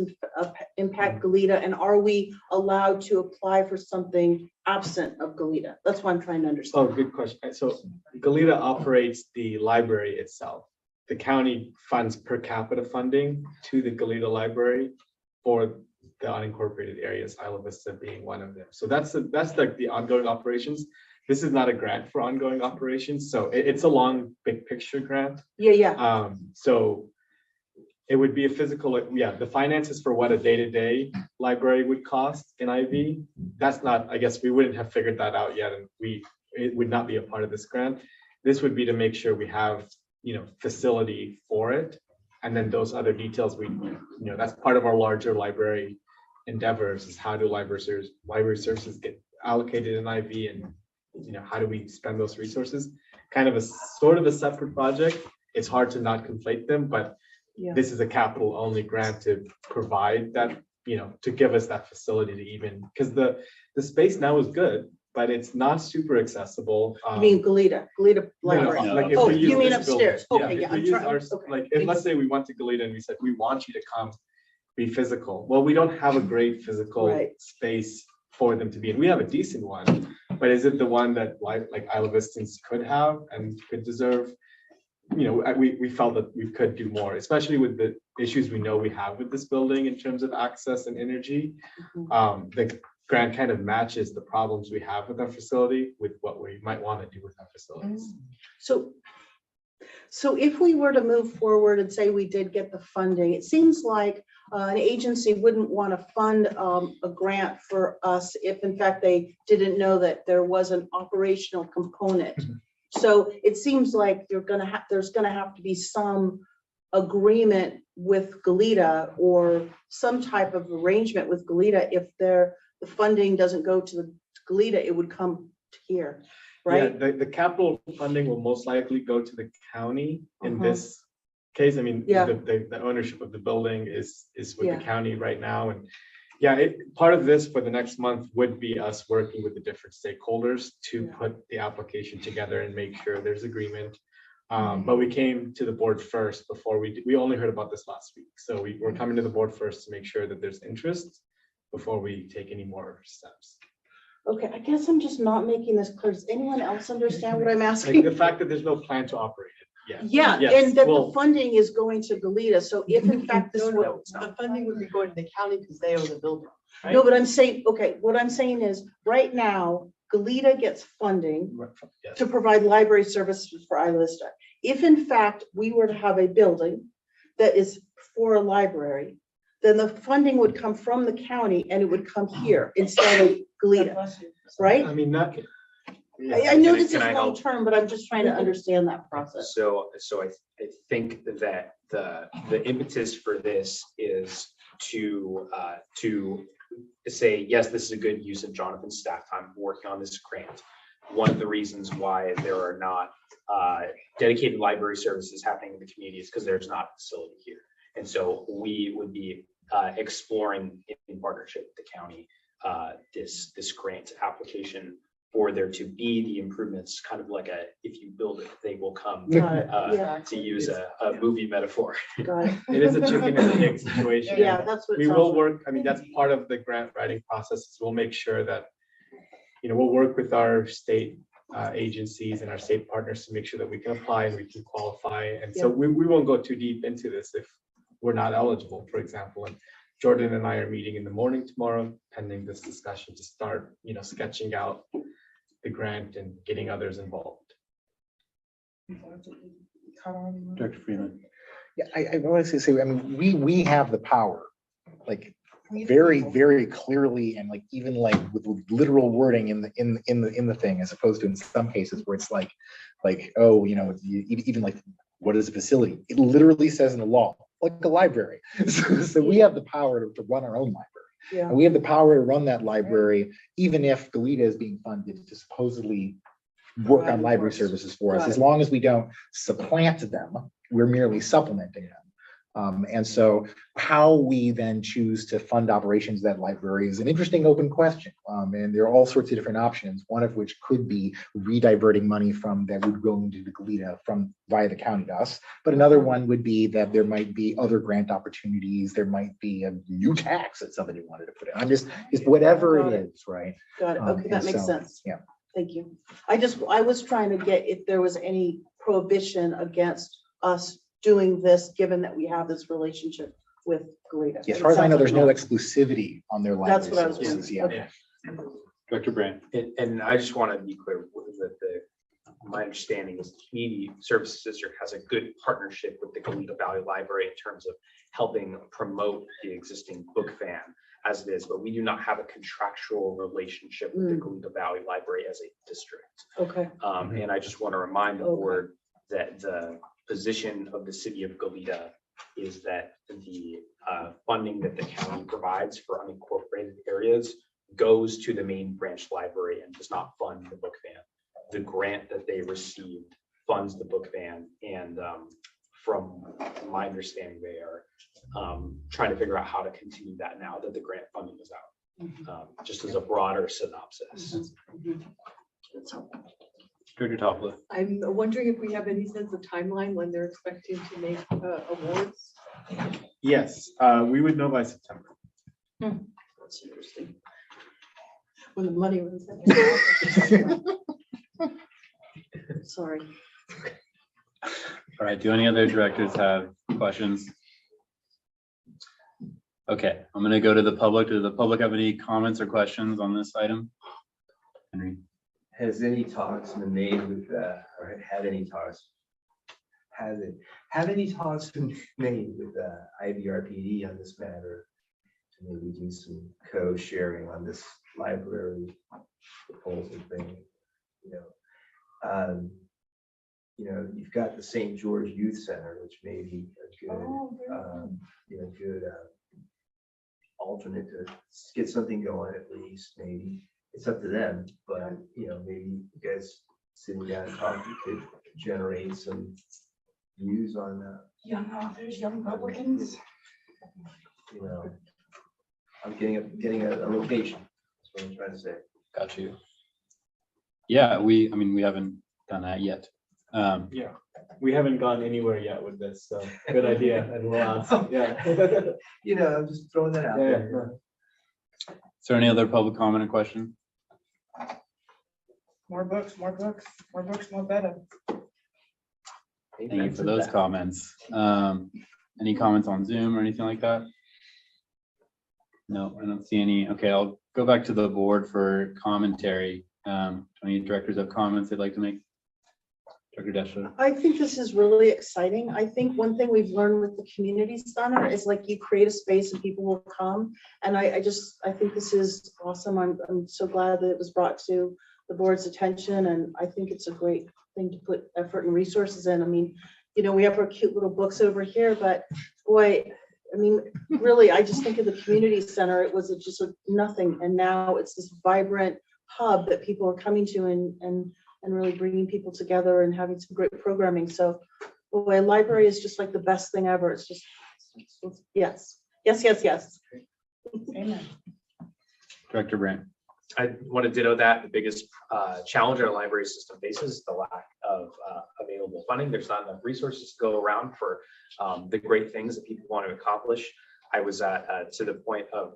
impact Goleta? And are we allowed to apply for something absent of Goleta? That's what I'm trying to understand. oh, good question. So Goleta operates the library itself. The county funds per capita funding to the Goleta Library for the unincorporated areas, Isla Vista being one of them. So that's like the ongoing operations. This is not a grant for ongoing operations. So it's a long, big picture grant. Yeah. So it would be a physical, the finances for what a day-to-day library would cost in IV. That's not, I guess we wouldn't have figured that out yet, and it would not be a part of this grant. This would be to make sure we have, facility for it. And then those other details, that's part of our larger library endeavors, is how do library services get allocated in IV, and how do we spend those resources? Kind of a sort of a separate project. It's hard to not conflate them, but this is a capital only grant to provide that to give us that facility to even, because the space now is good, but it's not super accessible. You mean Galita No, no, Library? like if Oh, we use you mean this building, upstairs? Okay, if yeah, we I'm use trying, our- okay. Like, if let's say we went to Galita and we said, we want you to come be physical. Well, we don't have a great physical Right. space for them to be in. We have a decent one, but is it the one that like Isla Vistans could have and could deserve? We felt that we could do more, especially with the issues we know we have with this building in terms of access and energy. The grant kind of matches the problems we have with our facility with what we might want to do with our facilities. So if we were to move forward and say we did get the funding, it seems like an agency wouldn't want to fund a grant for us if in fact they didn't know that there was an operational component. So it seems like there's gonna have to be some agreement with Galita or some type of arrangement with Galita. If the funding doesn't go to the Galita, it would come to here, right? Yeah, the capital funding will most likely go to the county in Uh-huh. this case. I mean, Yeah. the ownership of the building is with Yeah. the county right now. And yeah, part of this for the next month would be us working with the different stakeholders to Yeah. put the application together and make sure there's agreement. Mm-hmm. But we came to the board first before we only heard about this last week. So we're coming to the board first to make sure that there's interest before we take any more steps. Okay, I guess I'm just not making this clear. Does anyone else understand what I'm Like asking? the fact that there's no plan to operate it. Yeah. Yeah, Yes, and that the well- funding is going to Galita. So if in fact this were, The funding would be going to the county because they own the building. right? no, but I'm saying, okay, what I'm saying is right now, Galita gets funding Yes. to provide library services for Isla Vista. If in fact we were to have a building that is for a library, then the funding would come from the county and it would come here instead of Galita, right? I mean, not. I know Can I- this is can I help? long-term, but I'm just trying to understand that process. So I think that the impetus for this is to say, yes, this is a good use of Jonathan's staff time working on this grant. One of the reasons why there are not dedicated library services happening in the community is because there's not a facility here. And so we would be exploring in partnership with the county this grant application for there to be the improvements, kind of like if you build it, they will come, Got it, yeah, to use a movie metaphor. got it. It is a chicken and an egg situation. Yeah, that's what it We sounds will like. work, I mean, that's part of the grant writing process. Is we'll make sure that, we'll work with our state agencies and our state partners to make sure that we can apply and we can qualify. And so we won't go too deep into this if we're not eligible, for example. And Jordan and I are meeting in the morning tomorrow, pending this discussion to start, sketching out the grant and getting others involved. Dr. Freeman. Yeah, I wanted to say, I mean, we have the power, like very, very clearly, and like even like with literal wording in the thing, as opposed to in some cases where it's like, oh, even like, what is a facility? It literally says in the law, like a library. So we have the power to run our own library. Yeah. And we have the power to run that library, even if Galita is being funded to supposedly work on library services for us. Got As it. long as we don't supplant them, we're merely supplementing them. And so how we then choose to fund operations of that library is an interesting open question. And there are all sorts of different options, one of which could be rediverting money from that would go into the Galita from via the county to us. But another one would be that there might be other grant opportunities. There might be a new tax that somebody wanted to put in. It's whatever Got it it. is, right? Got it. Okay, that and makes so, sense. Yeah. Thank you. I was trying to get if there was any prohibition against us doing this, given that we have this relationship with Galita. Yeah, as far as I know, there's no exclusivity on their library That's what I was services. wondering. Yeah. Okay. Dr. Brand. And I just want to be clear that my understanding is the Community Services District has a good partnership with the Galita Valley Library in terms of helping promote the existing book van as it is, but we do not have a contractual relationship with the Galita Valley Library as a district. Okay. And I just want to remind the Okay. board that the position of the city of Goleta is that the funding that the county provides for unincorporated areas goes to the main branch library and does not fund the book van. The grant that they received funds the book van, and from my understanding, they are trying to figure out how to continue that now that the grant funding is out. Just as a broader synopsis. Director Topliff. I'm wondering if we have any sense of timeline when they're expecting to make awards? Yes, we would know by September. That's interesting. When the money was. in. Sorry. All right, do any other directors have questions? Okay, I'm gonna go to the public. Does the public have any comments or questions on this item? Henry? Has any talks been made with, or had any talks? Have any talks been made with IVRPD on this matter? To maybe do some co-sharing on this library proposal thing, you've got the St. George Youth Center, which may be a good, good alternate to get something going at least, maybe. It's up to them, but, maybe you guys sitting down and talking could generate some views on, Young authors, young Republicans. I'm getting a location. That's what I'm trying to say. Got you. Yeah, we haven't done that yet. Yeah, we haven't gone anywhere yet with this, so good idea, and we'll ask, yeah. I'm just throwing that out there. Is there any other public comment or question? More books, more books, more books, more better. Thank you for those comments. Any comments on Zoom or anything like that? No, I don't see any. Okay, I'll go back to the board for commentary. Do any directors have comments they'd like to make? Director Deschler. I think this is really exciting. I think one thing we've learned with the community center is like you create a space and people will come. And I think this is awesome. I'm so glad that it was brought to the board's attention, and I think it's a great thing to put effort and resources in. I mean, we have our cute little books over here, but boy, really, I just think of the community center, it was just nothing. And now it's this vibrant hub that people are coming to and really bringing people together and having some great programming. So boy, library is just like the best thing ever. It's just, yes. Amen. Director Brandt. I want to ditto that. The biggest challenge our library system faces is the lack of available funding. There's not enough resources to go around for the great things that people want to accomplish. I was at to the point of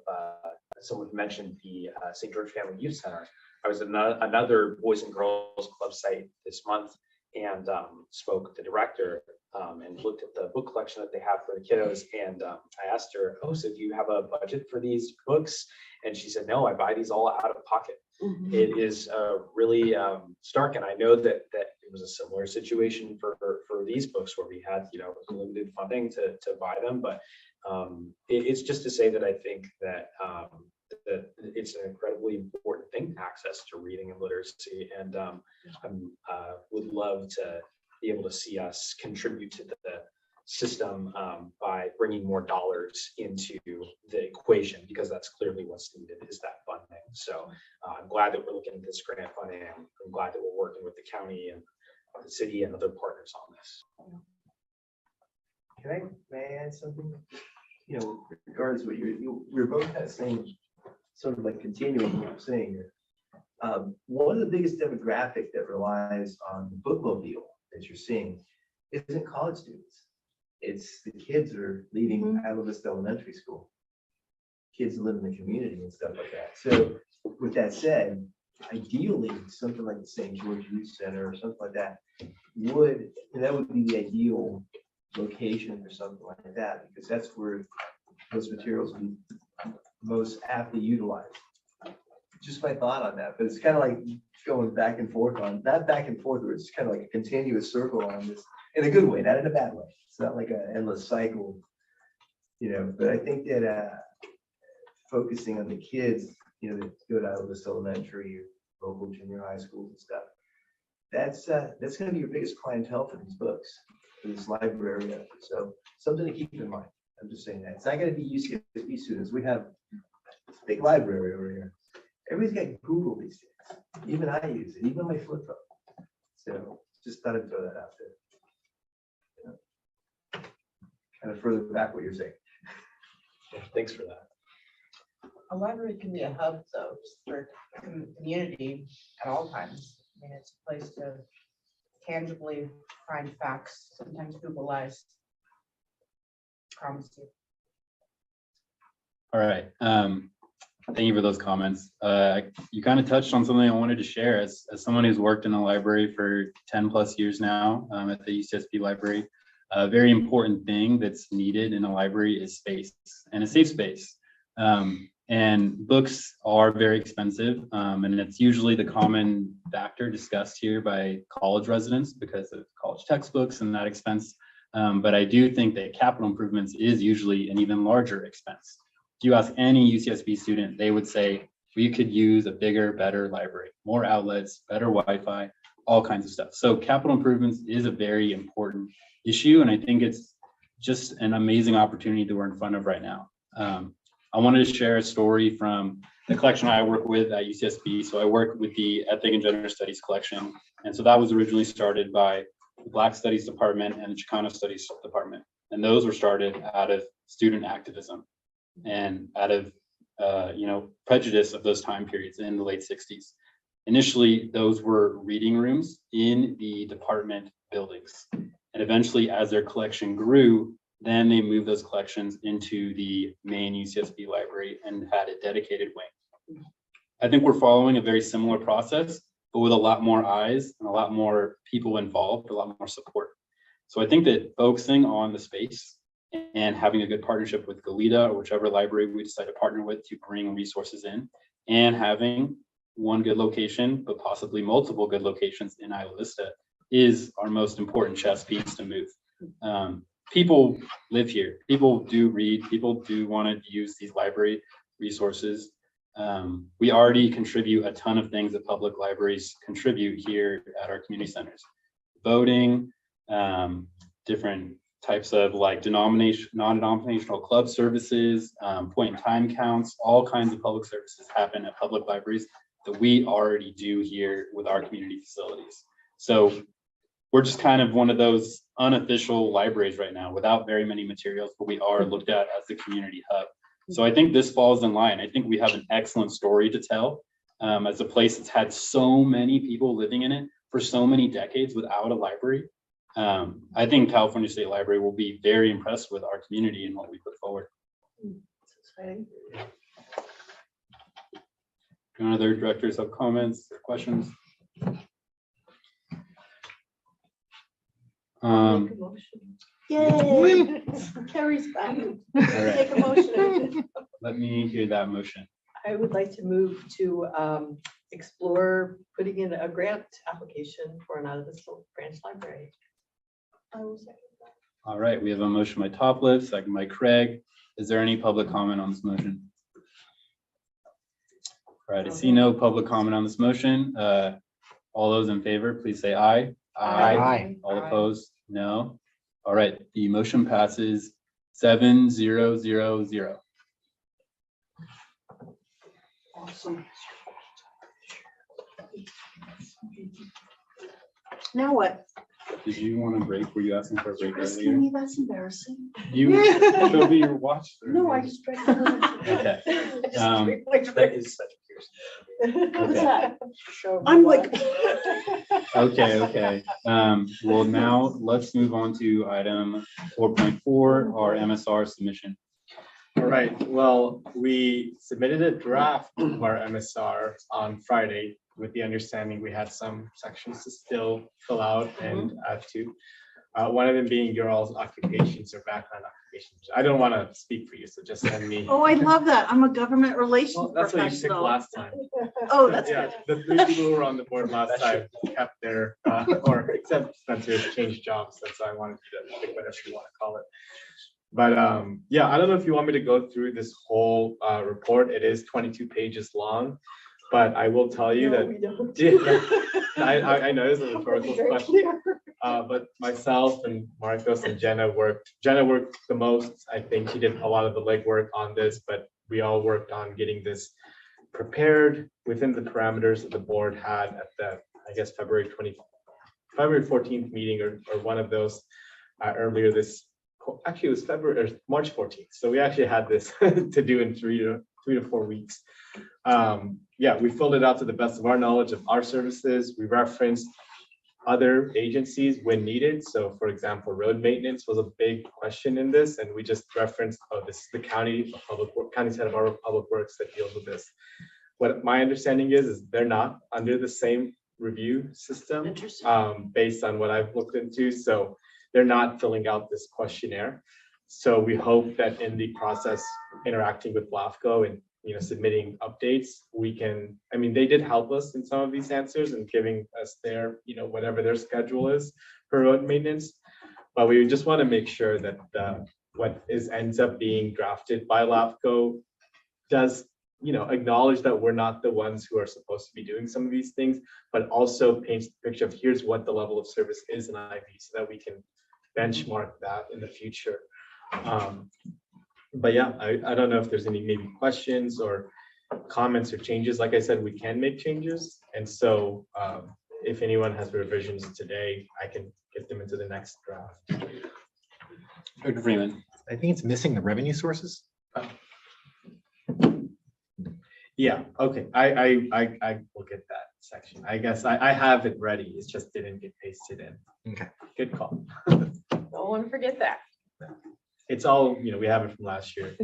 someone mentioned the St. George Family Youth Center. I was at another Boys and Girls Club site this month and spoke with the director and looked at the book collection that they have for the kiddos. And I asked her, so do you have a budget for these books? And she said, no, I buy these all out of pocket. Mm-hmm. It is really stark. And I know that it was a similar situation for these books where we had, limited funding to buy them. But it's just to say that I think that that it's an incredibly important thing, access to reading and literacy. And I would love to be able to see us contribute to the system by bringing more dollars into the equation, because that's clearly what's needed is that funding. So I'm glad that we're looking at this grant funding. I'm glad that we're working with the county and the city and other partners on this. May I add something? Regards what we're both saying, sort of like continuing what I'm saying here. One of the biggest demographic that relies on the bookmobile that you're seeing isn't college students. It's the kids that are leaving Isla Vista Elementary School. Kids that live in the community and stuff like that. So with that said, ideally, something like the St. George Youth Center or something like that would be the ideal location for something like that, because that's where those materials would be most aptly utilized. Just my thought on that, but it's kind of like going back and forth on, not back and forth, where it's kind of like a continuous circle on this, in a good way, not in a bad way. It's not like an endless cycle, but I think that focusing on the kids, that go to Isla Vista Elementary or local junior high schools and stuff, that's going to be your biggest clientele for these books, for this library effort. So something to keep in mind. I'm just saying that. It's not going to be UCSD students. We have this big library over here. Everybody's got Google these days. Even I use it, even my flip phone. So just thought I'd throw that out there. Kind of further back what you're saying. Thanks for that. A library can be a hub though, for community at all times. I mean, it's a place to tangibly find facts, sometimes Google lies. Promise you. All right. Thank you for those comments. You kind of touched on something I wanted to share as someone who's worked in a library for 10 plus years now at the UCSB library. A very important thing that's needed in a library is space and a safe space. And books are very expensive, and it's usually the common factor discussed here by college residents because of college textbooks and that expense. But I do think that capital improvements is usually an even larger expense. If you ask any UCSB student, they would say we could use a bigger, better library, more outlets, better Wi-Fi, all kinds of stuff. So capital improvements is a very important issue, and I think it's just an amazing opportunity that we're in front of right now. I wanted to share a story from the collection I work with at UCSB. So I work with the Ethnic and Gender Studies collection. And so that was originally started by the Black Studies Department and the Chicano Studies Department. And those were started out of student activism and out of prejudice of those time periods in the late 60s. Initially, those were reading rooms in the department buildings. And eventually, as their collection grew, then they moved those collections into the main UCSB library and had a dedicated wing. I think we're following a very similar process, but with a lot more eyes and a lot more people involved, a lot more support. So I think that focusing on the space and having a good partnership with Goleta or whichever library we decide to partner with to bring resources in, and having one good location, but possibly multiple good locations in Isla Vista is our most important chess piece to move. People live here. People do read. People do want to use these library resources. We already contribute a ton of things that public libraries contribute here at our community centers. Voting, different types of like non-denominational club services, point in time counts, all kinds of public services happen at public libraries that we already do here with our community facilities. So we're just kind of one of those unofficial libraries right now without very many materials, but we are looked at as the community hub. So I think this falls in line. I think we have an excellent story to tell as a place that's had so many people living in it for so many decades without a library. I think California State Library will be very impressed with our community and what we put forward. Do other directors have comments or questions? Yay, Carrie's back. right. Take a motion. Let me hear that motion. I would like to move to explore putting in a grant application for an Isla Vista branch library. I will second that. All right, we have a motion by Topliff, second by Craig. Is there any public comment on this motion? All right, I see no public comment on this motion. All those in favor, please say aye. Aye. All opposed, no. All right, the motion passes 7-0-0-0. Awesome. Now what? Did you want a break? Were you asking for a break Asking earlier? me, that's embarrassing. You showed me your watch. No, I just read. Okay. That is such a piercing. What's Okay. that? Show I'm me like. Okay. Well, now let's move on to item 4.4, our MSR submission. All right, well, we submitted a draft of our MSR on Friday with the understanding we had some sections to still fill out and add to. One of them being your all's occupations or background occupations. I don't want to speak for you, so just send me. Oh, I love that. I'm a government relations Well, that's what you picked professional. last time. Oh, that's Yeah, good. the three people who were on the board last time kept their, or except Spencer changed jobs, that's why I wanted you to pick whatever you want to call it. But yeah, I don't know if you want me to go through this whole report. It is 22 pages long, but I will tell you that. I know it's a rhetorical question. But myself and Marcos and Jenna worked the most. I think she did a lot of the legwork on this, but we all worked on getting this prepared within the parameters that the board had at the, I guess, February 14th meeting or one of those earlier this actually it was February or March 14th. So we actually had this to do in 3 to 4 weeks. Yeah, we filled it out to the best of our knowledge of our services. We referenced other agencies when needed. So for example, road maintenance was a big question in this, and we just referenced, oh, this is the county county's head of our public works that deals with this. What my understanding is they're not under the same review system, based on what I've looked into. So they're not filling out this questionnaire. So we hope that in the process, interacting with LAFCO and submitting updates, we can, I mean, they did help us in some of these answers and giving us their, whatever their schedule is for road maintenance. But we just want to make sure that what ends up being drafted by LAFCO does, acknowledge that we're not the ones who are supposed to be doing some of these things, but also paints the picture of here's what the level of service is in IV, so that we can benchmark that in the future. But yeah, I don't know if there's any maybe questions or comments or changes. Like I said, we can make changes. And so if anyone has revisions today, I can get them into the next draft. Dr. Freeman. I think it's missing the revenue sources. Yeah, okay. I will get that section. I guess I have it ready. It just didn't get pasted in. Okay. Good call. Don't want to forget that. It's all, we have it from last year.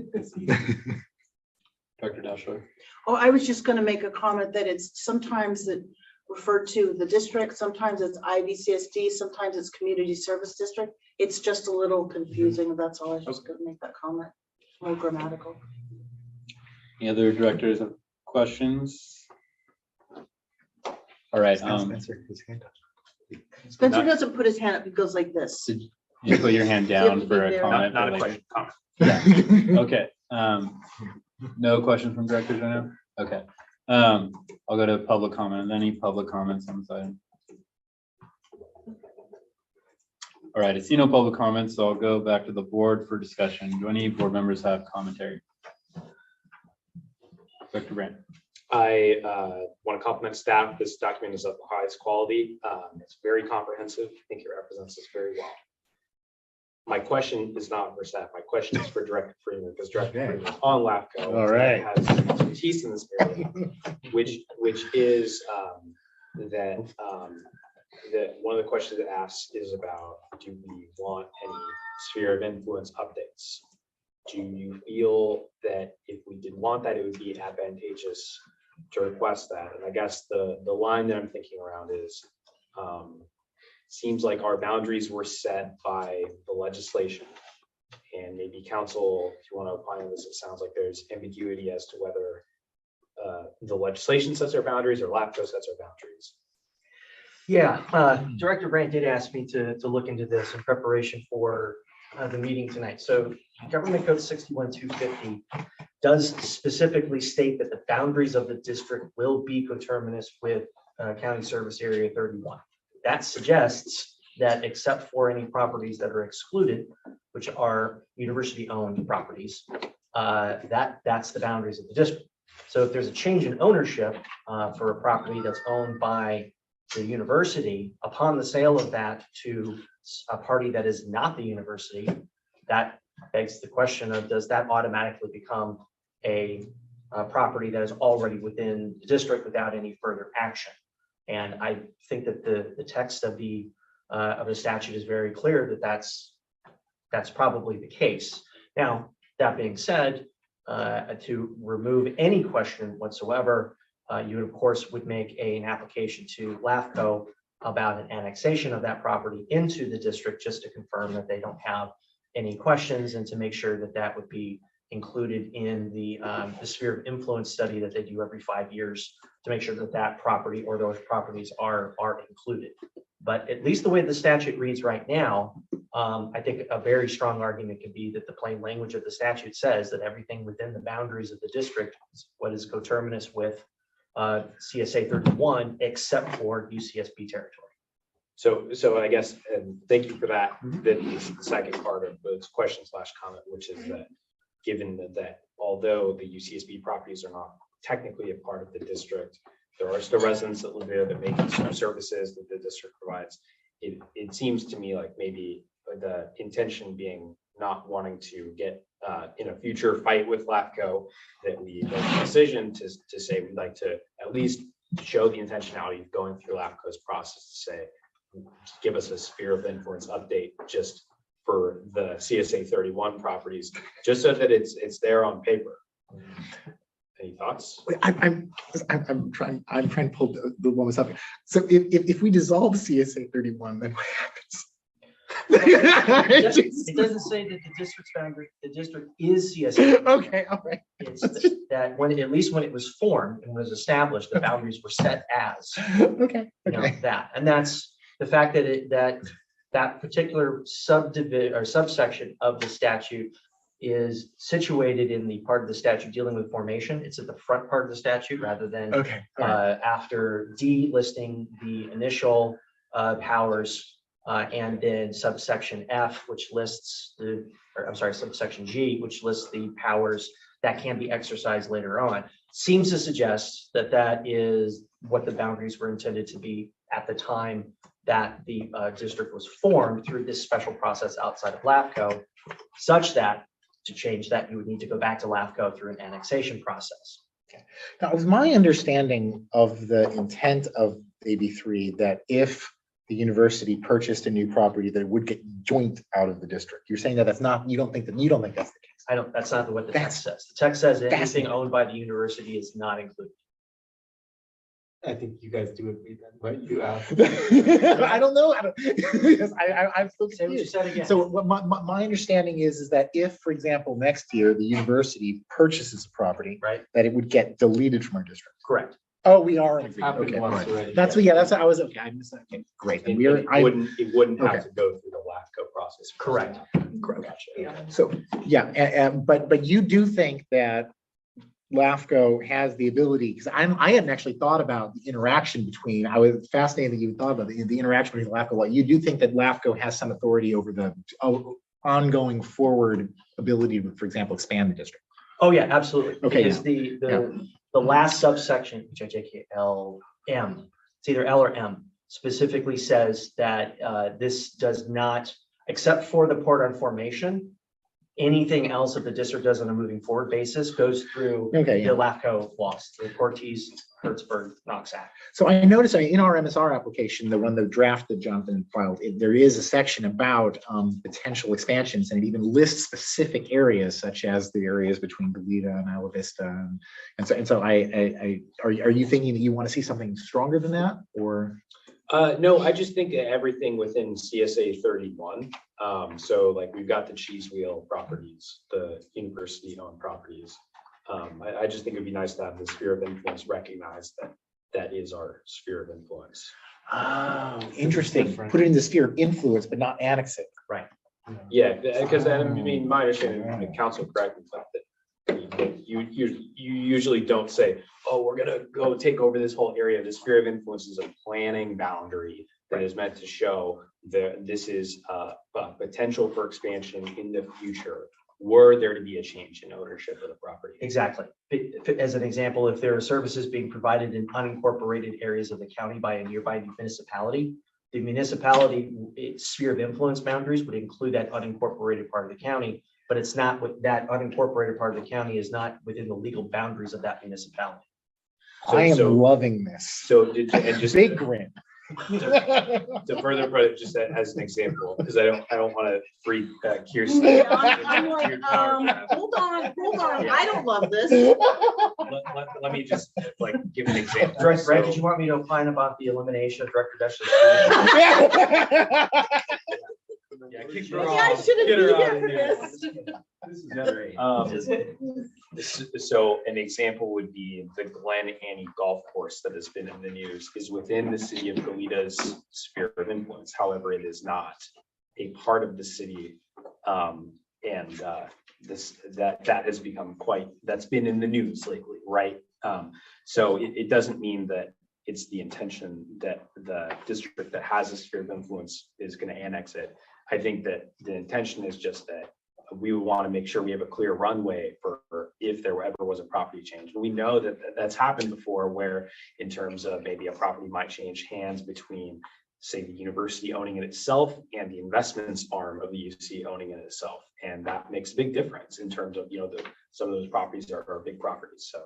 Dr. Dashler. Oh, I was just gonna make a comment that it's sometimes that referred to the district, sometimes it's IVCSD, sometimes it's community service district. It's just a little confusing. That's all. I was just gonna make that comment. More grammatical. Any other directors have questions? All right. Spencer, his hand up. Spencer doesn't put his hand up. He goes like this. You put your hand down for a There. comment. Not a question, comment. Yeah. Okay. No questions from directors right now? Okay. I'll go to public comment. Any public comments on this item? All right, I see no public comments, so I'll go back to the board for discussion. Do any board members have commentary? Dr. Brandt. I want to compliment staff. This document is of the highest quality. It's very comprehensive. I think it represents us very well. My question is not for staff. My question is for Director Freeman, because Director Freeman is on LAFCO. All right. Has expertise in this area, which is that one of the questions it asks is about, do we want any sphere of influence updates? Do you feel that if we did want that, it would be advantageous to request that? And I guess the line that I'm thinking around is, seems like our boundaries were set by the legislation, and maybe council, if you want to opine on this, it sounds like there's ambiguity as to whether the legislation sets our boundaries or LAFCO sets our boundaries. Yeah, Director Brandt did ask me to look into this in preparation for the meeting tonight. So Government Code 61250 does specifically state that the boundaries of the district will be coterminous with County Service Area 31. That suggests that except for any properties that are excluded, which are university-owned properties, that's the boundaries of the district. So if there's a change in ownership for a property that's owned by the university, upon the sale of that to a party that is not the university, that begs the question of, does that automatically become a property that is already within the district without any further action? And I think that the text of the statute is very clear that that's probably the case. Now, that being said, to remove any question whatsoever, you would, of course, would make an application to LAFCO about an annexation of that property into the district, just to confirm that they don't have any questions and to make sure that that would be included in the sphere of influence study that they do every 5 years to make sure that that property or those properties are included. But at least the way the statute reads right now, I think a very strong argument could be that the plain language of the statute says that everything within the boundaries of the district is what is coterminous with CSA 31, except for UCSB territory. So I guess, and thank you for that. That is the second part of the question / comment, which is that given that although the UCSB properties are not technically a part of the district, there are still residents that live there that may consume services that the district provides. It seems to me like maybe the intention being not wanting to get in a future fight with LAFCO, that we made the decision to say we'd like to at least show the intentionality of going through LAFCO's process to say, give us a sphere of influence update just for the CSA 31 properties, just so that it's there on paper. Any thoughts? Wait, I'm trying to pull the one up. So if we dissolve CSA 31, then what happens? It doesn't say that the district's boundary, the district is CSA. Okay, all right. It's that when, at least when it was formed and was established, the boundaries were set as, Okay, you know, okay. that. And that's the fact that that particular subdivision or subsection of the statute is situated in the part of the statute dealing with formation. It's at the front part of the statute rather than Okay. All right. after D listing the initial powers and then subsection F, which lists subsection G, which lists the powers that can be exercised later on, seems to suggest that that is what the boundaries were intended to be at the time that the district was formed through this special process outside of LAFCO, such that to change that, you would need to go back to LAFCO through an annexation process. Now, it was my understanding of the intent of AB3 that if the university purchased a new property, that it would get joint out of the district. You're saying that that's not, you don't think that's the case? That's not what the text That's says. The text says anything fascinating. owned by the university is not included. I think you guys do agree then, but you I don't know. Yes, I'm still Say what you confused. said again. So what my understanding is that if, for example, next year, the university purchases a property, Right. that it would get deleted from our district. Correct. Oh, we are. in It's agreement. happened Okay, once all right. already. That's what, yeah, that's what I was, okay, I missed that. Okay, great. And we are, It wouldn't have okay. to go through the LAFCO process. Correct. Gotcha. So, yeah, but you do think that LAFCO has the ability, because I hadn't actually thought about the interaction between, I was fascinated that you thought about the interaction between LAFCO. Like, you do think that LAFCO has some authority over the ongoing forward ability to, for example, expand the district? Oh, yeah, absolutely. Okay, Because the last subsection, which I JKLM, it's either L or M, specifically says that this does not, except for the part on formation, anything else that the district does on a moving forward basis goes through the LAFCO laws, the Ortiz, Hertzberg, Knox Act. So I noticed in our MSR application, the one, the draft that Jonathan filed, there is a section about potential expansions, and it even lists specific areas such as the areas between Goleta and Isla Vista. And so are you thinking that you want to see something stronger than that, or? No, I just think that everything within CSA 31. So like we've got the cheese wheel properties, the university owned properties. I just think it'd be nice to have the sphere of influence recognized that is our sphere of influence. Oh, interesting. Put it in the sphere of influence, but not annex it. Right. Yeah, because I mean, my understanding, the council correct me that you usually don't say, oh, we're gonna go take over this whole area. The sphere of influence is a planning boundary that is meant to show that this is a potential for expansion in the future, were there to be a change in ownership of the property. Exactly. As an example, if there are services being provided in unincorporated areas of the county by a nearby municipality, the municipality its sphere of influence boundaries would include that unincorporated part of the county, but it's not with that unincorporated part of the county is not within the legal boundaries of that municipality. I am loving this. So and just big grin. To further put it just as an example, because I don't want to freak Kirsten. I'm like, hold on, I don't love this. Let me just like give an example. Greg, did you want me to opine about the elimination of Director Desch's? Yeah, I shouldn't be here for this. So an example would be the Glen Annie Golf Course that has been in the news is within the city of Goleta's sphere of influence. However, it is not a part of the city. That has become that's been in the news lately, right? So it doesn't mean that it's the intention that the district that has a sphere of influence is going to annex it. I think that the intention is just that we want to make sure we have a clear runway for if there ever was a property change. And we know that that's happened before, where in terms of maybe a property might change hands between say, the university owning it itself and the investments arm of the UC owning it itself. And that makes a big difference in terms of, some of those properties are big properties. So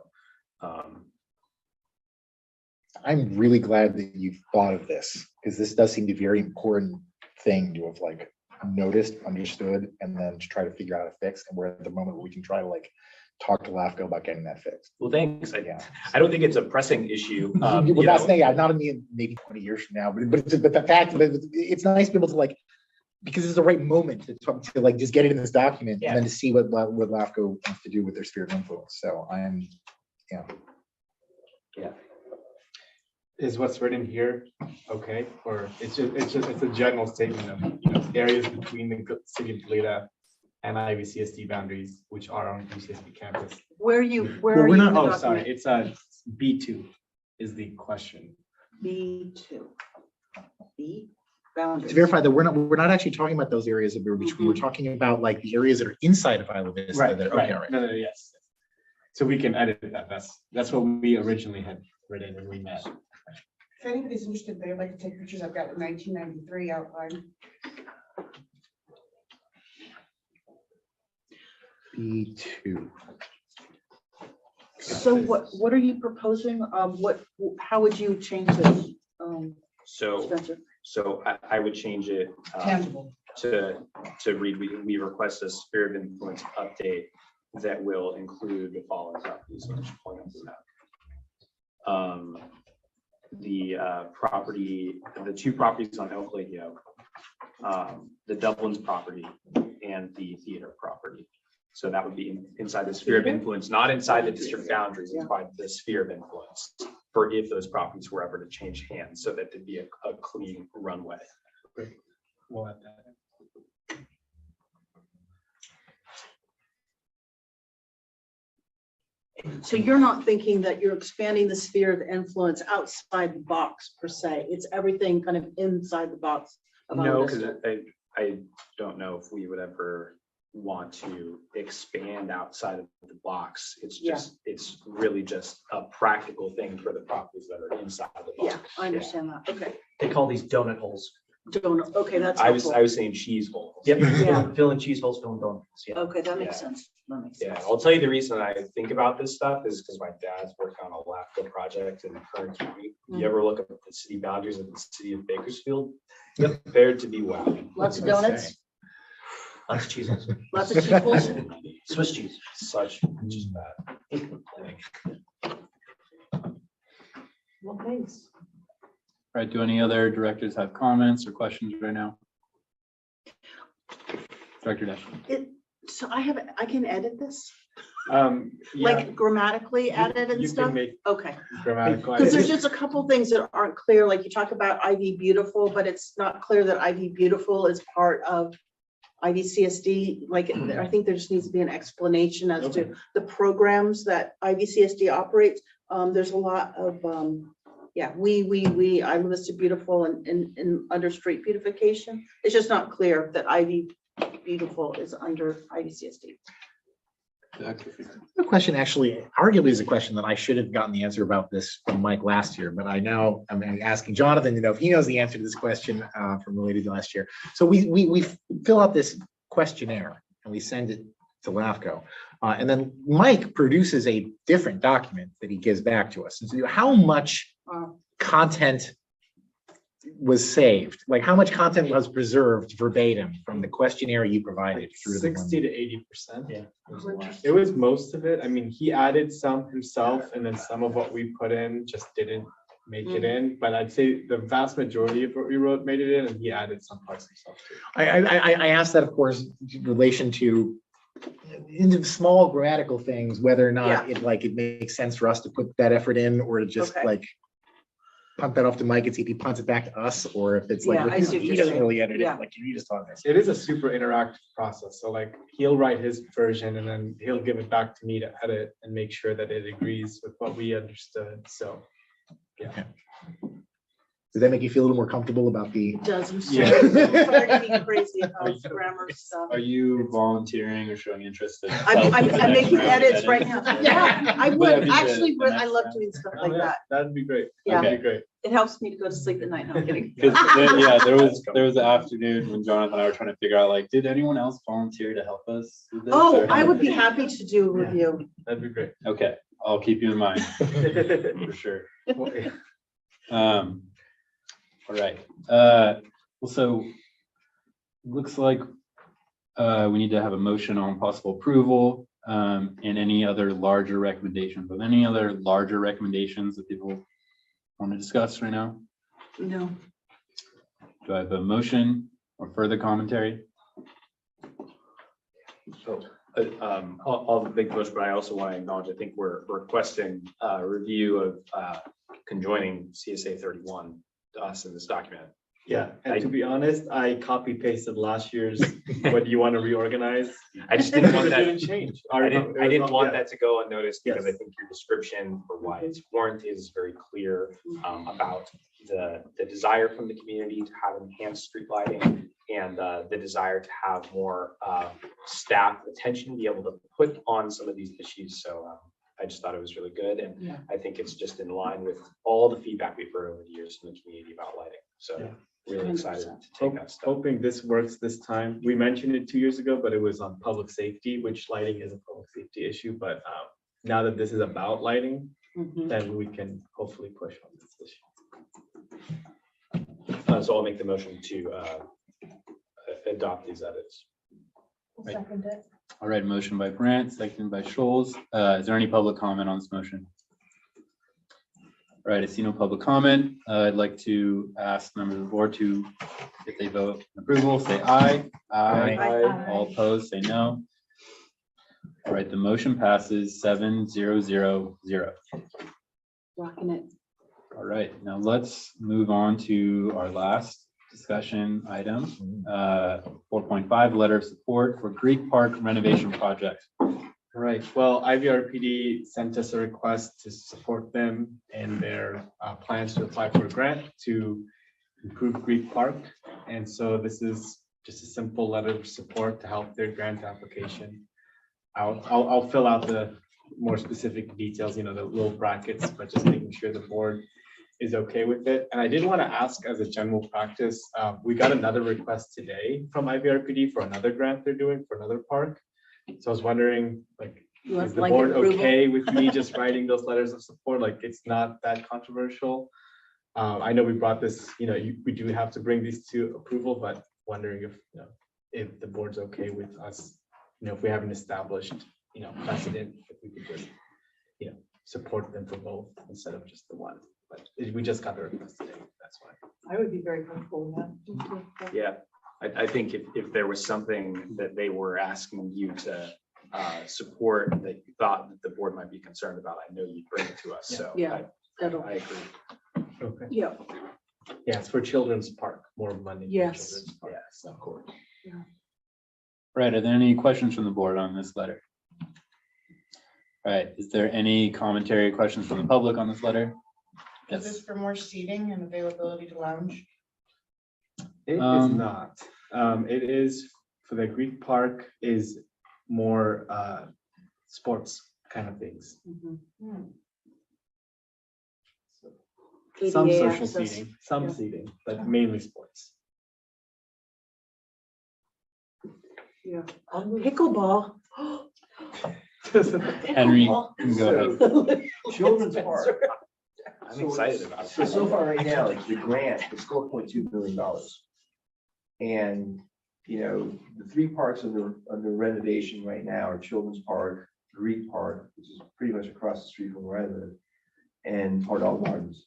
I'm really glad that you thought of this, because this does seem to be a very important thing to have like noticed, understood, and then to try to figure out a fix. And we're at the moment where we can try to like talk to LAFCO about getting that fixed. well, thanks. Yeah. I don't think it's a pressing issue. Well, that's not a me maybe 20 years from now, but the fact that it's nice to be able to like, because it's the right moment to talk to like just get it in this document and then to see what LAFCO wants to do with their sphere of influence. So I'm, Yeah. Is what's written here okay? Or it's a general statement of, areas between the city of Toledo and IVCSD boundaries, which are on UCSD campus. Where are you We're in not, the oh, sorry, document? it's B2 is the question. B2. B, to boundaries. verify that we're not actually talking about those areas that we're talking about like the areas that are inside of Isla Vista. Right, that are- right. okay, all right. No, yes. So we can edit that. That's what we originally had written when we met. If anybody's interested, they'd like to take pictures. I've got the 1993 outline. B2. So what are you proposing? How would you change this? So, Spencer? I would change it Tangible. to read, we request a sphere of influence update that will include the following properties. So I should point out that. The property, the two properties on El Colegio, the Dublin's property and the theater property. So that would be inside the sphere of influence, not inside the district boundaries, inside the sphere of influence for if those properties were ever to change hands, so that there'd be a clean runway. Great. We'll add that. So you're not thinking that you're expanding the sphere of influence outside the box per se. It's everything kind of inside the box. of No, Isla because Vista. I don't know if we would ever want to expand outside of the box. It's just, it's really just a practical thing for the properties that are inside the box. Yeah, I understand that. Okay. They call these donut holes. Don't, okay, that's I helpful. was saying cheese holes. Yep, Yeah. filling cheese holes, filling donuts. Yeah. Okay, that makes Yeah. sense. That makes Yeah, sense. I'll tell you the reason I think about this stuff is because my dad's working on a LAFCO project in Kern County. You ever look at the city boundaries of the city of Bakersfield? Yep, prepared to be wow. Lots of donuts, Lots of cheese holes. lots of cheese balls. Swiss cheese. Such just bad. Well, thanks. Right, do any other directors have comments or questions right now? Director Dash. So I can edit this, Yeah, like grammatically edit and you stuff? can make Okay. grammatical. Because there's edits. just a couple things that aren't clear, like you talk about IV Beautiful, but it's not clear that IV Beautiful is part of IVCSD. Like, I think there just needs to be an explanation as to the programs that IVCSD operates. There's a lot of, I listed beautiful and under street beautification. It's just not clear that IV Beautiful is under IVCSD. The question actually arguably is a question that I should have gotten the answer about this from Mike last year, but I'm asking Jonathan to know if he knows the answer to this question from related to last year. So we fill out this questionnaire and we send it to LAFCO. And then Mike produces a different document that he gives back to us. And so how much content was saved? Like how much content was preserved verbatim from the questionnaire you provided? Through 60 to 80%. Yeah, it was most of it. I mean, he added some himself, and then some of what we put in just didn't make it in. But I'd say the vast majority of what we wrote made it in, and he added some parts himself too. I asked that, of course, in relation to into small grammatical things, whether or not it makes sense for us to put that effort in, or to just like punt that off to Mike and see if he punts it back to us, or if it's like I see what he you're doesn't saying. really edit it. Yeah. Like you just talk this. It is a super interactive process. So like he'll write his version and then he'll give it back to me to edit and make sure that it agrees with what we understood. So yeah. Does that make you feel a little more comfortable about the? It does, I'm Yeah. sorry, I'm getting crazy about grammar stuff. Are you volunteering or showing interest? I'm making edits right now. Yeah, I Would that would, be the- actually, the I next love round? doing stuff Oh, like yeah, that. that'd be great. Yeah. That'd be great. It helps me to go to sleep at night. No, I'm kidding. Yeah, there was the afternoon when Jonathan and I were trying to figure out, like, did anyone else volunteer to help us with this? Oh, or- I would be happy to do a review. That'd be great. Okay, I'll keep you in mind, for sure. All right, well, so looks like we need to have a motion on possible approval and any other larger recommendations. But any other larger recommendations that people want to discuss right now? No. Do I have a motion or further commentary? So, all the big push, but I also want to acknowledge, I think we're requesting a review of conjoining CSA 31 to us in this document. Yeah, and to be honest, I copy pasted last year's, what you want to reorganize. I just didn't want It that. didn't change. I didn't want that to go unnoticed because I Yes. think your description for why it's warranted is very clear about the desire from the community to have enhanced street lighting and the desire to have more staff attention, be able to put on some of these issues. So I just thought it was really good. And Yeah. I think it's just in line with all the feedback we've heard over the years from the community about lighting. So Yeah. really excited to take that step. Hoping this works this time. We mentioned it 2 years ago, but it was on public safety, which lighting is a public safety issue. But now that this is about lighting, then we can hopefully push on this issue. So I'll make the motion to adopt these edits. Right. Second it. All right, motion by Brandt, seconded by Scholes. Is there any public comment on this motion? All right, I see no public comment. I'd like to ask members of the board to, if they vote approval, say aye. Aye. All opposed, say no. All right, the motion passes 7-0-0-0. Rocking it. All right, now let's move on to our last discussion item. 4.5, letter of support for Greek Park renovation project. Right, well, IVRPD sent us a request to support them in their plans to apply for a grant to improve Greek Park. And so this is just a simple letter of support to help their grant application. I'll fill out the more specific details, the little brackets, but just making sure the board is okay with it. And I did want to ask, as a general practice, we got another request today from IVRPD for another grant they're doing for another park. So I was wondering, like, You want is the blanket board approval? okay with me just writing those letters of support? Like, it's not that controversial. I know we brought this, we do have to bring these to approval, but wondering if the board's okay with us, if we haven't established, precedent, if we could just, support them for both instead of just the one. But we just got the request today, that's why. I would be very comfortable with that. Yeah, I think if there was something that they were asking you to support that you thought that the board might be concerned about, I know you'd bring it to us, so. Yeah, that'll- I agree. Okay. Yeah. Yeah, it's for Children's Park, more money. for Yes. Children's Park, so. Of course. Right, are there any questions from the board on this letter? All right, is there any commentary, or questions from the public on this letter? Is this for more seating and availability to lounge? It is not. It is for the Greek Park is more sports kind of things. Some ADA social access. seating, some Yeah. seating, but mainly sports. Yeah. Pickleball. Henry, you can go ahead. Children's Park. I'm excited about it. So far right now, like the grant is $4.2 million. And, the three parks under renovation right now are Children's Park, Greek Park, which is pretty much across the street from where I live, and Hardall Gardens.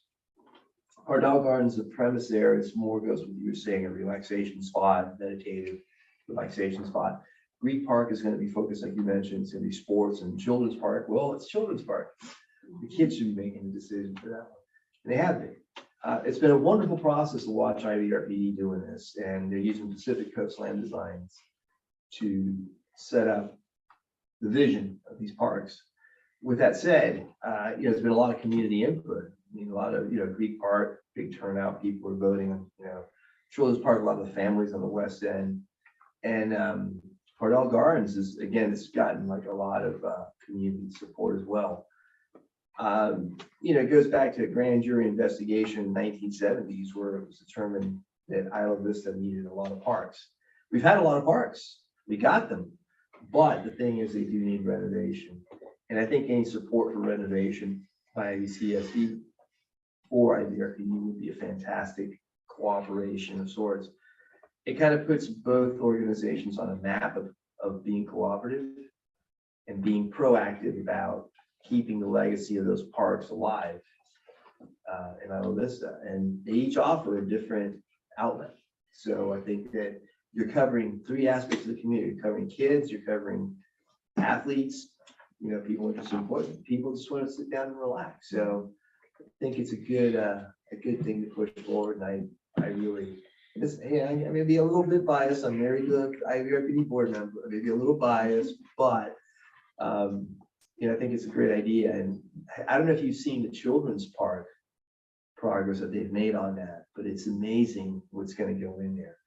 Hardall Gardens, the premise there is more goes with what you were saying, a relaxation spot, meditative relaxation spot. Greek Park is going to be focused, like you mentioned, it's going to be sports, and Children's Park, well, it's Children's Park. The kids should be making the decision for that one. And they have been. It's been a wonderful process to watch IVRPD doing this, and they're using Pacific Coast Land Designs to set up the vision of these parks. With that said, there's been a lot of community input. mean, a lot of, Greek Park, big turnout, people are voting, Triller's Park, a lot of the families on the west end. And Cordell Gardens is, again, it's gotten like a lot of community support as well. It goes back to a grand jury investigation in the 1970s where it was determined that Isla Vista needed a lot of parks. We've had a lot of parks. We got them. But the thing is, they do need renovation. And I think any support for renovation by IVCSD or IVRPD would be a fantastic cooperation of sorts. It kind of puts both organizations on a map of being cooperative and being proactive about keeping the legacy of those parks alive in Isla Vista. And they each offer a different outlet. So I think that you're covering three aspects of the community. You're covering kids, you're covering athletes, people interested in sports, people just want to sit down and relax. So I think it's a good thing to push forward. And I really, I may be a little bit biased. I'm married to an IVRPD board member, maybe a little biased, but I think it's a great idea. And I don't know if you've seen the children's park progress that they've made on that, but it's amazing what's going to go in there.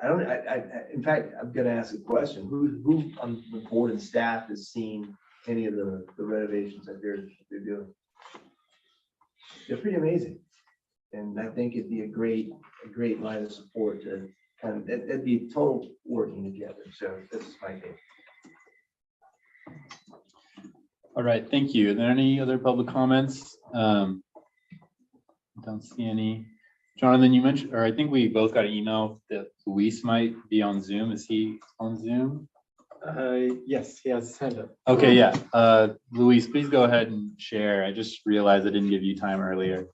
In fact, I'm going to ask a question. Who on the board and staff has seen any of the renovations that they're doing? They're pretty amazing. And I think it'd be a great line of support to kind of, that'd be total working together. So this is my take. All right, thank you. Are there any other public comments? Don't see any. Jonathan, you mentioned, or I think we both got an email that Luis might be on Zoom. Is he on Zoom? Yes, he has his hand up. Okay, yeah. Luis, please go ahead and share. I just realized I didn't give you time earlier.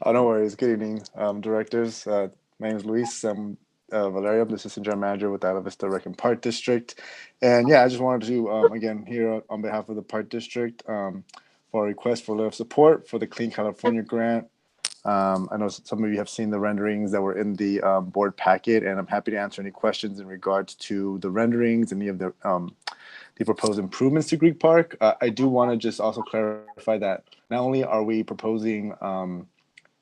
Oh, no worries. Good evening, directors. My name is Luis. I'm Valerio. I'm the assistant general manager with the Isla Vista Rec and Park District. And yeah, I just wanted to, again, here on behalf of the Park District for a request for a letter of support for the Clean California grant. I know some of you have seen the renderings that were in the board packet, and I'm happy to answer any questions in regards to the renderings, any of the proposed improvements to Greek Park. I do want to just also clarify that not only are we proposing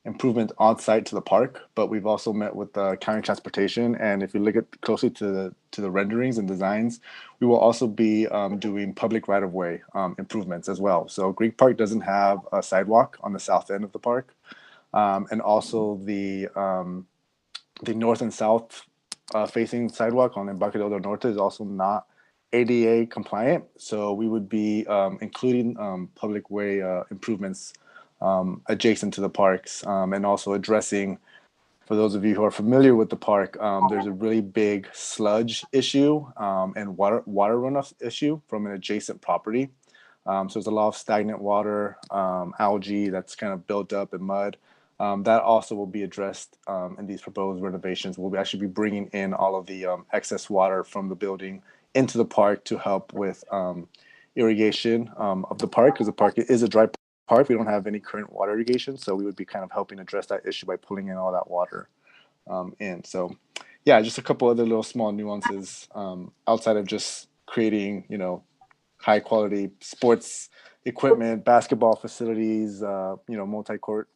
improvement on site to the park, but we've also met with the county transportation. And if you look at closely to the renderings and designs, we will also be doing public right-of-way improvements as well. So Greek Park doesn't have a sidewalk on the south end of the park. And also the north and south facing sidewalk on Embarcadero del Norte is also not ADA compliant. So we would be including public way improvements adjacent to the parks, and also addressing, for those of you who are familiar with the park, there's a really big sludge issue and water runoff issue from an adjacent property. So there's a lot of stagnant water, algae that's kind of built up in mud. That also will be addressed in these proposed renovations. We'll actually be bringing in all of the excess water from the building into the park to help with irrigation of the park, because the park is a dry park. We don't have any current water irrigation, so we would be kind of helping address that issue by pulling in all that water in. So yeah, just a couple other little small nuances outside of just creating, high quality sports equipment, basketball facilities, multi-court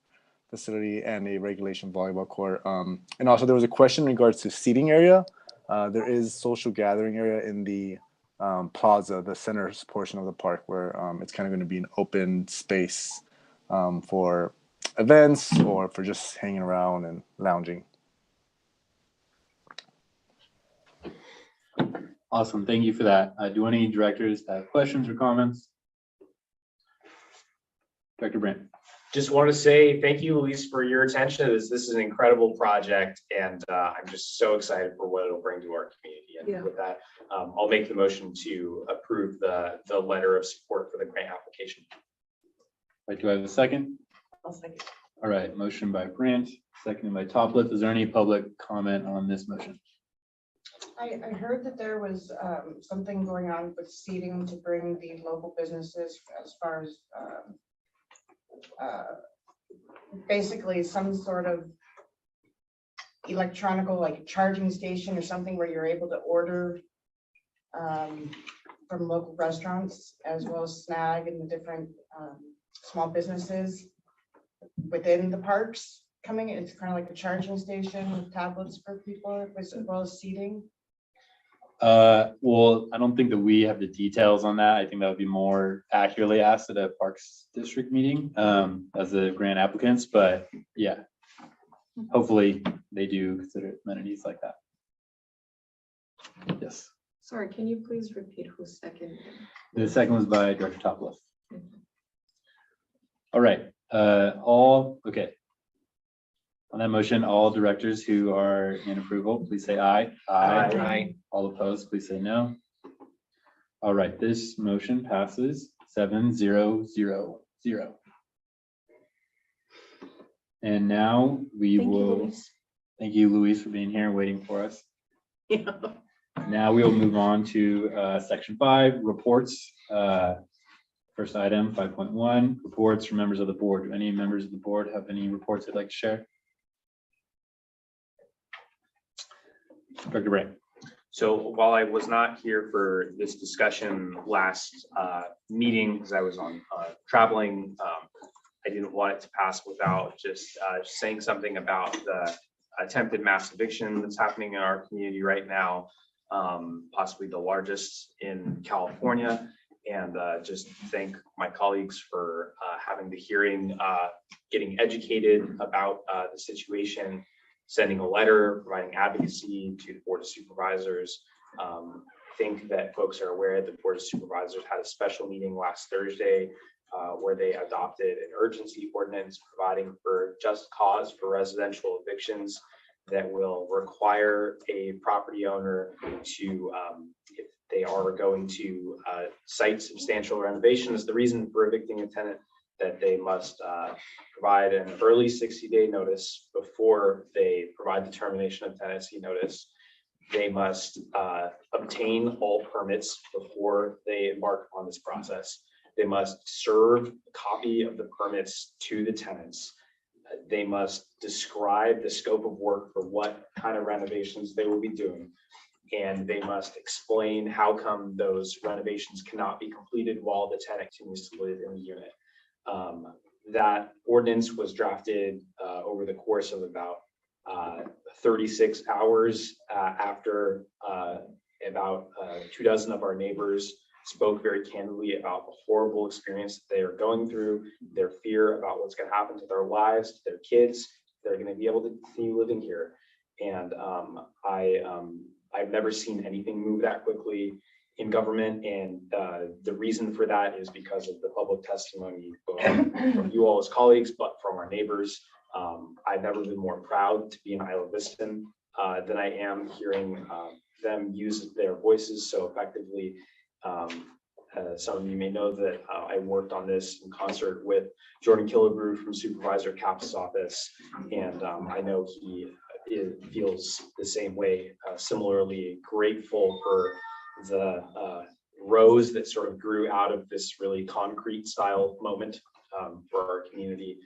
facility, and a regulation volleyball court. And also there was a question in regards to seating area. There is social gathering area in the plaza, the center portion of the park, where it's kind of going to be an open space for events or for just hanging around and lounging. Awesome, thank you for that. Do any directors have questions or comments? Director Brandt. Just want to say thank you, Luis, for your attention. This is an incredible project, and I'm just so excited for what it'll bring to our community. And with that, I'll make the motion to approve the letter of support for the grant application. Right, do I have a second? I'll second. All right, motion by Brandt, seconded by Topliff. Is there any public comment on this motion? I heard that there was something going on with seating to bring the local businesses as far as basically some sort of electronical, like a charging station or something where you're able to order from local restaurants as well as Snag and the different small businesses within the parks coming. It's kind of like a charging station with tablets for people as well as seating. Well, I don't think that we have the details on that. I think that would be more accurately asked at a Parks District meeting, as the grant applicants, but yeah. Hopefully they do consider amenities like that. Yes, Sorry, can you please repeat who's second? the second was by Director Topliff. All right, okay. On that motion, all directors who are in approval, please say aye. Aye. All opposed, please say no. All right, this motion passes 7-0-0-0. And now we Thank you, will, Luis. thank you, Luis, for being here and waiting for us. Yeah. Now we will move on to section 5, reports. First item, 5.1, reports from members of the board. Do any members of the board have any reports they'd like to share? Dr. Brand. So while I was not here for this discussion last meeting, because I was on traveling, I didn't want it to pass without just saying something about the attempted mass eviction that's happening in our community right now, possibly the largest in California. And just thank my colleagues for having the hearing, getting educated about the situation, sending a letter, providing advocacy to the Board of Supervisors. I think that folks are aware that the Board of Supervisors had a special meeting last Thursday where they adopted an urgency ordinance providing for just cause for residential evictions that will require a property owner to, if they are going to cite substantial renovation as the reason for evicting a tenant, that they must provide an early 60-day notice before they provide the termination of tenancy notice. They must obtain all permits before they embark on this process. They must serve a copy of the permits to the tenants. They must describe the scope of work for what kind of renovations they will be doing. And they must explain how come those renovations cannot be completed while the tenant continues to live in the unit. That ordinance was drafted over the course of about 36 hours after about 24 of our neighbors spoke very candidly about the horrible experience that they are going through, their fear about what's going to happen to their lives, to their kids. They're going to be able to continue living here. And I've never seen anything move that quickly in government. And the reason for that is because of the public testimony from you all as colleagues, but from our neighbors. I've never been more proud to be an Isla Vistan than I am hearing them use their voices so effectively. Some of you may know that I worked on this in concert with Jordan Killebrew from Supervisor Capps' office, and I know he feels the same way. Similarly grateful for the rose that sort of grew out of this really concrete style moment for our community.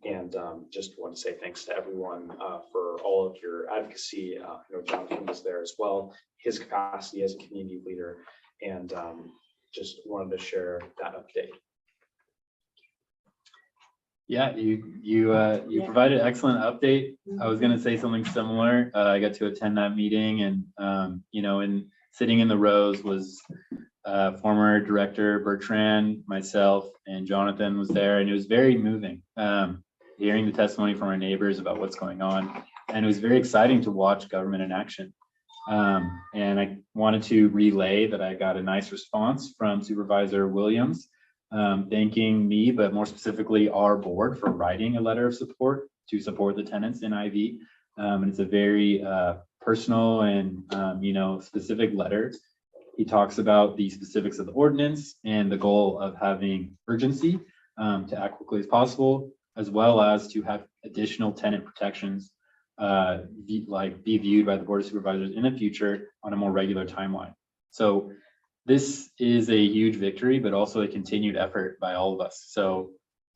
And just want to say thanks to everyone for all of your advocacy. I know Jonathan was there as well, his capacity as a community leader, and just wanted to share that update. Yeah, you provided an excellent update. I was going to say something similar. I got to attend that meeting, and and sitting in the rows was former director Bertrand, myself, and Jonathan was there, and it was very moving. Hearing the testimony from our neighbors about what's going on, and it was very exciting to watch government in action. And I wanted to relay that I got a nice response from Supervisor Williams, thanking me, but more specifically our board, for writing a letter of support to support the tenants in IV. And it's a very personal and specific letter. He talks about the specifics of the ordinance and the goal of having urgency to act quickly as possible, as well as to have additional tenant protections be viewed by the Board of Supervisors in the future on a more regular timeline. So this is a huge victory, but also a continued effort by all of us. So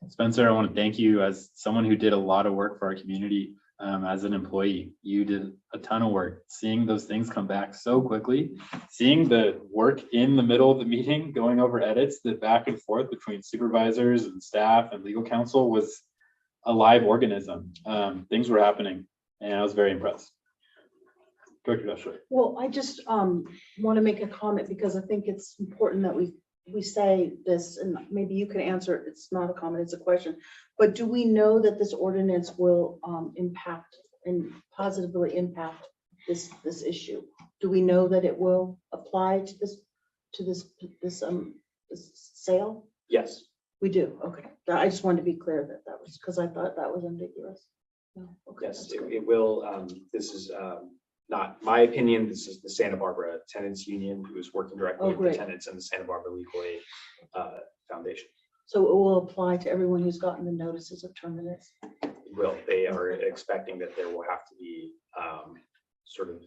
Spencer, I want to thank you as someone who did a lot of work for our community as an employee. You did a ton of work, seeing those things come back so quickly, seeing the work in the middle of the meeting, going over edits, the back and forth between supervisors and staff and legal counsel was a live organism. Things were happening and I was very impressed. Director Dashler. Well, I just want to make a comment because I think it's important that we say this, and maybe you can answer it. It's not a comment, it's a question. But do we know that this ordinance will impact and positively impact this issue? Do we know that it will apply to this sale? Yes. We do, okay. I just wanted to be clear that that was, because I thought that was ambiguous. No, okay, Yes, that's good. it will. This is not my opinion. This is the Santa Barbara Tenants Union, who is working directly with great. the tenants and the Santa Barbara Legal Aid Foundation. So it will apply to everyone who's gotten the notices of terminus? Will, they are expecting that there will have to be sort of,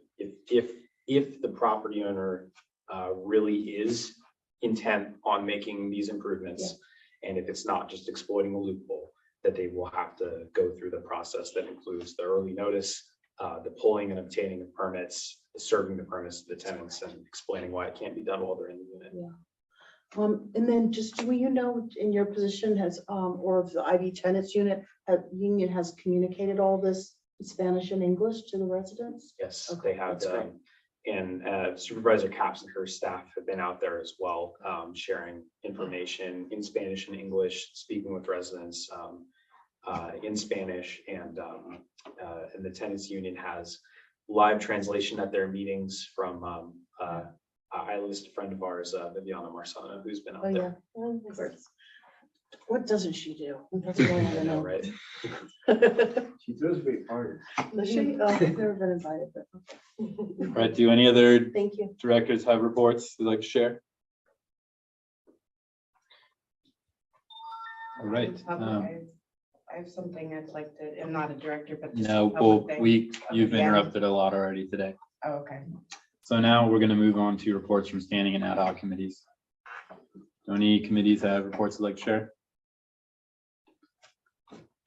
if the property owner really is intent on making these improvements, and if it's not just exploiting a loophole, that they will have to go through the process that includes the early notice, the pulling and obtaining of permits, serving the permits to the tenants, and explaining why it can't be done while they're in the unit. Yeah. And then just, will you know, in your position has, or if the IV tenants union has communicated all this in Spanish and English to the residents? Yes, Okay, they have, that's great. and Supervisor Capps and her staff have been out there as well, sharing information in Spanish and English, speaking with residents in Spanish, and the tenants union has live translation at their meetings from I list a friend of ours, Viviana Marsana, who's been out Oh, there. yeah. Oh, of course. What doesn't she do? That's what I want I to know, know. right? She throws great parties. Does she? Oh, I've never been invited, but. All right, do any other Thank you. directors have reports they'd like to share? All right. I have something I'd like to, I'm not a director, but. just a No, public well, thing. you've Yeah. interrupted a lot already today. Oh, okay. So now we're going to move on to reports from standing and ad hoc committees. Do any committees have reports they'd like to share?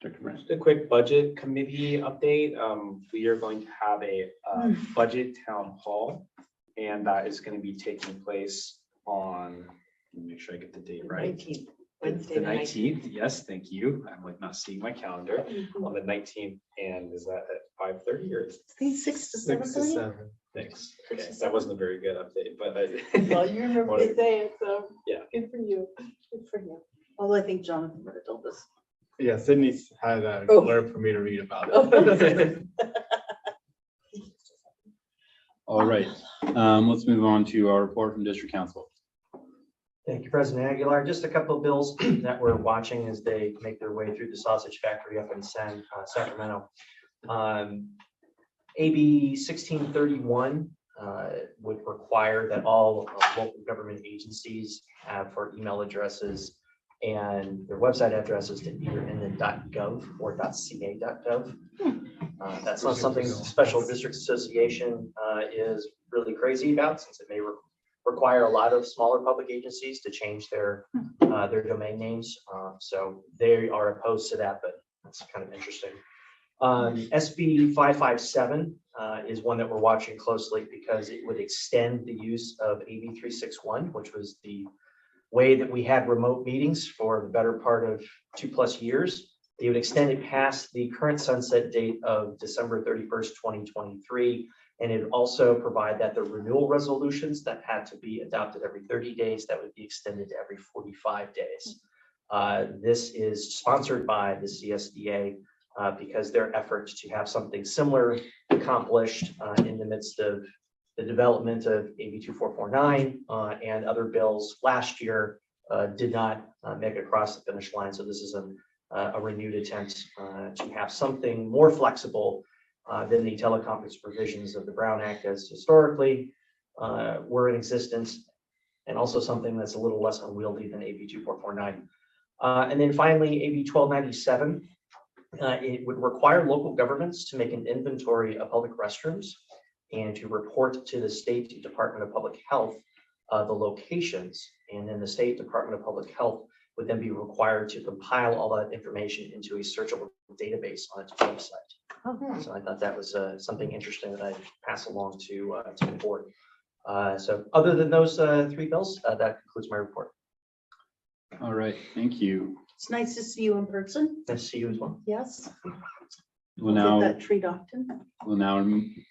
Director Brandt. Just a quick budget committee update. We are going to have a budget town hall, and that is going to be taking place on, let me make sure I get the date right. 19th, Wednesday The the 19th. 19th, yes, thank you. I'm like not seeing my calendar. On the 19th, and is that at 5:30 or? 6 to 7:30? Thanks. Okay, that wasn't a very good update, but Well, you remember to say it, so. Yeah. Good for you. Good for you. Although I think Jonathan would have told us. Yeah, Sydney's had a Oh. blurb for me to read about Oh, it. All right, let's move on to our report from district council. Thank you, President Aguilar. Just a couple of bills that we're watching as they make their way through the sausage factory up in Sacramento. AB 1631 would require that all local government agencies have for email addresses and their website addresses to either in the .gov or .ca.gov. That's not something the Special Districts Association is really crazy about, since it may require a lot of smaller public agencies to change their domain names. So they are opposed to that, but that's kind of interesting. SB 557 is one that we're watching closely because it would extend the use of AB 361, which was the way that we had remote meetings for the better part of 2+ years. They would extend it past the current sunset date of December 31st, 2023. And it would also provide that the renewal resolutions that had to be adopted every 30 days, that would be extended to every 45 days. This is sponsored by the CSDA because their efforts to have something similar accomplished in the midst of the development of AB 2449 and other bills last year did not make it across the finish line. So this is a renewed attempt to have something more flexible than the teleconference provisions of the Brown Act as historically were in existence, and also something that's a little less unwieldy than AB 2449. And then finally, AB 1297, it would require local governments to make an inventory of public restrooms and to report to the State Department of Public Health the locations. And then the State Department of Public Health would then be required to compile all that information into a searchable database on its website. So I thought that was something interesting that I'd pass along to the board. So other than those three bills, that concludes my report. All right, thank you. It's nice to see you in person. Nice to see you as well. Yes. We'll Get now, that treat often.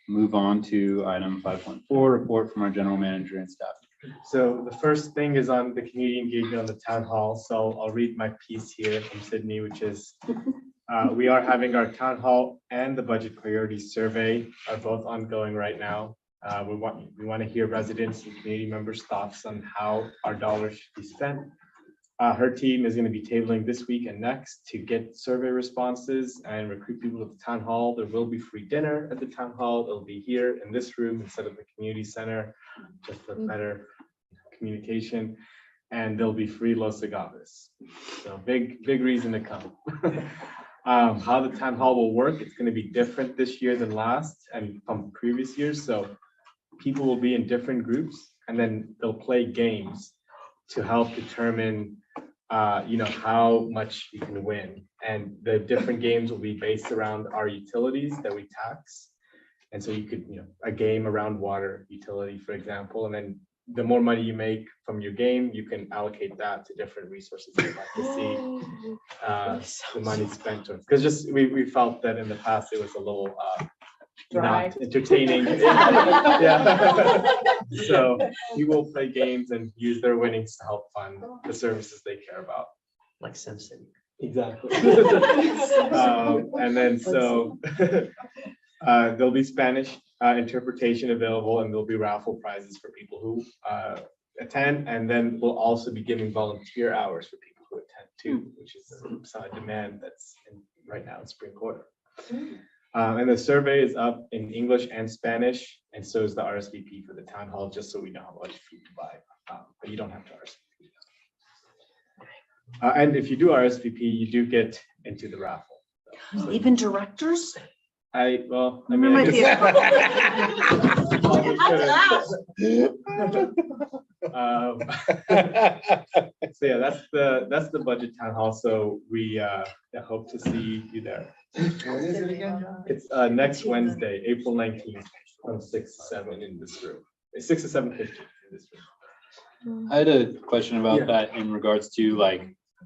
move on to item 5.4, report from our general manager and staff. So the first thing is on the community engagement on the town hall. So I'll read my piece here from Sydney, which is we are having our town hall and the budget priorities survey are both ongoing right now. We want to hear residents and community members' thoughts on how our dollars should be spent. Her team is going to be tabling this week and next to get survey responses and recruit people to the town hall. There will be free dinner at the town hall. It'll be here in this room instead of the community center, just for better communication. And there'll be free Los Agaves. So big reason to come. How the town hall will work, it's going to be different this year than last and from previous years. So people will be in different groups and then they'll play games to help determine how much you can win. And the different games will be based around our utilities that we tax. And so you could, a game around water utility, for example, and then the more money you make from your game, you can allocate that to different resources you'd like to see the money spent on. Because just we felt that in the past it was a little not entertaining. Yeah. So you will play games and use their winnings to help fund the services they care about. Like SimCity. Exactly. And then so there'll be Spanish interpretation available and there'll be raffle prizes for people who attend. And then we'll also be giving volunteer hours for people who attend too, which is a demand that's right now in spring quarter. And the survey is up in English and Spanish, and so is the RSVP for the town hall, just so we know how much food to buy. But you don't have to RSVP. And if you do RSVP, you do get into the raffle. So Even directors? I There might be a so yeah, that's the budget town hall. So we hope to see you there. When is it again? It's next Wednesday, April 19th, from 6 to 7 in this room. It's 6 to 7:50 in this room. I had a question about Yeah. that in regards to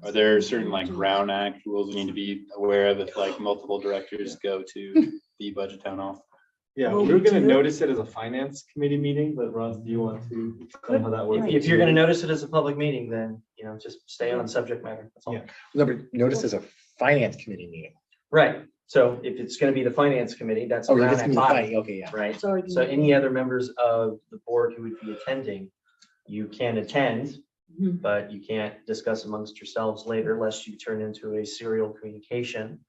are there certain Brown Act rules we need to be aware of if multiple directors go to the budget town hall? Yeah, Well, we were gonna do- notice it as a finance committee meeting, but Ross, do you want to explain how that works? If you're going to notice it as a public meeting, then, just stay on subject matter. That's all. Yeah. No, but notice as a finance committee meeting. Right. So if it's going to be the finance committee, that's. a Oh, Brown that's Act gonna be body, fine. Okay, yeah. Right. It's already- So any other members of the board who would be attending, you can attend, Mhm. but you can't discuss amongst yourselves later lest you turn into a serial communication.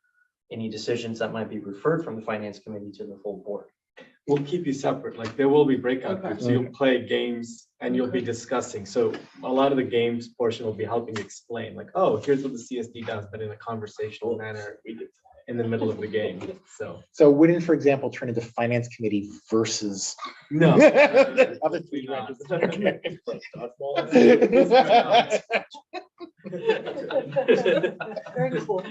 Any decisions that might be referred from the finance committee to the full board. We'll keep you separate, there will be breakout Okay. groups, so you'll play games and you'll be discussing, so a lot of the games portion will be helping explain, oh, here's what the CSD does, but in a conversational manner, in the middle of the game, so. So wouldn't, for example, turn into finance committee versus. No. Other three not. directors. Very cool.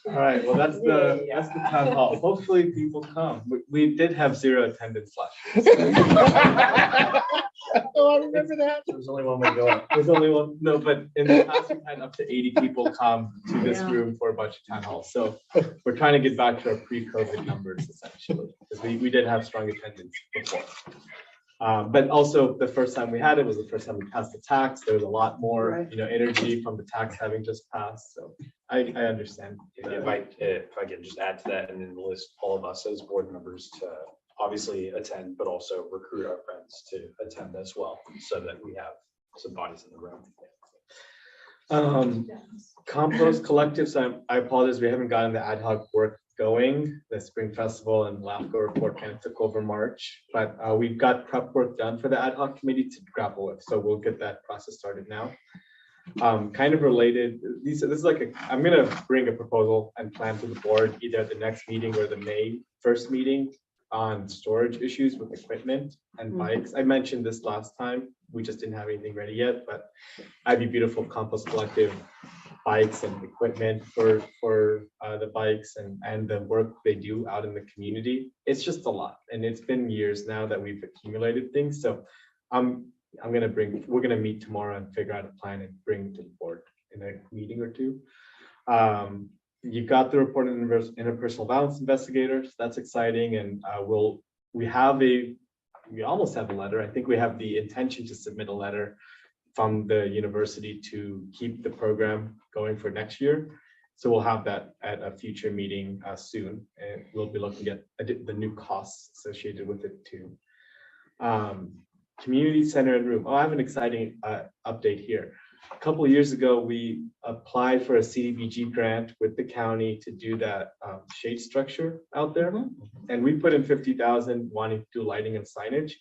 All right, well, that's the town hall, hopefully people come, we did have 0 attendance last year. Oh, I remember that. There was only one way to go. There's only one, no, but in the past, we've had up to 80 people come to this Yeah. room for a budget town hall. So we're trying to get back to our pre-COVID numbers essentially, because we did have strong attendance before. But also the first time we had it was the first time we passed the tax. There was a lot more, Right. energy from the tax having just passed. So I understand. If I can just add to that and then list all of us as board members to obviously attend, but also recruit our friends to attend as well, so that we have some bodies in the room. Compost collective, so I apologize, we haven't gotten the ad hoc work going. The Spring Festival and LAFCO report kind of took over March, but we've got prep work done for the ad hoc committee to grapple with, so we'll get that process started now. Kind of related, this is I'm gonna bring a proposal and plan to the board either at the next meeting or the May 1st meeting on storage issues with equipment and bikes. I mentioned this last time, we just didn't have anything ready yet, but Ivy Beautiful Compost Collective bikes and equipment for the bikes and the work they do out in the community. It's just a lot. And it's been years now that we've accumulated things. So we're gonna meet tomorrow and figure out a plan and bring it to the board in a meeting or two. You got the report on interpersonal violence investigators. That's exciting. And we almost have a letter. I think we have the intention to submit a letter from the university to keep the program going for next year. So we'll have that at a future meeting soon, and we'll be looking at the new costs associated with it too. Community center and room. Oh, I have an exciting update here. A couple of years ago, we applied for a CDBG grant with the county to do that shade structure out there. And we put in 50,000 wanting to do lighting and signage.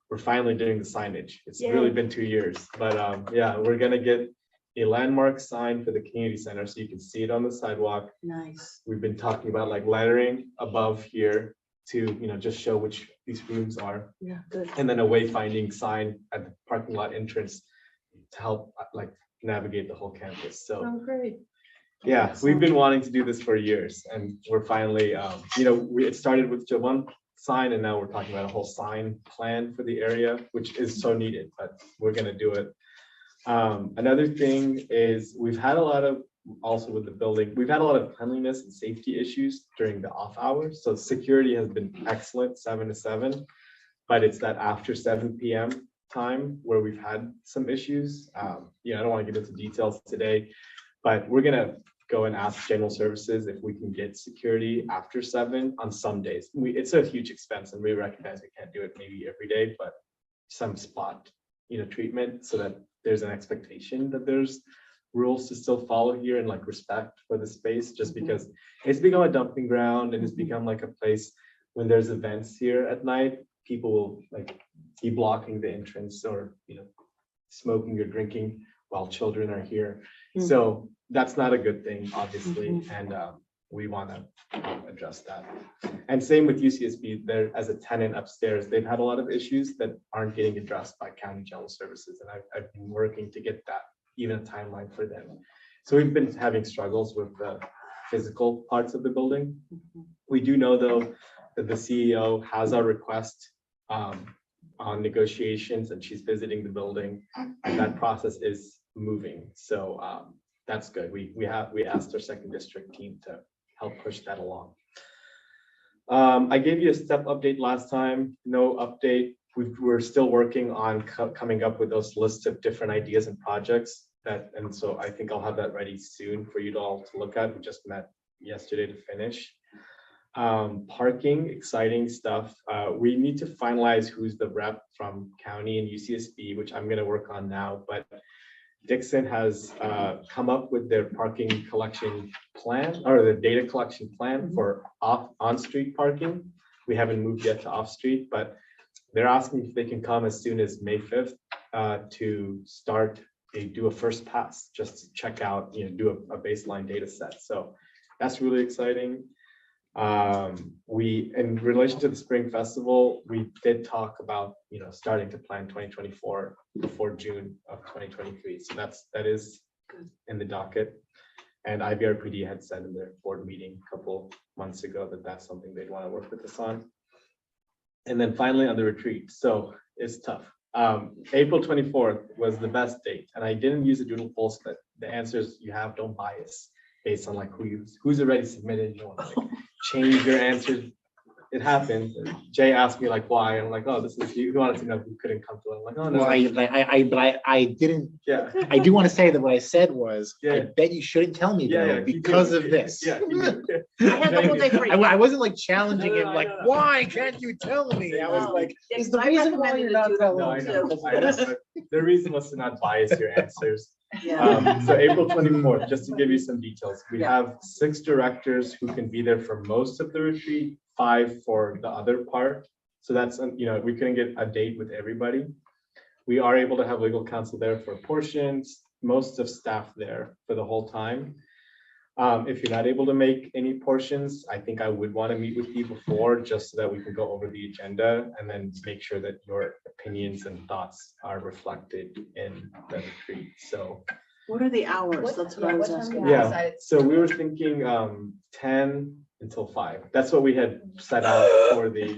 We're finally doing the signage. It's really been 2 years, but yeah, we're gonna get a landmark sign for the community center so you can see it on the sidewalk. Nice. We've been talking about like lettering above here to, just show which these rooms are. Yeah, good. And then a wayfinding sign at the parking lot entrance to help like navigate the whole campus. So Oh, great. yeah, we've been wanting to do this for years, and we're finally, it started with just one sign, and now we're talking about a whole sign plan for the area, which is so needed, but we're gonna do it. Another thing is we've had a lot of, also with the building, we've had a lot of cleanliness and safety issues during the off hours. So security has been excellent, 7 to 7, but it's that after 7 p.m. time where we've had some issues. I don't want to get into details today, but we're gonna go and ask general services if we can get security after 7 on some days. It's a huge expense, and we recognize we can't do it maybe every day, but some spot, treatment so that there's an expectation that there's rules to still follow here and like respect for the space, just because it's become a dumping ground and it's become like a place when there's events here at night, people will like be blocking the entrance or, smoking or drinking while children are here. So that's not a good thing, obviously. And we want to address that. And same with UCSB, there as a tenant upstairs, they've had a lot of issues that aren't getting addressed by county general services. And I've been working to get that, even a timeline for them. So we've been having struggles with the physical parts of the building. We do know though that the CEO has our request on negotiations, and she's visiting the building, and that process is moving. So that's good. We asked our second district team to help push that along. I gave you a step update last time. No update. We're still working on coming up with those lists of different ideas and projects and so I think I'll have that ready soon for you all to look at. We just met yesterday to finish. Parking, exciting stuff. We need to finalize who's the rep from county and UCSB, which I'm going to work on now, but Dixon has come up with their parking collection plan, or the data collection plan for on-street parking. We haven't moved yet to off-street, but they're asking if they can come as soon as May 5th to start do a first pass, just to check out, do a baseline data set. So that's really exciting. In relation to the Spring Festival, we did talk about, starting to plan 2024 before June of 2023. So that is in the docket. And IVRPD had said in their board meeting a couple months ago that that's something they'd want to work with us on. And then finally on the retreat. So it's tough. April 24th was the best date, and I didn't use a doodle poll so that the answers you have don't bias based on like who's already submitted. You don't want to like, change your answers. It happened. Jay asked me like why. I'm like, oh, this is you. He wanted to know who couldn't come to it. I'm like, oh no. Well, I didn't. Yeah. I do want to say that what I said was, Yeah. I bet you shouldn't tell me Yeah, though, yeah, because of this. Yeah. I had the whole day free. I wasn't like challenging No, him, no, like, no. why can't you tell me? I was No. like, Yeah, is the 'cause I reason why recommended you're not it to telling No, I me? know. But the reason was to not bias your answers. Yeah. So April 24th, just to give you some details, we Yeah. have 6 directors who can be there for most of the retreat, 5 for the other part. So that's, we couldn't get a date with everybody. We are able to have legal counsel there for portions, most of staff there for the whole time. If you're not able to make any portions, I think I would want to meet with you before, just so that we can go over the agenda and then make sure that your opinions and thoughts are reflected in the retreat. So What are the hours? That's what I was asking. Yeah, so we were thinking 10 until 5. That's what we had set out for the.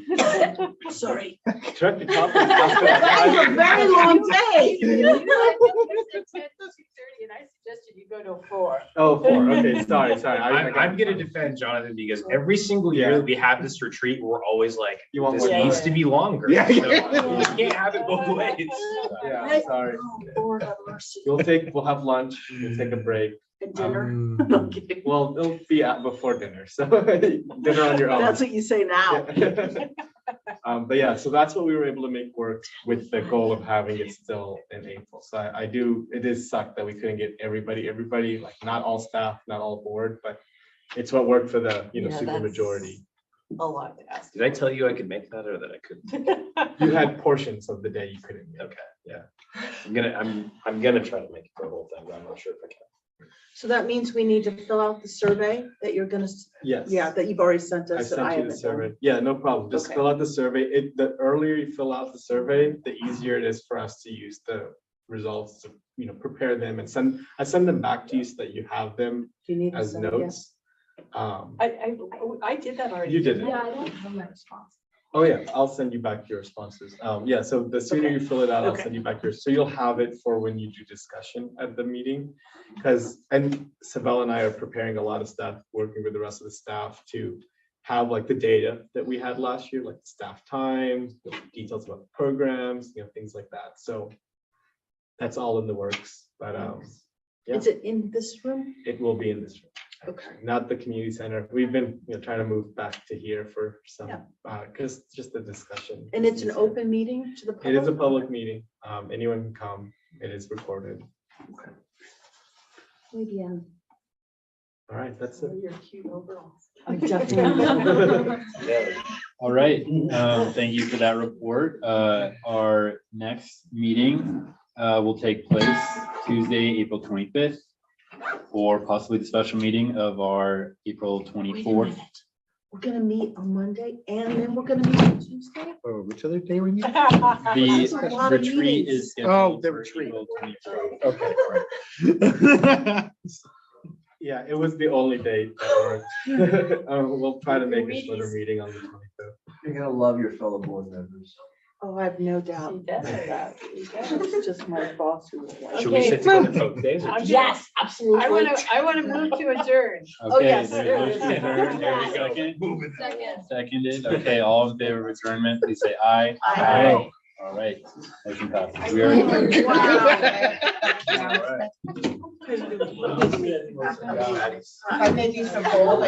Sorry. Director Toppin. That's a very long day. And I suggested you go to 4. Oh, 4, okay, sorry. I'm gonna defend Jonathan because every single year Yeah. that we have this retreat, we're always like, You want this more needs time. to be longer. Yeah. So we can't have it both ways. Yeah, sorry. Oh, Lord have mercy. We'll have lunch, we'll take a break. And dinner? Um, Well, it'll be at before dinner, so dinner on your own. That's what you say now. Yeah. But yeah, so that's what we were able to make work with the goal of having it still in April. So it is sucked that we couldn't get everybody, like not all staff, not all board, but it's what worked for the, Yeah, super that's- majority. A lot to ask. Did I tell you I could make that or that I couldn't? You had portions of the day you couldn't make. Okay, yeah. I'm gonna try to make it the whole thing, but I'm not sure if I can. So that means we need to fill out the survey that you're gonna, Yes. yeah, that you've already sent I us. that sent you the haven't done. survey. Yeah, no problem. Just Okay. fill out the survey. The earlier you fill out the survey, the easier it is for us to use the results to, prepare them and I send them back to you so that you have them Do you need to as send it? notes. I did that already. You did it. Yeah, I don't have my response. Oh, yeah, I'll send you back your responses. Yeah, so the sooner you fill it out, I'll Okay. send you back yours. So you'll have it for when you do discussion at the meeting. And Sabella and I are preparing a lot of stuff, working with the rest of the staff to have like the data that we had last year, like the staff time, the details about the programs, things like that. So that's all in the works, but yeah. Is it in this room? It will be in this room. Okay. Not the community center. We've been, trying to move back to here for some, Yeah. because just the discussion. And it's an open meeting to the public? It is a public meeting. Anyone can come. It is recorded. Maybe, yeah. All right, that's it. You're cute overall. All right, thank you for that report. Our next meeting will take place Tuesday, April 25th, or possibly the special meeting of our April Wait a 24th. minute. We're gonna meet on Monday and then we're gonna meet on Tuesday? Oh, which other day were you? That's a The lot of retreat meetings. is Oh, scheduled the for retreat. April 24th. Okay, all right. Yeah, it was the only date that worked. We'll try to make a shorter meeting on the 25th. You're gonna love your fellow board members. Oh, I have no She doubt. does that. She does. It's just my boss who was like. Should we sit together both days? or just- Yes, absolutely. I want to move to adjourn. Okay, yes. there's a motion there. There we go. Second. Seconded. Okay, all in favor of adjournment, please say aye. Aye. All right, motion passes. We are. I made you some gold.